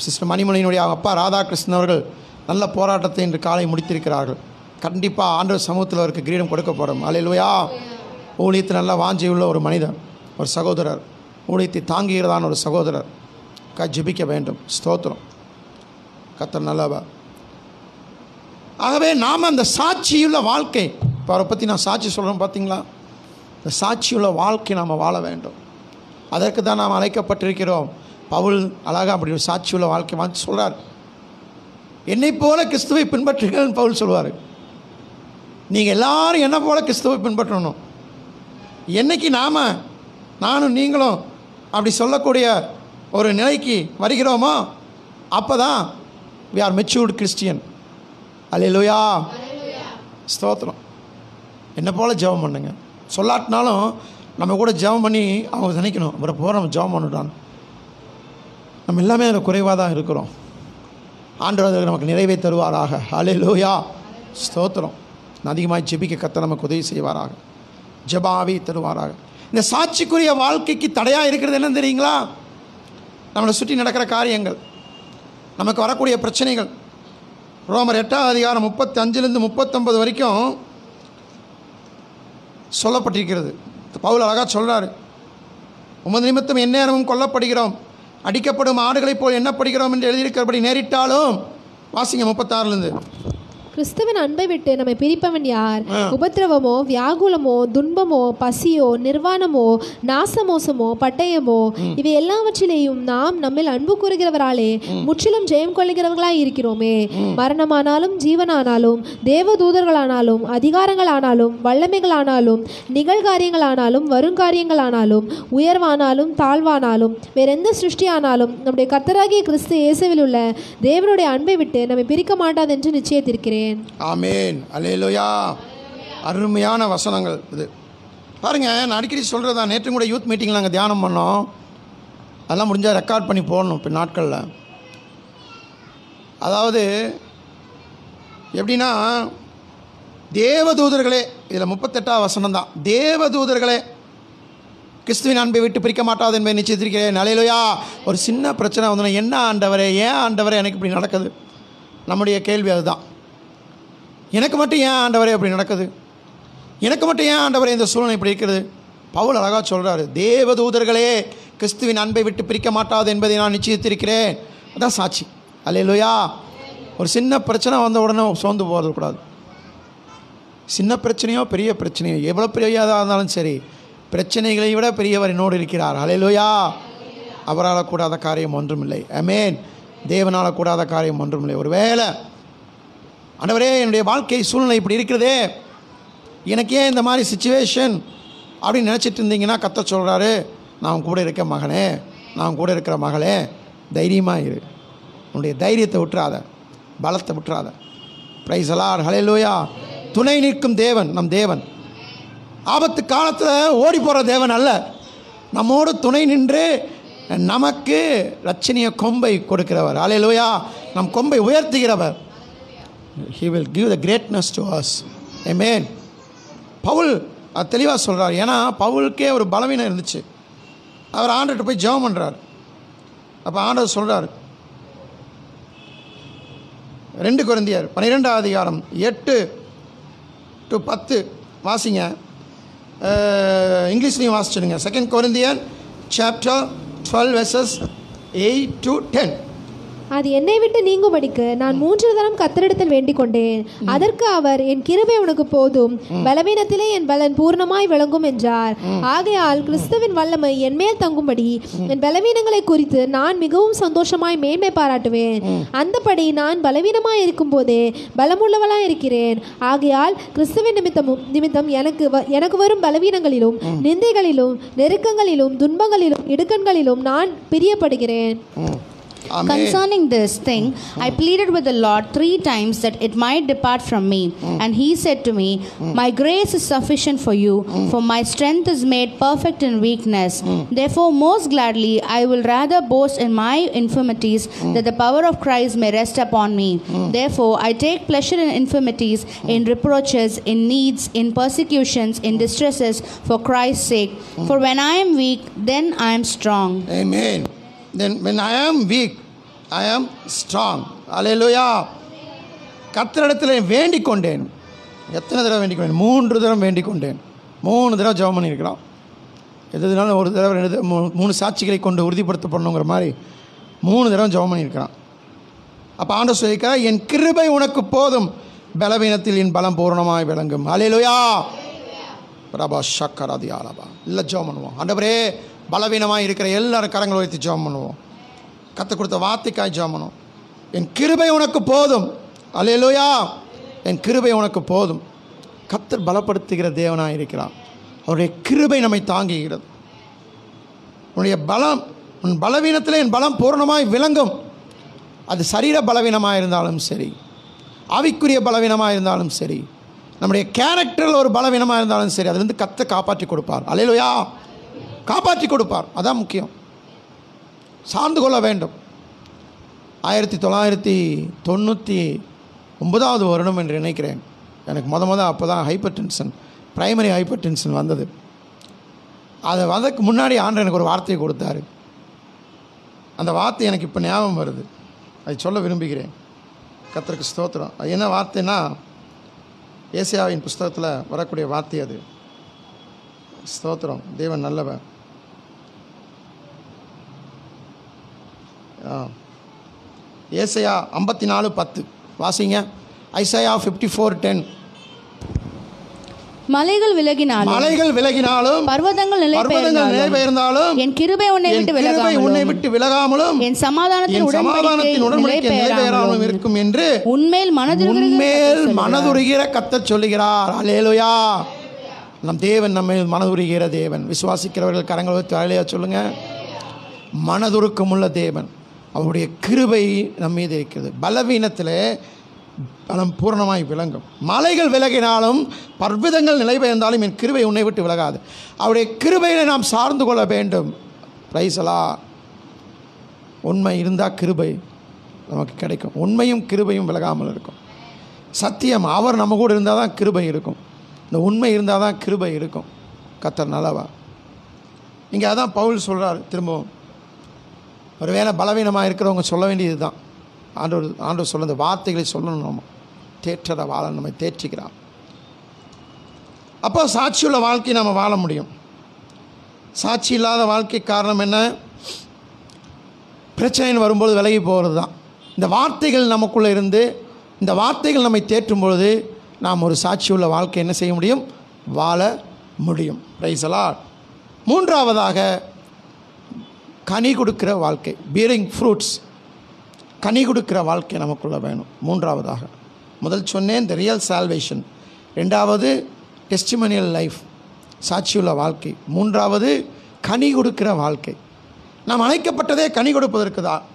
சிஸ்டர் மணிமணியினுடைய அப்பா ராதாகிருஷ்ணன் அவர்கள் நல்ல போராட்டத்தை இன்று காலை முடித்திருக்கிறார்கள். கண்டிப்பாக ஆண்டவர் சமூகத்தில் அவருக்கு கிரீடம் கொடுக்கப்படும். அல்லேலூயா. ஊழியத்தை நல்லா வாஞ்சியுள்ள ஒரு மனிதர், ஒரு சகோதரர், ஊழியத்தை தாங்குகிறதான ஒரு சகோதரர் ஜெபிக்க வேண்டும். ஸ்தோத்திரம். கர்த்தர் நல்லவர். ஆகவே நாம் அந்த சாட்சியுள்ள வாழ்க்கை, இப்போ அவரை பற்றி நான் சாட்சி சொல்கிறேன் பார்த்தீங்களா, இந்த சாட்சியுள்ள வாழ்க்கை நாம் வாழ வேண்டும். அதற்கு தான் நாம் அழைக்கப்பட்டிருக்கிறோம். பவுல் அழகாக அப்படி ஒரு சாட்சியுள்ள வாழ்க்கை வாழ்த்து சொல்கிறார். என்னை போல கிறிஸ்துவை பின்பற்றுங்கள்னு பவுல் சொல்வார். நீங்கள் எல்லாரும் என்னை போல கிறிஸ்துவை பின்பற்றணும். என்னைக்கு நானும் நீங்களும் அப்படி சொல்லக்கூடிய ஒரு நிலைக்கு வருகிறோமோ அப்போ தான் we are matured Christian. அல்லேலூயா. ஸ்தோத்திரம். என்னை போல் ஜெபம் பண்ணுங்க. சொல்லாட்டினாலும் நம்ம கூட ஜெபம் பண்ணி அவங்க நினைக்கணும், இவரை போகிற நம்ம ஜெபம் பண்ணிட்டான். நம்ம எல்லாமே அதில் குறைவாக தான் இருக்கிறோம். ஆண்டவர் நமக்கு நிறைவே தருவாராக. அல்லேலூயா. ஸ்தோத்திரம். அதிகமாக ஜெபிக்க கர்த்தர் நமக்கு உதவி செய்வாராக. ஜெபாவி தருவாராக. இந்த சாட்சிக்குரிய வாழ்க்கைக்கு தடையாக இருக்கிறது என்னன்னு தெரியுங்களா? நம்மளை சுற்றி நடக்கிற காரியங்கள், நமக்கு வரக்கூடிய பிரச்சனைகள். ரோமர் 8ஆம் அதிகாரம் 35 39 வரைக்கும் சொல்லப்பட்டிருக்கிறது. பவுல் அழகாக சொல்கிறாரு. உமது நிமித்தம் எந்நேரமும் கொல்லப்படுகிறோம், அடிக்கப்படும் ஆடுகளைப் போல் எண்ணப்படுகிறோம் என்று எழுதியிருக்கிறபடி நேரிட்டாலும். வாசிங்க 36 கிறிஸ்துவின் அன்பை விட்டு நம்மை பிரிப்பவன் யார்? உபத்திரவமோ, வியாகுலமோ, துன்பமோ, பசியோ, நிர்வாணமோ, நாசமோசமோ, பட்டயமோ, இவை எல்லாவற்றிலேயும் நாம் நம்மில் அன்பு கூறுகிறவராலே முற்றிலும் ஜெயம் கொள்ளுகிறவர்களாய் இருக்கிறோமே. மரணமானாலும் ஜீவனானாலும் தேவதூதர்களானாலும் அதிகாரங்களானாலும் வல்லமைகளானாலும் நிகழ்காரியங்களானாலும் வருங்காரியங்களானாலும் உயர்வானாலும் தாழ்வானாலும் வேறெந்த சிருஷ்டியானாலும் நம்முடைய கர்த்தராகிய கிறிஸ்து இயேசுவில் உள்ள தேவனுடைய அன்பை விட்டு நம்மை பிரிக்க மாட்டாது என்று நிச்சயித்திருக்கிறேன். ஆமேன். அல்லேலூயா. அருமையான வசனங்கள் இது. பாருங்கள், நான் அடிக்கடி சொல்கிறதா, நேற்று கூட யூத் மீட்டிங்கில் நாங்கள் தியானம் பண்ணோம். அதெல்லாம் முடிஞ்சால் ரெக்கார்ட் பண்ணி போடணும் இப்போ நாட்களில். அதாவது எப்படின்னா, தேவதூதர்களே, இதில் 38ஆம் வசனம் தான், தேவதூதர்களே கிறிஸ்துவின் அன்பை விட்டு பிரிக்க மாட்டாது என்பதை நிச்சயித்திருக்கிறேன். அல்லேலூயா. ஒரு சின்ன பிரச்சனை வந்து, என்ன ஆண்டவரே, ஏன் ஆண்டவரே எனக்கு இப்படி நடக்குது? நம்முடைய கேள்வி அதுதான். எனக்கு மட்டும் ஏன் ஆண்டவரே அப்படி நடக்குது? எனக்கு மட்டும் ஏன் ஆண்டவரே இந்த சூழ்நிலை இப்படி இருக்கிறது? பவுல் அழகாக சொல்கிறாரு, தேவதூதர்களே கிறிஸ்துவின் அன்பை விட்டு பிரிக்க மாட்டாது என்பதை நான் நிச்சயித்திருக்கிறேன். அதான் சாட்சி. அல்லேலூயா. ஒரு சின்ன பிரச்சனை வந்த உடனே சோர்ந்து போகிறது கூடாது. சின்ன பிரச்சனையோ பெரிய பிரச்சனையோ எவ்வளோ பெரியதாக இருந்தாலும் சரி, பிரச்சனைகளை விட பெரியவர் என்னோடு இருக்கிறார். ஹல்லேலூயா. அவரால் கூடாத காரியம் ஒன்றுமில்லை. ஆமென். தேவனால் கூடாத காரியம் ஒன்றுமில்லை. ஒரு வேளை ஆண்டவரே என்னுடைய வாழ்க்கை சூழ்நிலை இப்படி இருக்கிறதே, எனக்கு ஏன் இந்த மாதிரி சிச்சுவேஷன் அப்படின்னு நினச்சிட்டு இருந்தீங்கன்னா, கர்த்தர் சொல்கிறாரு, நான் கூட இருக்க மகனே, நான் கூட இருக்கிற மகளே, தைரியமாக இரு. உன்னுடைய தைரியத்தை விட்டுறாத, பலத்தை விட்டுறாத. Praise the Lord. ஹல்லேலூயா. துணை நிற்கும் தேவன் நம் தேவன். ஆபத்து காலத்தில் ஓடி போகிற தேவன் அல்ல, நம்மோடு துணை நின்று நமக்கு ரட்சணிய கொம்பை கொடுக்கிறவர். ஹல்லேலூயா. நம் கொம்பை உயர்த்துகிறவர். He will give the greatness to us. Amen. Pavul தெளிவாக சொல்கிறார். ஏன்னா பவுலுக்கே ஒரு பலவீனம் இருந்துச்சு. அவர் ஆண்டவர்கிட்ட போய் ஜெபம் பண்ணுறார். அப்போ ஆண்டவர் சொல்கிறார், 2 கொரிந்தியர் 12ஆம் அதிகாரம் 8-10 வாசிங்க. இங்கிலீஷ்லையும் வாசிச்சுடுங்க. 2 கொரிந்தியர் சாப்டர் 12 verses 8-10. அது என்னை விட்டு நீங்கும்படிக்கு நான் 3 தரம் கர்த்தரிடத்தில் வேண்டிக் கொண்டேன். அதற்கு அவர், என் கிருபை உனக்கு போதும், பலவீனத்திலே என் பலன் பூர்ணமாய் விளங்கும் என்றார். ஆகையால் கிறிஸ்துவின் வல்லமை என் மேல் தங்கும்படி என் பலவீனங்களை குறித்து நான் மிகவும் சந்தோஷமாய் மேன்மை பாராட்டுவேன். அந்தபடி நான் பலவீனமாய் இருக்கும் போதே பலமுள்ளவளாய் இருக்கிறேன். ஆகையால் கிறிஸ்துவின் நிமித்தம் எனக்கு வரும் பலவீனங்களிலும் நிந்தைகளிலும் நெருக்கங்களிலும் துன்பங்களிலும் இடுக்கண்களிலும் நான் பிரியப்படுகிறேன். Concerning this thing, I pleaded with the Lord 3 times that it might depart from me. And he said to me, my grace is sufficient for you, for my strength is made perfect in weakness. Therefore, most gladly, I will rather boast in my infirmities, that the power of Christ may rest upon me. Therefore, I take pleasure in infirmities, in reproaches, in needs, in persecutions, in distresses, for Christ's sake. For when I am weak, then I am strong. Amen. Then when I am weak, I am strong. Hallelujah. கர்த்தரிடத்தில் வேண்டிக் கொண்டேன். எத்தனை தடவை வேண்டிக் கொண்டேன்? 3 தடவை வேண்டிக் கொண்டேன். 3 தடவை ஜெபம் பண்ணியிருக்கிறோம். எதுனாலும் ஒரு தடவை 3 சாட்சிகளை கொண்டு உறுதிப்படுத்தப்படணுங்கிற மாதிரி 3 தடவை ஜெபம் பண்ணியிருக்கிறான். அப்போ ஆண்டவர் சொல்லியிருக்கிறார், என் கிருபை உனக்கு போதும், பலவீனத்தில் என் பலம் பூரணமாய் விளங்கும். ஹல்லேலூயா. பிரபா ஷக்கராதி ஆலபா. இல்லை ஜெபம் பண்ணுவோம். ஆண்டவரே, பலவீனமாக இருக்கிற எல்லாரும் கரங்களை உயர்த்தி ஜெபம் பண்ணுவோம். கர்த்தர் கொடுத்த வார்த்தைக்காய் ஜெபம் பண்ணுவோம். என் கிருபை உனக்கு போதும். ஹல்லேலூயா. என் கிருபை உனக்கு போதும். கர்த்தர் பலப்படுத்துகிற தேவனாக இருக்கிறார். அவருடைய கிருபை நம்மை தாங்குகிறது. உன்னுடைய பலம், உன் பலவீனத்தில் என் பலம் பூரணமாய் விளங்கும். அது சரீர பலவீனமாக இருந்தாலும் சரி, ஆவிக்குரிய பலவீனமாக இருந்தாலும் சரி, நம்முடைய கேரக்டரில் ஒரு பலவீனமாக இருந்தாலும் சரி, அதுலேருந்து கர்த்தர் காப்பாற்றி கொடுப்பார். ஹல்லேலூயா. காப்பாற்றி கொடுப்பார். அதான் முக்கியம். சார்ந்து கொள்ள வேண்டும். 1999 வருடம் என்று நினைக்கிறேன். எனக்கு அப்போ தான் hyper tension, primary hyper tension வந்தது. அதை வந்ததுக்கு முன்னாடி ஆண்டவர் எனக்கு ஒரு வார்த்தையை கொடுத்தாரு. அந்த வார்த்தை எனக்கு இப்போ ஞாபகம் வருது. அதை சொல்ல விரும்புகிறேன். கர்த்தருக்கு ஸ்தோத்திரம். அது என்ன வார்த்தைன்னா, ஏசாயாவின் புஸ்தகத்தில் வரக்கூடிய வார்த்தை அது. ஸ்தோத்திரம். தேவன் நல்லவன். ஏசாயா 54:10 வாசிங்க. ஐசாயா 54:10. மலைகள் விலகினாலும் பர்வதங்கள் நிலை பெயர்ந்தாலும் என் கிருபை உன்னை விட்டு விலகாமலும் என் சமாதானத்தின் உடன்படிக்கை நிலை பெயராமலும் இருக்கும் என்று உன்மேல் மனதுருகிற கர்த்தர் சொல்லுகிறார். ஹல்லேலூயா. நம் தேவன் நம்மை மனதுருகிற தேவன். விசுவாசிக்கிறவர்கள் கரங்கள் வைத்து ஹல்லேலூயா சொல்லுங்க. மனதுருக்கமுள்ள தேவன். அவருடைய கிருபை நம் மீது இருக்கிறது. பலவீனத்தில் பலம் பூரணமாய் விளங்கும். மலைகள் விலகினாலும் பர்வதங்கள் நிலை பெயர்ந்தாலும் என் கிருபை உன்னை விட்டு விலகாது. அவருடைய கிருபையை நாம் சார்ந்து கொள்ள வேண்டும். Praise the Lord. உண்மை இருந்தால் கிருபை நமக்கு கிடைக்கும். உண்மையும் கிருபையும் விலகாமல் இருக்கும். சத்தியம், அவர் நம்ம கூட இருந்தால் தான் கிருபை இருக்கும். இந்த உண்மை இருந்தால் தான் கிருபை இருக்கும். கர்த்தர் நல்லவா. இங்கே அதான் பவுல் சொல்கிறார். திரும்பவும் ஒரு வேளை பலவீனமாக இருக்கிறவங்க சொல்ல வேண்டியது தான். ஆண்டவர் சொல்ல இந்த வார்த்தைகளை சொல்லணும். நம்ம தேற்றத வாழ நம்மை தேற்றிக்கிறார். அப்போ சாட்சியுள்ள வாழ்க்கை நம்ம வாழ முடியும். சாட்சி இல்லாத வாழ்க்கை காரணம் என்ன? பிரச்சனைன்னு வரும்போது விலகி போகிறது தான். இந்த வார்த்தைகள் நமக்குள்ளே இருந்து இந்த வார்த்தைகள் நம்மை தேற்றும் பொழுது நாம் ஒரு சாட்சியுள்ள வாழ்க்கை என்ன செய்ய முடியும்? வாழ முடியும். Price the Lord. மூன்றாவதாக கனி கொடுக்கிற வாழ்க்கை, பீரிங் ஃப்ரூட்ஸ். கனி கொடுக்கிற வாழ்க்கை நமக்குள்ளே வேணும். மூன்றாவதாக முதல் சொன்னேன் த ரியல் சால்வேஷன், ரெண்டாவது டெஸ்டிமோனியல் லைஃப், சாட்சியுள்ள வாழ்க்கை, மூன்றாவது கனி கொடுக்கிற வாழ்க்கை. நாம் அழைக்கப்பட்டதே கனி கொடுப்பதற்கு தான்.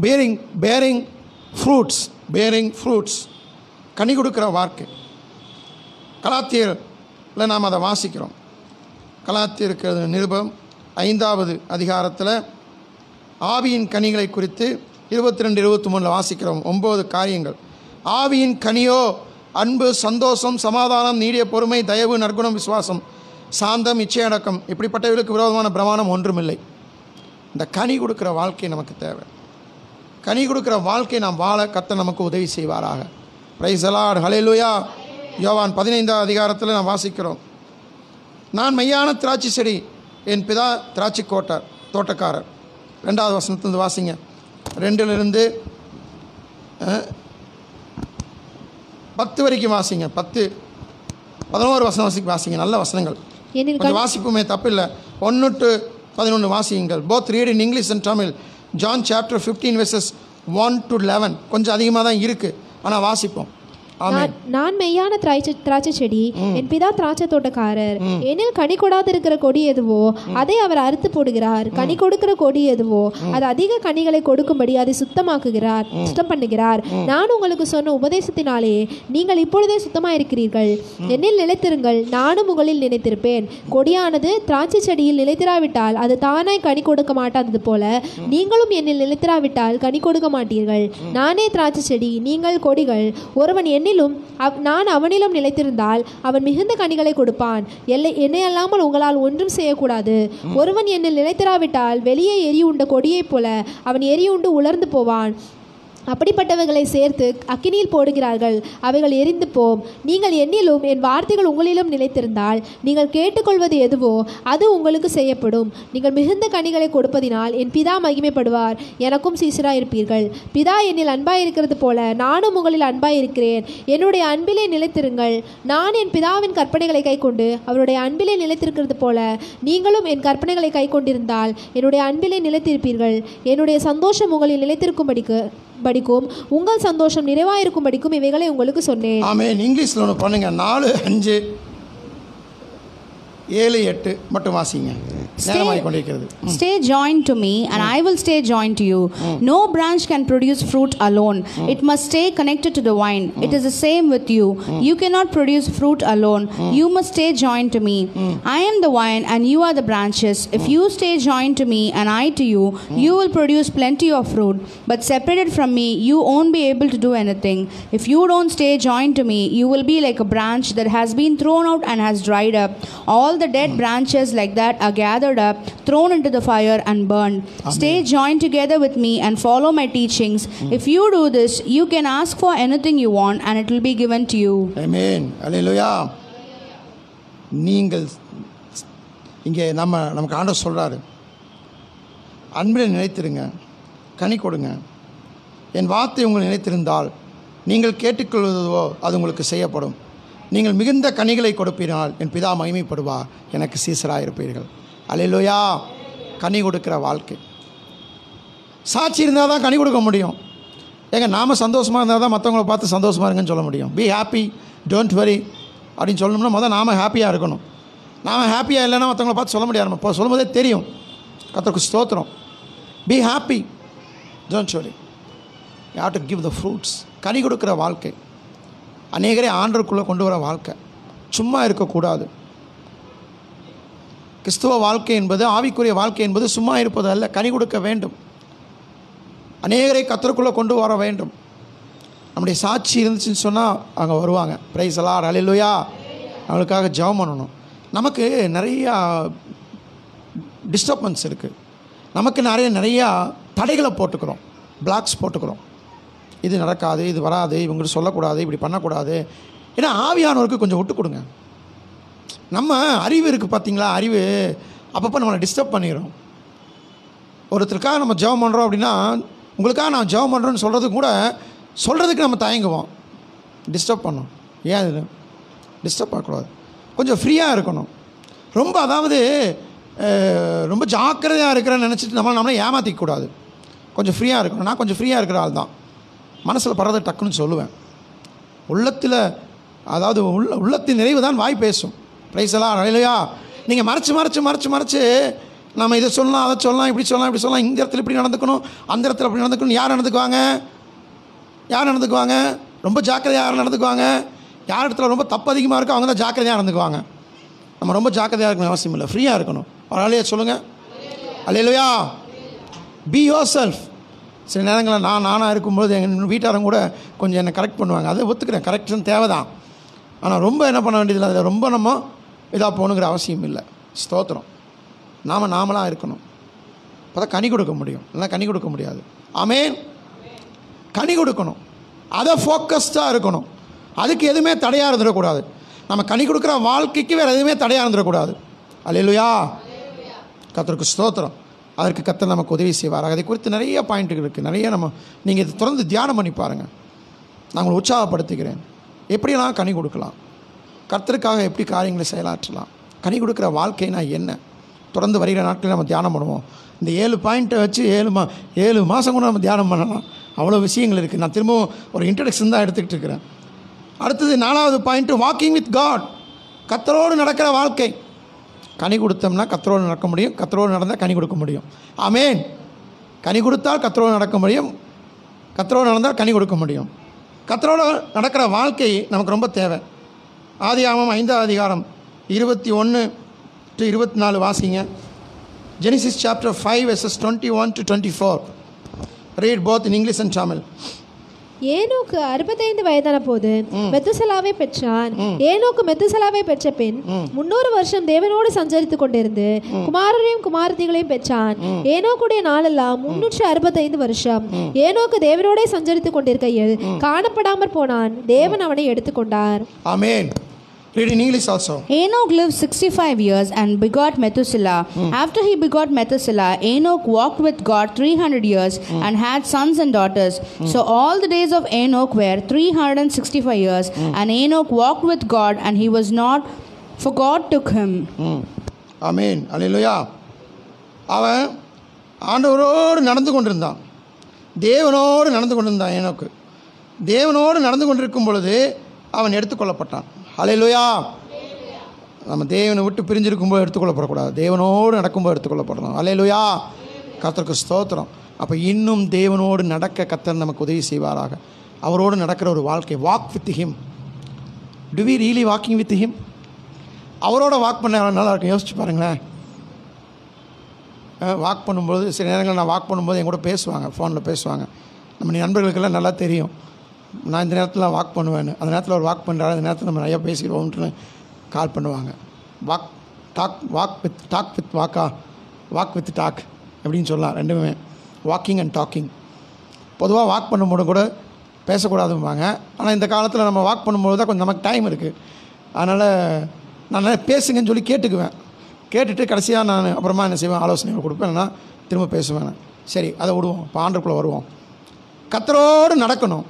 பேரிங் ஃப்ரூட்ஸ், கனி கொடுக்கிற வாழ்க்கை. கலாத்தியரில் நாம் அதை வாசிக்கிறோம். கலாத்தியருக்கு நிருபம் 5வது அதிகாரத்தில் ஆவியின் கனிகளை குறித்து 22-23 வாசிக்கிறோம். 9 காரியங்கள். ஆவியின் கனியோ அன்பு, சந்தோஷம், சமாதானம், நீடிய பொறுமை, தயவு, நற்குணம், விசுவாசம், சாந்தம், இச்சையடக்கம், இப்படிப்பட்டவர்களுக்கு விரோதமான பிரமாணம் ஒன்றுமில்லை. இந்த கனி கொடுக்கிற வாழ்க்கை நமக்கு தேவை. கனி கொடுக்கிற வாழ்க்கை நாம் வாழ கர்த்தர் நமக்கு உதவி செய்வாராக. Praise the Lord. ஹல்லேலூயா. யோவான் 15வது அதிகாரத்தில் நாம் வாசிக்கிறோம். நான் மெய்யான திராட்சை செடி, என் பிதா திராட்சை தோட்டக்காரர். 2வது வசனத்திலிருந்து வாசிங்க. 2லிருந்து 10 வரைக்கும் வாசிங்க. 10-11 வசனம் வாசிங்க. நல்ல வசனங்கள், கொஞ்சம் வாசிப்புமே தப்பில்லை. 1 to 11 வாசியுங்கள். Both read in English and Tamil. John chapter 15 verses 1 to 11. கொஞ்சம் அதிகமாக தான் இருக்குது, ஆனால் வாசிப்போம். நான் மெய்யான திராட்சை செடி, என் பிதா திராட்சை தோட்டக்காரர். எனில் கனி கொடாதிருக்கிற கொடி எதுவோ அதை அவர் அறுத்து போடுகிறார். கனி கொடுக்கிற கொடி எதுவோ அது அதிக கனிகளை கொடுக்கும்படி அதை சுத்தம் பண்ணுகிறார். நான் உங்களுக்கு சொன்ன உபதேசத்தினாலே நீங்கள் இப்பொழுதே சுத்தமாயிருக்கிறீர்கள். என்னில் நிலைத்திருங்கள், நானும் உங்களில் நிலைத்திருப்பேன். கொடியானது திராட்சை செடியில் நிலைத்திராவிட்டால் அது தானாய் கனி கொடுக்க மாட்டாதது போல நீங்களும் என்னில் நிலைத்திராவிட்டால் கனி கொடுக்க மாட்டீர்கள். நானே திராட்சை செடி, நீங்கள் கொடிகள். ஒருவன் என்னிலும் நான் அவனிலும் நிலைத்திருந்தால் அவன் மிகுந்த கனிகளை கொடுப்பான். என்னை அல்லாமல் உங்களால் ஒன்றும் செய்யக்கூடாது. ஒருவன் என்னில் நிலைத்திராவிட்டால் வெளியே எரியுண்ட கொடியைப் போல அவன் எரியுண்டு உலர்ந்து போவான். அப்படிப்பட்டவைகளை சேர்த்து அக்கினியில் போடுகிறார்கள், அவைகள் எரிந்து போம். நீங்கள் என்னிலும் என் வார்த்தைகள் உங்களிலும் நிலைத்திருந்தால் நீங்கள் கேட்டுக்கொள்வது எதுவோ அது உங்களுக்கு செய்யப்படும். நீங்கள் மிகுந்த கனிகளை கொடுப்பதினால் என் பிதா மகிமைப்படுவார். எனக்கும் சீசராயிருப்பீர்கள். பிதா என்னில் அன்பாயிருக்கிறது போல நானும் உங்களில் அன்பாயிருக்கிறேன். என்னுடைய அன்பிலே நிலைத்திருங்கள். நான் என் பிதாவின் கற்பனைகளை கைக்கொண்டு அவருடைய அன்பிலே நிலைத்திருக்கிறது போல நீங்களும் என் கற்பனைகளை கைக்கொண்டிருந்தால் என்னுடைய அன்பிலே நிலைத்திருப்பீர்கள். என்னுடைய சந்தோஷம் உங்களில் நிலைத்திருக்கும்படிக்கும் உங்கள் சந்தோஷம் நிறைவாயிருக்கும்படிக்கும் இவைகளை உங்களுக்கு சொன்னேன். ஆமென். இங்கிலீஷ்ல ஒன்று பண்ணுங்க. 4, 5, 7, 8 மட்டும் வாசிங்க. Stay joined to me and I will stay joined to you. No branch can produce fruit alone. It must stay connected to the vine. It is the same with you. You cannot produce fruit alone. You must stay joined to me. I am the vine and you are the branches. If you stay joined to me and I to you, you will produce plenty of fruit. But separated from me, you won't be able to do anything. If you don't stay joined to me, you will be like a branch that has been thrown out and has dried up. All the dead branches like that are gathered up, thrown into the fire and burned. Amen. Stay joined together with me and follow my teachings. If you do this, you can ask for anything you want and it will be given to you. Amen. Hallelujah. நீங்கள் இங்கே நமக்கு ஆண்டவர் சொல்கிறாரு, அன்பில் நிலைத்திருங்க, கனி கொடுங்க. என் வார்த்தை உங்கள் நிலைத்திருந்தால் நீங்கள் கேட்டுக்கொள்வதோ அது உங்களுக்கு செய்யப்படும். நீங்கள் மிகுந்த கனிகளை கொடுப்பினால் என் பிதா மகிமைப்படுவார். எனக்கு சீசராக இருப்பீர்கள். அல்லேலூயா. கனி கொடுக்கிற வாழ்க்கை. சாட்சி இருந்தால் தான் கனி கொடுக்க முடியும். ஏங்க நாம் சந்தோஷமாக இருந்தால் தான் மற்றவங்களை பார்த்து சந்தோஷமாக இருங்கன்னு சொல்ல முடியும். பி ஹாப்பி, டோன்ட் வரி அப்படின்னு சொல்லணும்னா முதல் நாம் ஹாப்பியாக இருக்கணும். நாம் ஹாப்பியாக இல்லைன்னா மற்றவங்களை பார்த்து சொல்ல முடியாது. இப்போ சொல்லும் போதே தெரியும். கர்த்தருக்கு ஸ்தோத்திரம். Be happy, don't worry. You have to give the fruits. கனி கொடுக்கிற வாழ்க்கை, அநேகரே ஆண்டவருக்குள்ளே கொண்டு வர வாழ்க்கை. சும்மா இருக்கக்கூடாது. கிறிஸ்துவ வாழ்க்கை என்பது, ஆவிக்குரிய வாழ்க்கை என்பது சும்மா இருப்பது அல்ல, கனி கொடுக்க வேண்டும். அநேகரை கர்த்தருக்குள்ளே கொண்டு வர வேண்டும். நம்முடைய சாட்சி இருந்துச்சுன்னு சொன்னால் அங்கே வருவாங்க. Praise the Lord. ஹல்லேலூயா. அவங்களுக்காக ஜெபம் பண்ணணும். நமக்கு நிறையா டிஸ்டர்பன்ஸ் இருக்குது. நமக்கு நிறையா தடைகளை போட்டுக்கிறோம், பிளாக்ஸ் போட்டுக்கிறோம். இது நடக்காது, இது வராது, இவங்களுக்கு சொல்லக்கூடாது, இப்படி பண்ணக்கூடாது. ஏன்னா ஆவியானவருக்கு கொஞ்சம் விட்டு கொடுங்க. நம்ம அறிவு இருக்குது பார்த்தீங்களா, அறிவு அப்பப்போ நம்மளை டிஸ்டர்ப் பண்ணிடும். ஒருத்தருக்காக நம்ம ஜெபம் பண்ணுறோம் அப்படின்னா உங்களுக்காக நான் ஜெபம் பண்ணுறேன்னு சொல்கிறதுக்கு நம்ம தயங்குவோம். டிஸ்டர்ப் பண்ணோம். ஏன் இது டிஸ்டர்ப் பண்ணக்கூடாது, கொஞ்சம் ஃப்ரீயாக இருக்கணும். ரொம்ப அதாவது ரொம்ப ஜாக்கிரதையாக இருக்கிறேன்னு நினச்சிட்டு நம்மளை ஏமாற்றிக்கூடாது. கொஞ்சம் ஃப்ரீயாக இருக்கணும். நான் கொஞ்சம் ஃப்ரீயாக இருக்கிற ஆள் தான். மனசில் படுறதை டக்குன்னு சொல்லுவேன். உள்ளத்தில் அதாவது உள்ளத்தின் நிறைவு தான் வாய் பேசும். பிரைஸெல்லாம் இல்லையா? நீங்கள் மறைச்சு நம்ம இதை சொல்லலாம், அதை சொல்லலாம், இப்படி சொல்லலாம், இந்த இடத்துல இப்படி நடந்துக்கணும், அந்த இடத்துல அப்படி நடந்துக்கணும். யார் நடந்துக்குவாங்க? ரொம்ப ஜாக்கிரதையாக யார் நடந்துக்குவாங்க? யார் இடத்துல ரொம்ப தப்பு அதிகமாக இருக்கோ அவங்க தான் ஜாக்கிரதையாக நடந்துக்குவாங்க. நம்ம ரொம்ப ஜாக்கிரதையாக இருக்கணும் அவசியம் இல்லை, ஃப்ரீயாக இருக்கணும். அலையா சொல்லுங்கள், அல்லேலூயா. Be your self. சில நேரங்களில் நானாக இருக்கும்போது எங்கள் வீட்டாரங்க கூட கொஞ்சம் என்னை கரெக்ட் பண்ணுவாங்க. அதை ஒத்துக்கிறேன், கரெக்ஷன் தேவை தான். ஆனால் ரொம்ப என்ன பண்ண வேண்டியதில்லை, அதில் ரொம்ப நம்ம இதாக போகணுங்கிற அவசியம் இல்லை. ஸ்தோத்திரம். நாமளாக இருக்கணும். அப்போ தான் கனி கொடுக்க முடியும், இல்லைனா கனி கொடுக்க முடியாது. ஆமென். கனி கொடுக்கணும், அதை ஃபோக்கஸ்டாக இருக்கணும். அதுக்கு எதுவுமே தடையாக இருந்துடக்கூடாது. நம்ம கனி கொடுக்குற வாழ்க்கைக்கு வேறு எதுவுமே தடையாக இருந்துடக்கூடாது. அல்லேலூயா. கர்த்தருக்கு ஸ்தோத்திரம். அதற்கு கர்த்தர் நமக்கு உதவி செய்வார். அதை குறித்து நிறைய பாயிண்ட்டுகள் இருக்குது, நிறைய நீங்கள் இதை தொடர்ந்து தியானம் பண்ணி பாருங்கள். நான் உங்களை உற்சாகப்படுத்துகிறேன். எப்படியெல்லாம் கனி கொடுக்கலாம், கர்த்தருக்காக எப்படி காரியங்களை செயலாற்றலாம், கனி கொடுக்குற வாழ்க்கைனா என்ன, தொடர்ந்து வருகிற நாட்களில் நம்ம தியானம் பண்ணுவோம். இந்த 7 பாயிண்ட்டை வச்சு 7 மாதம் கூட நம்ம தியானம் பண்ணலாம். அவ்வளோ விஷயங்கள் இருக்குது. நான் திரும்பவும் ஒரு இன்ட்ரடக்ஷன் தான் எடுத்துக்கிட்டு இருக்கிறேன். அடுத்தது 4வது பாயிண்ட்டு, வாக்கிங் வித் காட். கர்த்தரோடு நடக்கிற வாழ்க்கை. கனி கொடுத்தோம்னா கர்த்தரோடு நடக்க முடியும், கர்த்தரோடு நடந்தால் கனி கொடுக்க முடியும். ஆமென். கனி கொடுத்தால் கர்த்தரோடு நடக்க முடியும், கர்த்தரோடு நடந்தால் கனி கொடுக்க முடியும். கர்த்தரோடு நடக்கிற வாழ்க்கை நமக்கு ரொம்ப தேவை. ஆதியாகமம் 5வது அதிகாரம் 21 to 24 வாசிங்க. Genesis chapter 5 verses 21 to 24. Read both in English and Tamil. ஏனோக்கு 65 வயதான போது மெத்துசலாவை பெற்றான். ஏனோக்கு மெத்துசலாவை பெற்ற பின் 300 வருஷம் தேவனோடு சஞ்சரித்துக் கொண்டிருந்து குமாரரையும் குமாரத்திகளையும் பெற்றான். ஏனோக்குடைய நாளெல்லாம் 365 வருஷம். ஏனோக்கு தேவனோடே சஞ்சரித்துக் கொண்டிருக்கையில் காணப்படாமற் போனான். தேவன் அவனை எடுத்துக்கொண்டார். ஆமென். Read in English also. Enoch lived 65 years and begot Methuselah. After he begot Methuselah, Enoch walked with God 300 years and had sons and daughters. So all the days of Enoch were 365 years, and Enoch walked with God, and he was not, for God took him. Amen. Hallelujah. அவன் ஆண்டவரோடு நடந்து கொண்டிருந்தான், தேவனோடு நடந்து கொண்டிருந்தான். ஏனோக்கு தேவனோடு நடந்து கொண்டிருக்கும் பொழுது அவன் எடுத்துக்கொள்ளப்பட்டான். ஹல்லேலூயா. நம்ம தேவனை விட்டு பிரிஞ்சிருக்கும்போது எடுத்துக்கொள்ளப்படக்கூடாது, தேவனோடு நடக்கும்போது எடுத்துக்கொள்ளப்படணும். ஹல்லேலூயா. கர்த்தருக்கு ஸ்தோத்திரம். அப்போ இன்னும் தேவனோடு நடக்க கர்த்தர் நமக்கு உதவி செய்வாராக. அவரோடு நடக்கிற ஒரு வாழ்க்கை. Walk with him. Do we really walking with him? அவரோட வாக் பண்ண நல்லா இருக்கும். யோசிச்சு பாருங்களேன். வாக் பண்ணும்போது சில நேரங்களில் நான் வாக் பண்ணும்போது என் கூட பேசுவாங்க, ஃபோனில் பேசுவாங்க. நம்ம நண்பர்களுக்கெல்லாம் நல்லா தெரியும் நான் இந்த நேரத்தில் வாக் பண்ணுவேன்னு. அந்த நேரத்தில் ஒரு வாக் பண்ணுறாரு, அந்த நேரத்தில் நம்ம நிறையா பேசிடுவோம்னு கால் பண்ணுவாங்க. வாக் வித் டாக் அப்படின்னு சொல்லலாம். ரெண்டுமே வாக்கிங் அண்ட் டாக்கிங். பொதுவாக வாக் பண்ணும்போது கூட பேசக்கூடாதும்பாங்க. ஆனால் இந்த காலத்தில் நம்ம வாக் பண்ணும்போது தான் கொஞ்சம் நமக்கு டைம் இருக்குது. அதனால் நான் பேசுங்கன்னு சொல்லி கேட்டுட்டு கடைசியாக நான் அப்புறமா என்ன செய்வேன், ஆலோசனைகள் கொடுப்பேன், இல்லைன்னா திரும்ப பேசுவேன். சரி, அதை விடுவோம். இப்போ ஆண்டருக்குள்ளே வருவோம். கர்த்தரோடு நடக்கணும்.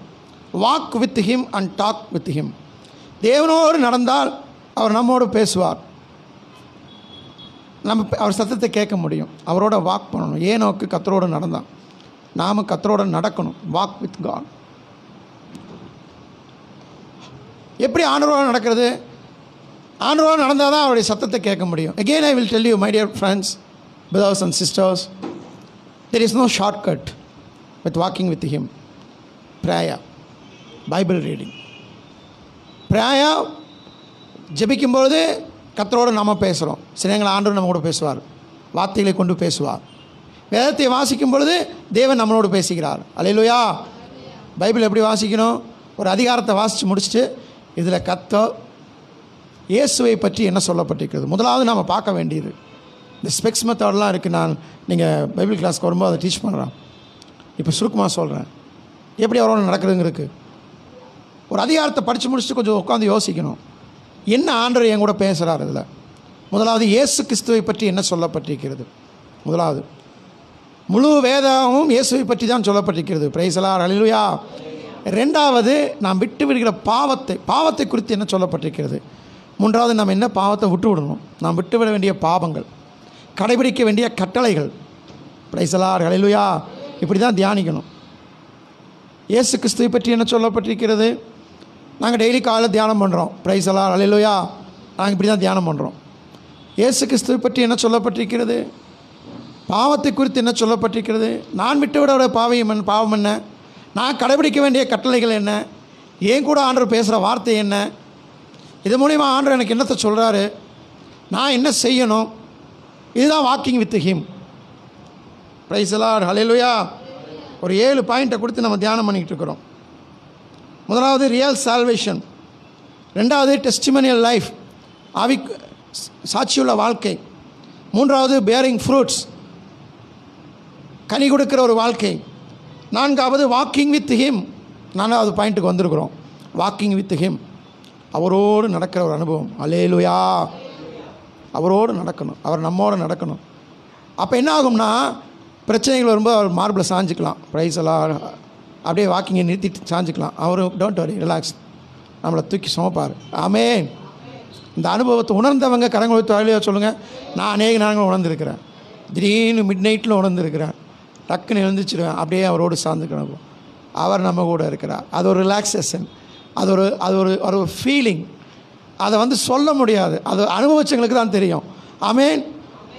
Walk with him and talk with him. தேவனோடு நடந்தால் அவர் நம்மோடு பேசுவார், நம்ம அவர் சத்தத்தை கேட்க முடியும். அவரோட வாக் பண்ணணும். ஏனோக்கு கர்த்தரோடு நடந்தான், நாம் கர்த்தரோடு நடக்கணும். Walk with God. எப்படி ஆண்டவரோடு நடக்கிறது? ஆண்டவரோடு நடந்தால் தான் அவருடைய சத்தத்தை கேட்க முடியும். Again I will tell you my dear friends, brothers and sisters, there is no shortcut with walking with him. Prayer, Bible reading. Prayer ஜெபிக்கும்பொழுது கர்த்தரோடு நாம் பேசுகிறோம். சில நேரங்கள் ஆண்டவர் நம்ம கூட பேசுவார், வார்த்தைகளை கொண்டு பேசுவார். வேதத்தை வாசிக்கும் பொழுது தேவன் நம்மளோடு பேசுகிறார். அல்லேலூயா. பைபிள் எப்படி வாசிக்கணும்? ஒரு அதிகாரத்தை வாசித்து முடிச்சுட்டு இதில் கர்த்தர் இயேசுவை பற்றி என்ன சொல்லப்பட்டிருக்கிறது முதலாவது நாம் பார்க்க வேண்டியது. இந்த ஸ்பெக்ஸ் மெத்தட்லாம் இருக்குது. நீங்கள் பைபிள் கிளாஸ்க்கு வரும்போது அதை டீச் பண்ணுறேன். இப்போ சுருக்கமாக சொல்கிறேன் எப்படி அவரோட நடக்கிறதுங்கிறதுக்கு. ஒரு அதிகாரத்தை படித்து முடிச்சுட்டு கொஞ்சம் உட்காந்து யோசிக்கணும், என்ன ஆண்டவர் என் கூட பேசுகிறார். இதில் முதலாவது இயேசு கிறிஸ்துவை பற்றி என்ன சொல்லப்பட்டிருக்கிறது. முதலாவது முழு வேதமும் இயேசுவை பற்றி தான் சொல்லப்பட்டிருக்கிறது. பிரைஸ் தி லார்ட், ஹல்லேலூயா. ரெண்டாவது, நாம் விட்டு விடுகிற பாவத்தை குறித்து என்ன சொல்லப்பட்டிருக்கிறது. மூன்றாவது, நாம் என்ன பாவத்தை விட்டு விடணும், நாம் விட்டு விட வேண்டிய பாவங்கள், கடைபிடிக்க வேண்டிய கட்டளைகள். பிரைஸ் தி லார்ட், ஹல்லேலூயா. இப்படி தான் தியானிக்கணும். இயேசு கிறிஸ்துவை பற்றி என்ன சொல்லப்பட்டிருக்கிறது. நாங்கள் டெய்லி காலையில் தியானம் பண்ணுறோம். பிரைஸ் தி லார்ட், ஹல்லேலூயா. நாங்கள் இப்படி தான் தியானம் பண்ணுறோம். இயேசு கிறிஸ்துவை பற்றி என்ன சொல்லப்பட்டிருக்கிறது, பாவத்தை குறித்து என்ன சொல்லப்பட்டிருக்கிறது, நான் விட்டு விட பாவம் என்ன, நான் கடைபிடிக்க வேண்டிய கட்டளைகள் என்ன, ஏன் கூட ஆண்டவர் பேசுகிற வார்த்தை என்ன, இது மூலிமா ஆண்டவர் எனக்கு என்னத்தை சொல்கிறாரு, நான் என்ன செய்யணும். இதுதான் walking with him. Praise the Lord, ஹல்லேலூயா. ஒரு 7 பாயிண்ட்டை கொடுத்து நம்ம தியானம் பண்ணிக்கிட்டு இருக்கிறோம். முதலாவது ரியல் சால்வேஷன், ரெண்டாவது டெஸ்டிமோனியல் லைஃப், ஆவி சாட்சியுள்ள வாழ்க்கை, மூன்றாவது பேரிங் ஃப்ரூட்ஸ், கனி கொடுக்கிற ஒரு வாழ்க்கை, நான்காவது வாக்கிங் வித் ஹிம். 4வது பாயிண்ட்டுக்கு வந்திருக்கிறோம். வாக்கிங் வித் ஹிம், அவரோடு நடக்கிற ஒரு அனுபவம். அல்லேலூயா. அவரோடு நடக்கணும், அவர் நம்மோடு நடக்கணும். அப்போ என்ன ஆகும்னா, பிரச்சனைகள் வரும்போது அவர் மார்பில் சாஞ்சிக்கலாம். பிரைஸ் எல்லாம் அப்படியே வாக்கிங்கை நிறுத்திட்டு சாஞ்சிக்கலாம். அவர் டோன்ட் வரி, ரிலாக்ஸ், நம்மளை தூக்கி சுமப்பார். ஆமென். இந்த அனுபவத்தை உணர்ந்தவங்க கரங்களை வைத்து அழியா சொல்லுங்கள். நான் அநேக நேரங்கள் உணர்ந்துருக்கிறேன். திடீர்னு மிட் நைட்டில் உணர்ந்துருக்கிறேன். டக்குன்னு எழுந்திரிச்சிடுவேன். அப்படியே அவரோடு சார்ந்துக்கணும். அவர் நம்ம கூட இருக்கிறார். அது ஒரு ரிலாக்ஸேஷன், அது ஒரு ஃபீலிங். அதை சொல்ல முடியாது. அது அனுபவிச்சவங்களுக்கு தான் தெரியும். ஆமென்.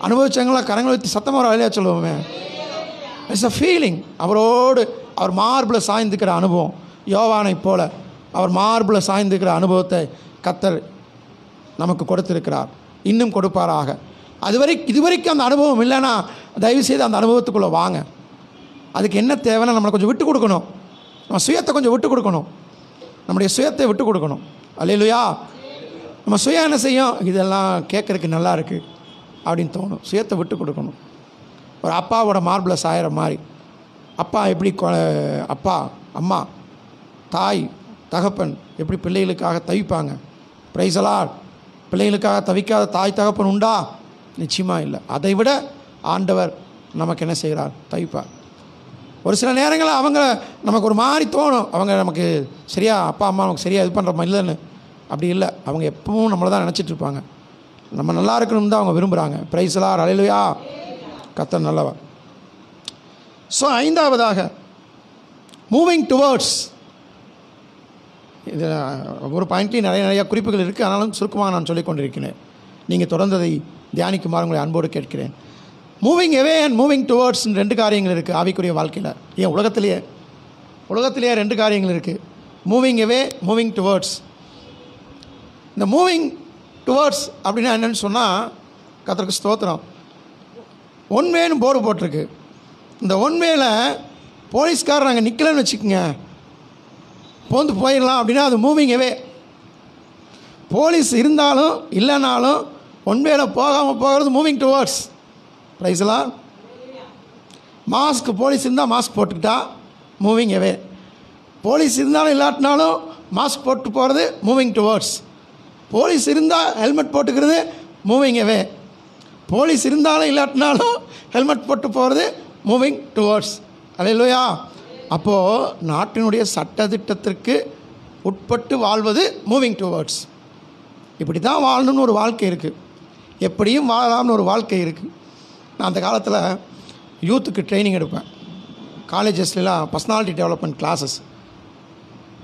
அனுபவிச்சவங்களாம் கரங்களை வைத்து சத்தமாக ஒரு அழியா சொல்லுவோமே. It's a feeling. அவரோடு அவர் மார்பில் சாய்ந்துக்கிற அனுபவம். யோவானை போல அவர் மார்பில் சாய்ந்துக்கிற அனுபவத்தை கர்த்தர் நமக்கு கொடுத்திருக்கிறார், இன்னும் கொடுப்பாராக. இதுவரைக்கும் அந்த அனுபவம் இல்லைன்னா தயவுசெய்து அந்த அனுபவத்துக்குள்ளே வாங்க. அதுக்கு என்ன தேவைன்னா நம்மளை கொஞ்சம் விட்டு கொடுக்கணும். நம்ம சுயத்தை கொஞ்சம் விட்டு கொடுக்கணும். நம்முடைய சுயத்தை விட்டு கொடுக்கணும். அல்லேலூயா. நம்ம சுயம் என்ன செய்யும், இதெல்லாம் கேட்குறதுக்கு நல்லா இருக்குது அப்படின்னு தோணும். சுயத்தை விட்டு கொடுக்கணும். ஒரு அப்பாவோட மார்பில் சாயிற மாதிரி. அப்பா எப்படி அப்பா அம்மா தாய் தகப்பன் எப்படி பிள்ளைகளுக்காக தவிப்பாங்க. Price the Lord. பிள்ளைகளுக்காக தவிக்காத தாய் தகப்பன் உண்டா? நிச்சயமாக இல்லை. அதை விட ஆண்டவர் நமக்கு என்ன செய்கிறார், தவிப்பார். ஒரு சில நேரங்களில் அவங்க நமக்கு ஒரு மாதிரி தோணும், அவங்க நமக்கு சரியாக அப்பா அம்மா நமக்கு சரியாக இது பண்ணுற மாதிரி இல்லைன்னு. அப்படி இல்லை. அவங்க எப்பவும் நம்மளை தான் நினச்சிட்ருப்பாங்க. நம்ம நல்லா இருக்கணும்னு தான் அவங்க விரும்புகிறாங்க. பிரைஸ் தி லார்ட், ஹல்லேலூயா. கர்த்தர் நல்லவர். ஸோ 5வதாக மூவிங் டுவர்ட்ஸ். இது ஒரு பாயிண்ட்லேயும் நிறைய குறிப்புகள் இருக்குது. ஆனாலும் சுருக்கமாக நான் சொல்லிக் கொண்டிருக்கிறேன். நீங்கள் தொடர்ந்ததை தியானிக்குமாறு உங்களை அன்போடு கேட்கிறேன். மூவிங் எவே அண்ட் மூவிங் டுவர்ட்ஸ் 2 காரியங்கள் இருக்குது ஆவிக்குரிய வாழ்க்கையில். ஏன் உலகத்திலேயே 2 காரியங்கள் இருக்குது. Moving away, moving towards. இந்த மூவிங் டுவர்ட்ஸ் அப்படின்னா என்னென்னு சொன்னால், கர்த்தருக்கு ஸ்தோத்திரம், ஒன்வேன்னு போர்டு போட்டிருக்கு. இந்த ஒன்வேல போலீஸ்காரர் நாங்கள் நிற்கலன்னு வச்சுக்கோங்க, போந்து போயிடலாம் அப்படின்னா அது மூவிங் எவே. போலீஸ் இருந்தாலும் இல்லைனாலும் ஒன்வேல போகாமல் போகிறது மூவிங் டுவர்ட்ஸ். பிரைஸ்லாம். மாஸ்க் போலீஸ் இருந்தால் மாஸ்க் போட்டுக்கிட்டா மூவிங் எவே. போலீஸ் இருந்தாலும் இல்லாட்டினாலும் மாஸ்க் போட்டு போகிறது மூவிங் டுவர்ட்ஸ். போலீஸ் இருந்தால் ஹெல்மெட் போட்டுக்கிறது மூவிங் எவே. போலீஸ் இருந்தாலும் இல்லாட்டினாலும் ஹெல்மெட் போட்டு போகிறது மூவிங் டுவர்ட்ஸ். அல்லேலூயா. அப்போது நாட்டினுடைய சட்டத்திட்டத்திற்கு உட்பட்டு வாழ்வது மூவிங் டுவர்ட்ஸ். இப்படி தான் வாழணும்னு ஒரு வாழ்க்கை இருக்குது. எப்படியும் வாழலாம்னு ஒரு வாழ்க்கை இருக்குது. நான் அந்த காலத்தில் யூத்துக்கு ட்ரைனிங் எடுப்பேன். காலேஜஸ்லாம் personality development classes,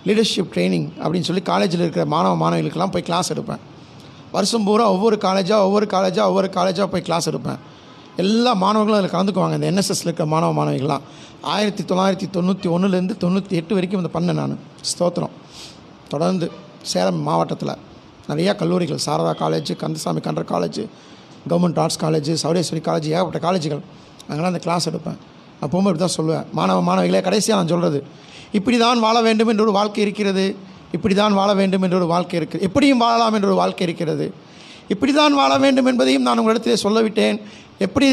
leadership training அப்படின்னு சொல்லி காலேஜில் இருக்கிற மாணவிகளுக்கெல்லாம் போய் கிளாஸ் எடுப்பேன். வருஷம் பூரா ஒவ்வொரு காலேஜாக போய் கிளாஸ் எடுப்பேன். எல்லா மாணவர்களும் அதில் கலந்துக்குவாங்க. இந்த என்எஸ்எஸ்ல இருக்கிற மாணவிகள்லாம் 1991 98 வரைக்கும் இந்த பண்ணேன் நான். ஸ்தோத்திரம். தொடர்ந்து சேலம் மாவட்டத்தில் நிறையா கல்லூரிகள், Sharada college, Kandasamy Kandar college, government arts college, Sowdeswari college, ஏகப்பட்ட காலேஜுகள். அங்கெல்லாம் அந்த கிளாஸ் எடுப்பேன். அப்போவும் இப்படி தான் சொல்லுவேன், மாணவிகளே, கடைசியாக நான் சொல்கிறது, இப்படி தான் வாழ வேண்டும் என்ற ஒரு வாழ்க்கை இருக்கிறது. இப்படி தான் வாழ வேண்டும் என்ற ஒரு வாழ்க்கை இருக்குது. எப்படியும் வாழலாம் என்ற ஒரு வாழ்க்கை இருக்கிறது. இப்படி தான் வாழ வேண்டும் என்பதையும் நான் உங்களிடத்திலே சொல்லிவிட்டேன். எப்படி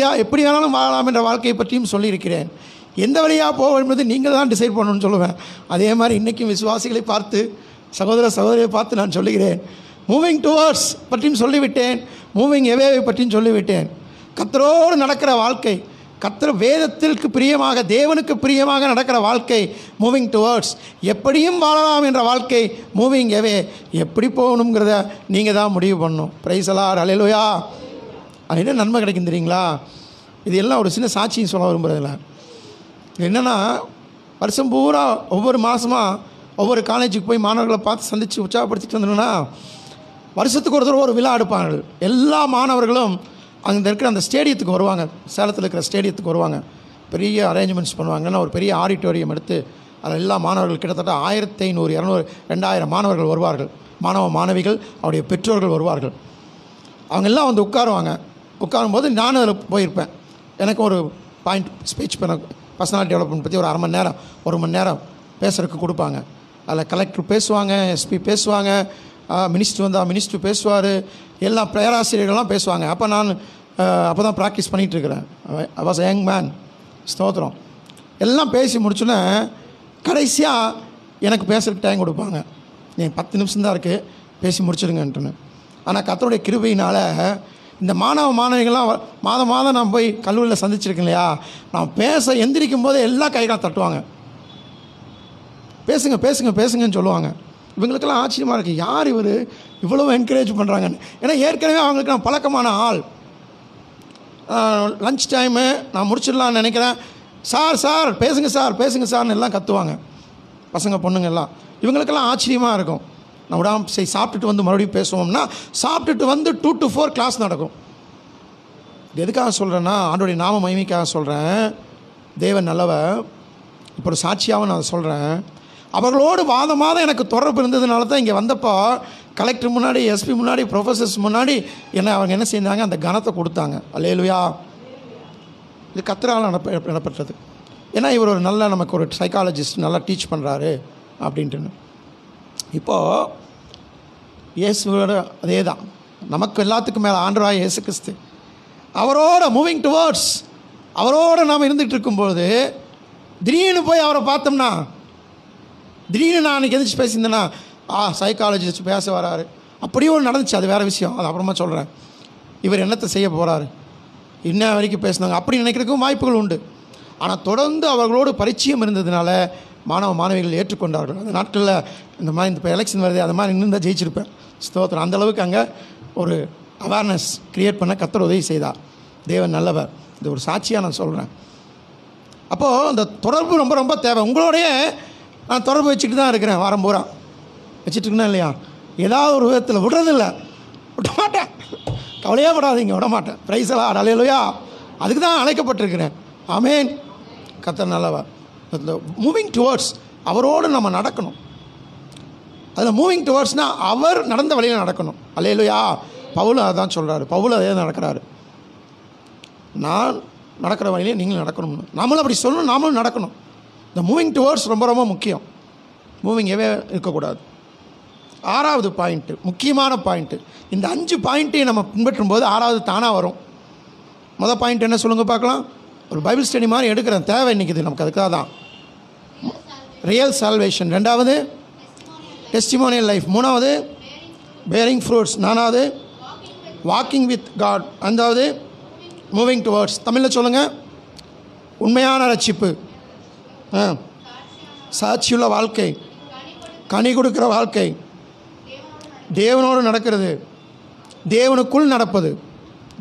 வேணாலும் வாழலாம் என்ற வாழ்க்கையை பற்றியும் சொல்லியிருக்கிறேன். எந்த வழியாக போக என்பது நீங்கள் தான் டிசைட் பண்ணணும்னு சொல்லுவேன். அதே மாதிரி இன்றைக்கும் விசுவாசிகளை பார்த்து, சகோதரியை பார்த்து நான் சொல்லுகிறேன், மூவிங் டுவர்ட்ஸ் பற்றியும் சொல்லிவிட்டேன், மூவிங் எவே பற்றியும் சொல்லிவிட்டேன். கர்த்தரோடு நடக்கிற வாழ்க்கை, கர்த்தர் வேதத்திற்கு பிரியமாக, தேவனுக்கு பிரியமாக நடக்கிற வாழ்க்கை மூவிங் டுவர்ட்ஸ். எப்படியும் வாழலாம் என்ற வாழ்க்கை மூவிங் எவே. எப்படி போகணுங்கிறத நீங்கள் தான் முடிவு பண்ணணும். பிரைஸ் அலாட், அல்லேலூயா. அது என்ன நன்மை கிடைக்கும் தெரியுங்களா? இது எல்லாம் ஒரு சின்ன சாட்சியும் சொல்ல விரும்புகிறதில்ல. என்னென்னா, வருஷம் பூரா ஒவ்வொரு மாதமாக ஒவ்வொரு காலேஜுக்கு போய் மாணவர்களை பார்த்து சந்தித்து உற்சாகப்படுத்திட்டு வந்தோம்னா, வருஷத்துக்கு ஒரு தடவை ஒரு விழா எடுப்பார்கள். எல்லா மாணவர்களும் அங்கே இருக்கிற அந்த ஸ்டேடியத்துக்கு வருவாங்க. சேலத்தில் இருக்கிற ஸ்டேடியத்துக்கு வருவாங்க. பெரிய அரேஞ்ச்மெண்ட்ஸ் பண்ணுவாங்கன்னா ஒரு பெரிய ஆடிட்டோரியம் எடுத்து அதில் எல்லா மாணவர்கள் கிட்டத்தட்ட 1500, 200, 2000 மாணவர்கள் வருவார்கள். மாணவ மாணவிகள், அவருடைய பெற்றோர்கள் வருவார்கள். அவங்க எல்லாம் வந்து உட்காருவாங்க. உட்காரும்போது நானும் அதில் போயிருப்பேன். எனக்கு ஒரு பாயிண்ட் ஸ்பீச் பண்ண, பர்சனாலிட்டி டெவலப்மெண்ட் பற்றி ஒரு 1/2 மணி நேரம் 1 மணி நேரம் பேசுகிறதுக்கு கொடுப்பாங்க. அதில் கலெக்டர் பேசுவாங்க, எஸ்பி பேசுவாங்க, மினிஸ்டர் வந்தால் மினிஸ்டர் பேசுவார், எல்லா பேராசிரியர்கள்லாம் பேசுவாங்க. அப்போ நான் அப்போ தான் ப்ராக்டிஸ் பண்ணிகிட்ருக்கிறேன். I was young man. ஸ்தோத்திரம். எல்லாம் பேசி முடிச்சோன்னே கடைசியாக எனக்கு பேசுகிறதுக்கு டைம் கொடுப்பாங்க. நீங்கள் 10 நிமிஷம் தான் இருக்குது, பேசி முடிச்சிடுங்கன்ட்டுன்னு. ஆனால் கர்த்தருடைய கிருபையினால் இந்த மாணவ மாணவிகள்லாம் மாதம் மாதம் நான் போய் கல்லூரியில் சந்திச்சிருக்கேன் இல்லையா, நான் பேச எந்திரிக்கும் போது எல்லா கைகளாக தட்டுவாங்க. பேசுங்க பேசுங்க பேசுங்கன்னு சொல்லுவாங்க. இவங்களுக்கெல்லாம் ஆச்சரியமாக இருக்குது, யார் இவர் இவ்வளோ என்கரேஜ் பண்ணுறாங்கன்னு. ஏன்னா ஏற்கனவே அவங்களுக்கு நான் பழக்கமான ஆள். லன்ச் டைமு நான் முடிச்சிடலான்னு நினைக்கிறேன். சார் சார் பேசுங்க சார் பேசுங்க சார்னு எல்லாம் கத்துவாங்க பசங்க பொண்ணுங்க எல்லாம். இவங்களுக்கெல்லாம் ஆச்சரியமாக இருக்கும். நான் விடாமல் சரி சாப்பிட்டுட்டு வந்து மறுபடியும் பேசுவோம்னா, சாப்பிட்டுட்டு வந்து 2 to 4 கிளாஸ் நடக்கும். இது எதுக்காக சொல்கிறேன்னா, ஆண்டோடைய நாம மகிமைக்காக சொல்கிறேன். தேவன் நல்லவர். இப்போ ஒரு சாட்சியாகவும் நான் சொல்கிறேன். அவர்களோடு வாதமாக எனக்கு தொடர்பு இருந்ததுனால தான் இங்கே வந்தப்போ கலெக்டர் முன்னாடி, எஸ்பி முன்னாடி, ப்ரொஃபஸர்ஸ் முன்னாடி அவங்க என்ன செஞ்சாங்க, அந்த கனத்தை கொடுத்தாங்க. அல்லேலூயா. இது கர்த்தரால் நடப்பட்டது. ஏன்னா இவர் ஒரு நல்ல, நமக்கு ஒரு சைக்காலஜிஸ்ட், நல்லா டீச் பண்ணுறாரு அப்படின்ட்டுன்னு. இப்போது இயேசுவோட அதே தான், நமக்கு எல்லாத்துக்கும் மேலே ஆண்டவராகிய இயேசு கிறிஸ்து, அவரோட மூவிங் டுவர்ட்ஸ், அவரோடு நாம் இருந்துகிட்டு இருக்கும்போது திடீர்னு போய் அவரை பார்த்தோம்னா, திடீர்னு நான் அன்றைக்கி எதிர்த்து பேசியிருந்தேன்னா, சைக்காலஜிஸ்ட் பேச வராரு, அப்படியே ஒன்று நடந்துச்சு. அது வேறு விஷயம், அது அப்புறமா சொல்கிறேன். இவர் என்னத்தை செய்ய போகிறாரு, இன்ன வரைக்கும் பேசினாங்க அப்படி நினைக்கிறதுக்கும் வாய்ப்புகள் உண்டு. ஆனால் தொடர்ந்து அவர்களோடு பரிச்சயம் இருந்ததுனால மாணவ மாணவிகள் ஏற்றுக்கொண்டார்கள். அந்த நாட்களில் இந்த மாதிரி இப்போ எலெக்ஷன் வருது, அது மாதிரி இன்னும் தான் ஜெயிச்சிருப்பேன். ஸ்தோத்திரம். அந்தளவுக்கு அங்கே ஒரு அவேர்னஸ் க்ரியேட் பண்ண கர்த்தர் உதவி செய்தார். தேவன் நல்லவர். இது ஒரு சாட்சியாக நான் சொல்கிறேன். அப்போது அந்த தொடர்பு ரொம்ப ரொம்ப தேவை. உங்களோடைய நான் தொடர்பு வச்சுக்கிட்டு தான் இருக்கிறேன், வாரம் பூரா வச்சுட்டுருக்கேன் இல்லையா. ஏதாவது ஒரு விதத்தில் விடுறதில்ல, விட மாட்டேன். கவலையே படாதீங்க, விட மாட்டேன். பிரைஸ் எல்லாம் அல்லேலூயா. அதுக்கு தான் அழைக்கப்பட்டிருக்கிறேன். ஆமேன். கர்த்தர் நல்லவர். மூவிங் டுவர்ட்ஸ், அவரோடு நம்ம நடக்கணும். அதில் மூவிங் டுவர்ட்ஸ்னால் அவர் நடந்த வழியில் நடக்கணும். அல்லேலூயா. பவுல் அதான் சொல்கிறாரு. பவுல் அதே நடக்கிறாரு. நான் நடக்கிற வழியிலே நீங்களும் நடக்கணும்னு. நம்மளும் அப்படி சொல்லணும், நாமளும் நடக்கணும். இந்த மூவிங் டுவர்ட்ஸ் ரொம்ப ரொம்ப முக்கியம். மூவிங் எவே இருக்கக்கூடாது. 6வது பாயிண்ட்டு, முக்கியமான பாயிண்ட்டு. இந்த 5 பாயிண்ட்டையும் நம்ம பின்பற்றும் போது 6வது தானாக வரும். மொதல் பாயிண்ட் என்ன சொல்லுங்கள் பார்க்கலாம். ஒரு பைபிள் ஸ்டடி மாதிரி எடுக்கிறேன், தேவை இன்றைக்கி இது நமக்கு. அதுக்காக தான் ரியல் சால்வேஷன். 2வது டெஸ்டிமோனியல் லைஃப். 3வது பேரிங் ஃப்ரூட்ஸ். 4வது வாக்கிங் வித் காட். 5வது மூவிங் டுவர்ட்ஸ். தமிழில் சொல்லுங்கள். உண்மையான ரட்சிப்பு, சாட்சியுள்ள வாழ்க்கை, கனி கொடுக்குற வாழ்க்கை, தேவனோடு நடக்கிறது, தேவனுக்குள் நடப்பது.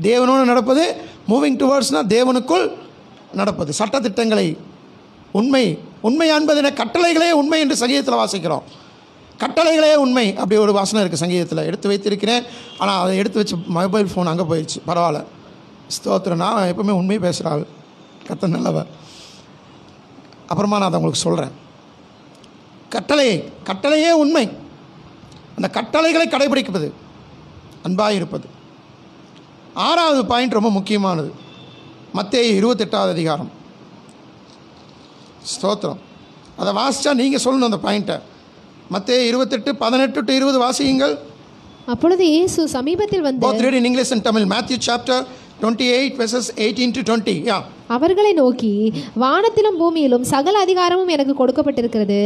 தேவனோடு நடப்பது மூவிங் டுவர்ட்ஸ்னால் தேவனுக்குள் நடப்பது. சட்டத்திட்டங்களை உண்மை, உண்மை என்பது கட்டளைகளே உண்மை என்று சங்கீதத்தில் வாசிக்கிறோம். கட்டளைகளே உண்மை அப்படி ஒரு வாசனை இருக்குது சங்கீதத்தில். எடுத்து வைத்திருக்கிறேன், ஆனால் அதை எடுத்து வச்சு மொபைல் ஃபோன் அங்கே போயிடுச்சு. பரவாயில்ல, ஸ்தோத்திரம். நான் எப்பவுமே உண்மை பேசுகிறாள். கர்த்தர் நல்லவர். அப்புறமா நான் அதை உங்களுக்கு சொல்கிறேன். கட்டளையே உண்மை. அந்த கட்டளைகளை கடைபிடிப்பது, அன்பாக இருப்பது. 6வது பாயிண்ட் ரொம்ப முக்கியமானது. மத்தேயு 28வது அதிகாரம். ஸ்தோத்திரம். அதை வாசித்தா நீங்கள் சொல்லணும் அந்த பாயிண்ட்டை. மத்தேயு 28, 18 to 20 வாசியுங்கள். அப்பொழுது இயேசு சமீபத்தில் வந்து, both read in English and Tamil. Matthew chapter 28 verses 18 to 20. Yeah. அவர்களை நோக்கி, வானத்திலும் பூமியிலும் சகல அதிகாரமும் எனக்கு கொடுக்கப்பட்டிருக்கிறது.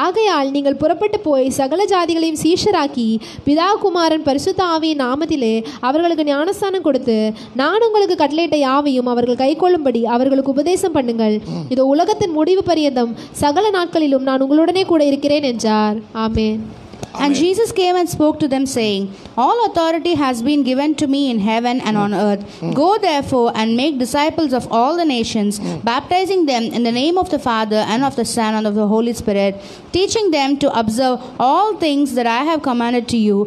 ஆகையால் நீங்கள் புறப்பட்டு போய் சகல ஜாதிகளையும் சீஷராக்கி பிதா குமாரன் பரிசுத்த ஆவியின் நாமத்திலே அவர்களுக்கு ஞானஸ்தானம் கொடுத்து நான் உங்களுக்கு கட்டளையிட்ட யாவையும் அவர்கள் கைக்கொள்ளும்படி அவர்களுக்கு உபதேசம் பண்ணுங்கள். இதோ உலகத்தின் முடிவு பரியந்தம் சகல நாட்களிலும் நான் உங்களுடனே கூட இருக்கிறேன் என்றார். ஆமென். And Jesus came and spoke to them, saying, All authority has been given to me in heaven and on earth. Go therefore and make disciples of all the nations, baptizing them in the name of the Father and of the Son and of the Holy Spirit, teaching them to observe all things that I have commanded to you.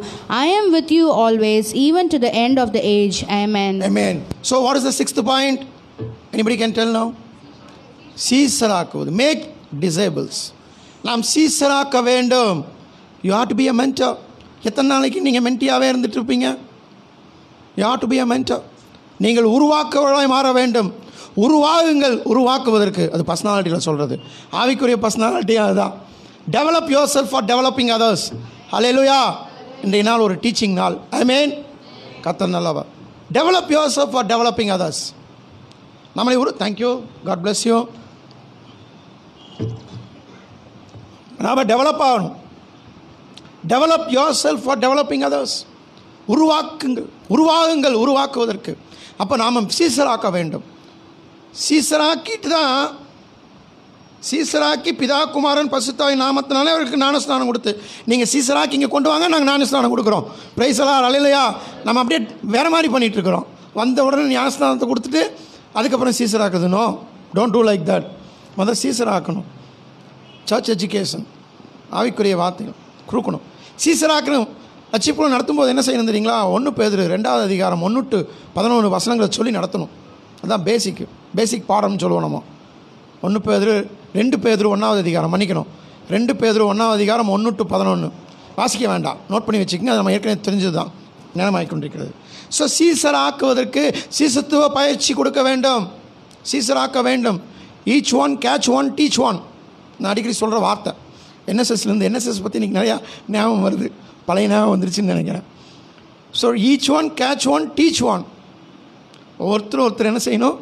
I am with you always, even to the end of the age. Amen. Amen. So what is the sixth point? Anybody can tell now? சீசராக்குவது. Make disciples. நாம் சீசராக்க வேண்டும். You have to be a mentor. எத்தனை நாளைக்கு நீங்கள் மென்டியாகவே இருந்துட்டு இருப்பீங்க? You have to be a mentor. நீங்கள் உருவாக்குவதாய் மாற வேண்டும். உருவாகுங்கள். உருவாக்குவதற்கு அது பர்சனாலிட்டியில் சொல்கிறது. ஆவிக்குரிய பர்சனாலிட்டி அதுதான். Develop yourself for developing others. ஹல்லேலூயா. இன்றைய நாள் ஒரு டீச்சிங் நாள். ஆமென். கர்த்தர் நல்லவர். Develop yourself for developing others. நம்மளை தேங்க்யூ. God bless you. நாம் டெவலப் ஆகணும். Develop yourself for developing others. உருவாக்குங்கள். உருவாகுங்கள். உருவாக்குவதற்கு. அப்போ நாம் சீசராக்க வேண்டும். சீசராக்கிட்டு தான் சீசராக்கி பிதா குமாரன் பரிசுத்தாவின் நாமத்தினாலே அவருக்கு ஞானஸ்நானம் கொடுத்து நீங்கள் சீசராக்கி இங்கே கொண்டு வாங்க, நாங்கள் ஞானஸ்நானம் கொடுக்குறோம். பிரைஸ் எல்லாம் அல்லேலூயா. நம்ம அப்படியே வேறு மாதிரி பண்ணிகிட்ருக்குறோம். வந்த உடனே ஞானஸ்நானத்தை கொடுத்துட்டு அதுக்கப்புறம் சீசராக்குது. No, don't do like that. முதல்ல சீசராக்கணும். சர்ச் எஜுகேஷன், ஆவிக்குரிய வார்த்தைகள் கொடுக்கணும். சீசராக்கணும். ரட்சிப்புகள் நடத்தும்போது என்ன செய்யணும் தெரியுங்களா? 1 பேதுரு 2வது அதிகாரம் 1 to 11 வசனங்களை சொல்லி நடத்தணும். அதுதான் பேசிக் பாடம்னு சொல்லுவோம் நம்ம. 2 பேதுரு 1வது அதிகாரம், மன்னிக்கணும், 2 பேதுரு 1வது அதிகாரம் 1 to 11 வாசிக்க வேண்டாம், நோட் பண்ணி வச்சுக்கோங்க. அது நம்ம ஏற்கனவே தெரிஞ்சது தான், நேரமாகிக் கொண்டிருக்கிறது. ஸோ சீசராக்குவதற்கு சீசத்துவ பயிற்சி கொடுக்க வேண்டும். சீசராக்க வேண்டும். Each one catch one teach one. நான் அடிக்கடி சொல்கிற வார்த்தை. என்எஸ்எஸ்லேருந்து என்எஸ்எஸ் பற்றி இன்றைக்கி நிறையா ஞாபகம் வருது. பழைய ஞாபகம் வந்துருச்சுன்னு நினைக்கிறேன். So each one catch one teach one. ஒருத்தர் என்ன செய்யணும்?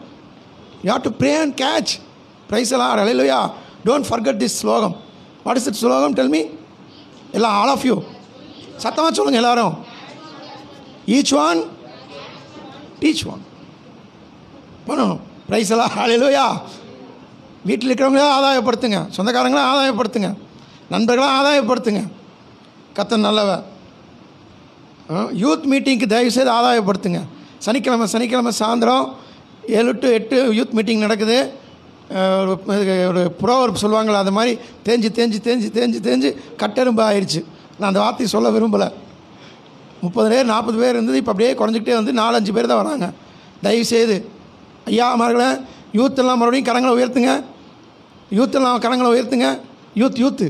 You have to pray and catch. Praise எல்லாம் ஹல்லேலூயா. டோன்ட் ஃபர்கெட் திஸ் ஸ்லோகம். வாட் இஸ் இட் ஸ்லோகம்? Tell me. எல்லாம் ஆல் ஆஃப் யூ சத்தமாக சொல்லுங்கள் எல்லாரும். ஈச் ஒன் டீச் ஒன் பண்ணணும். பிரைஸ் எல்லாம் ஹல்லேலூயா. வீட்டில் இருக்கிறவங்களே ஆதாயப்படுத்துங்க, சொந்தக்காரங்களே ஆதாயப்படுத்துங்க, நண்பர்களாக ஆதாயப்படுத்துங்க. கர்த்தர் நல்லவர். யூத் மீட்டிங்க்கு தயவுசெய்து ஆதாயப்படுத்துங்க. சனிக்கிழமை சாயந்தரம் 7 to 8 யூத் மீட்டிங் நடக்குது. ஒரு ப்ரோவர்ப் சொல்லுவாங்களே, அது மாதிரி தேஞ்சு கட்டெரும்பு ஆயிடுச்சு. நான் அந்த வார்த்தையை சொல்ல விரும்பலை. 30 பேர் 40 பேர் இருந்தது, இப்போ அப்படியே குறைஞ்சிக்கிட்டே வந்து 4-5 பேர் தான் வராங்க. தயவுசெய்து ஐயா மார்களே, யூத்தெல்லாம் மறுபடியும் கரங்களை உயர்த்துங்க. யூத்தெல்லாம் கரங்களை உயர்த்துங்க. யூத்து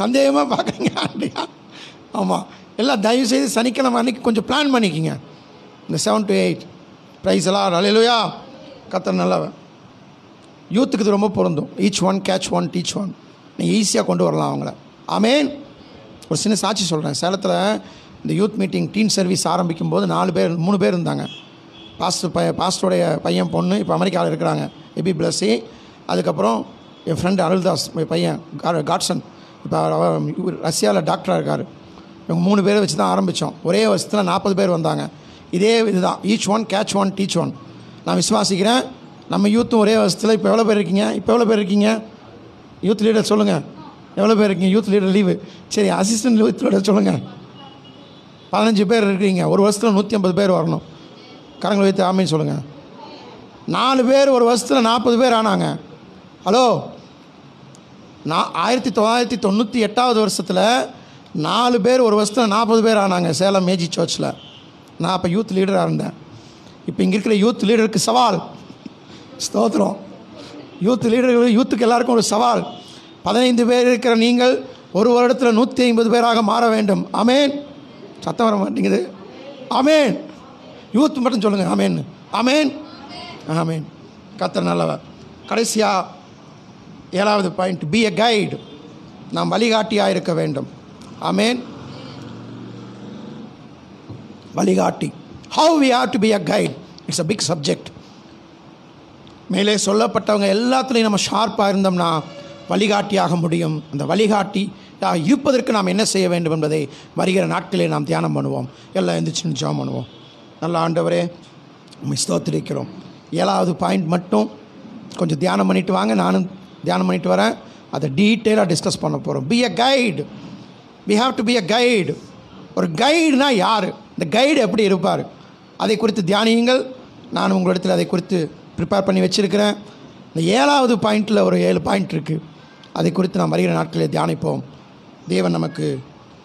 சந்தேகமாக பார்க்குறீங்க அப்படியா? ஆமாம், எல்லாம் தயவுசெய்து சனிக்கிழமை அன்றைக்கி கொஞ்சம் பிளான் பண்ணிக்கிங்க. இந்த 7 to 8 ப்ரைஸ் எல்லாம் ஹல்லேலூயா. கர்த்தர் நல்லவன். யூத்துக்கு இது ரொம்ப பொருந்தும். Each one catch one teach one. நீங்கள் ஈஸியாக கொண்டு வரலாம் அவங்கள. ஆமேன். ஒரு சின்ன சாட்சி சொல்கிறேன். சேலத்தில் இந்த யூத் மீட்டிங் டீன் சர்வீஸ் ஆரம்பிக்கும் போது 3 பேர் இருந்தாங்க. பாஸ்டருடைய பையன் பொண்ணு இப்போ அமெரிக்காவில் இருக்கிறாங்க, எபி பிளஸி. அதுக்கப்புறம் என் ஃப்ரெண்டு அருள்தாஸ் பையன் காட்சன், இப்போ ரஷ்யாவில் டாக்டராக இருக்கார். இவங்க 3 பேரை வச்சு தான் ஆரம்பித்தோம். ஒரே வருஷத்தில் 40 பேர் வந்தாங்க. இதே இதுதான், each one catch one teach one. நான் விசுவாசிக்கிறேன் நம்ம யூத்தும் ஒரே வருஷத்தில். இப்போ எவ்வளோ பேர் இருக்கீங்க? யூத் லீடர் சொல்லுங்கள். எவ்வளோ பேர் இருக்கீங்க? Youth leader leave. சரி, அசிஸ்டன்ட் யூத் லீடர் சொல்லுங்கள். 15 பேர் இருக்கீங்க. ஒரு வருஷத்தில் 150 பேர் வரணும். கரங்களை வைத்து ஆமேன்னு சொல்லுங்கள். 4 பேர் ஒரு வருஷத்தில் 40 பேர் ஆனாங்க. ஹலோ, 1998வது வருஷத்தில் 4 பேர் ஒரு வருஷத்தில் 40 பேர் ஆனாங்க சேலம் மேஜி சர்ச்சில். நான் அப்போ யூத் லீடராக இருந்தேன். இப்போ இங்கே இருக்கிற யூத் லீடருக்கு சவால். ஸ்தோத்திரம். யூத்துக்கு எல்லாருக்கும் ஒரு சவால். 15 பேர் இருக்கிற நீங்கள் ஒரு வருடத்தில் 150 பேராக மாற வேண்டும். ஆமேன். சத்தம் வர மாட்டேங்குது. ஆமேன். யூத் மட்டும் சொல்லுங்கள். ஆமேன், ஆமேன், ஆமேன். கர்த்தர் நல்லவர். கடைசியாக 7வது பாயிண்ட், பி எ கைடு. நாம் வழிகாட்டியாக இருக்க வேண்டும். ஆமேன். வழிகாட்டி. How we have to be a guide. It's a big subject. மேலே சொல்லப்பட்டவங்க எல்லாத்துலேயும் நம்ம ஷார்ப்பாக இருந்தோம்னா வழிகாட்டியாக முடியும். அந்த வழிகாட்டியாக இருப்பதற்கு நாம் என்ன செய்ய வேண்டும் என்பதை வருகிற நாட்களிலே நாம் தியானம் பண்ணுவோம். எல்லாம் எந்திரிச்சு ஜெபம் பண்ணுவோம். நல்ல ஆண்டவரே, உம்மை ஸ்தோத்திரிக்கிறோம். 7வது பாயிண்ட் மட்டும் கொஞ்சம் தியானம் பண்ணிட்டு வாங்க, நானும் தியானம் பண்ணிட்டு வரேன். அதை டீட்டெயிலாக டிஸ்கஸ் பண்ண போகிறோம். Be a guide. We have to be a guide. ஒரு கைடுனா யார், இந்த கைடு எப்படி இருப்பார், அதை குறித்து தியானியுங்கள். நான் உங்களிடத்தில் அதை குறித்து ப்ரிப்பேர் பண்ணி வச்சுருக்கிறேன். இந்த 7வது பாயிண்டில் ஒரு 7 பாயிண்ட் இருக்குது. அதை குறித்து நாம் வருகிற நாட்களில் தியானிப்போம். தேவன் நமக்கு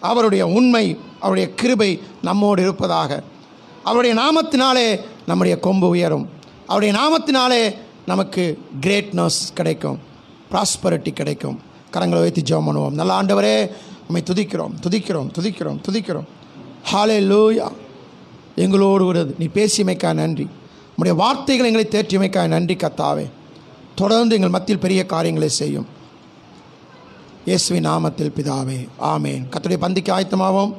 அவருடைய உண்மை, அவருடைய கிருபை நம்மோடு இருப்பதாக. அவருடைய நாமத்தினாலே நம்முடைய கொம்பு உயரும். அவருடைய நாமத்தினாலே நமக்கு கிரேட்னஸ் கிடைக்கும், ப்ராஸ்பரிட்டி கிடைக்கும். கரங்களை வைத்து ஜெபம் பண்ணுவோம். நல்ல ஆண்டவரே, உம்மை துதிக்கிறோம் துதிக்கிறோம் துதிக்கிறோம் துதிக்கிறோம். ஹல்லேலூயா. எங்களோடு ஒரு நீ பேசியமைக்காய் நன்றி. உம்முடைய வார்த்தைகள் எங்களை தேற்றியமைக்காய் நன்றி கர்த்தாவே. தொடர்ந்து எங்கள் மத்தியில் பெரிய காரியங்களை செய்யும். இயேசுவின் நாமத்தில் பிதாவே, ஆமேன். கர்த்தருடைய பந்திக்கு ஆயத்தமாவோம்.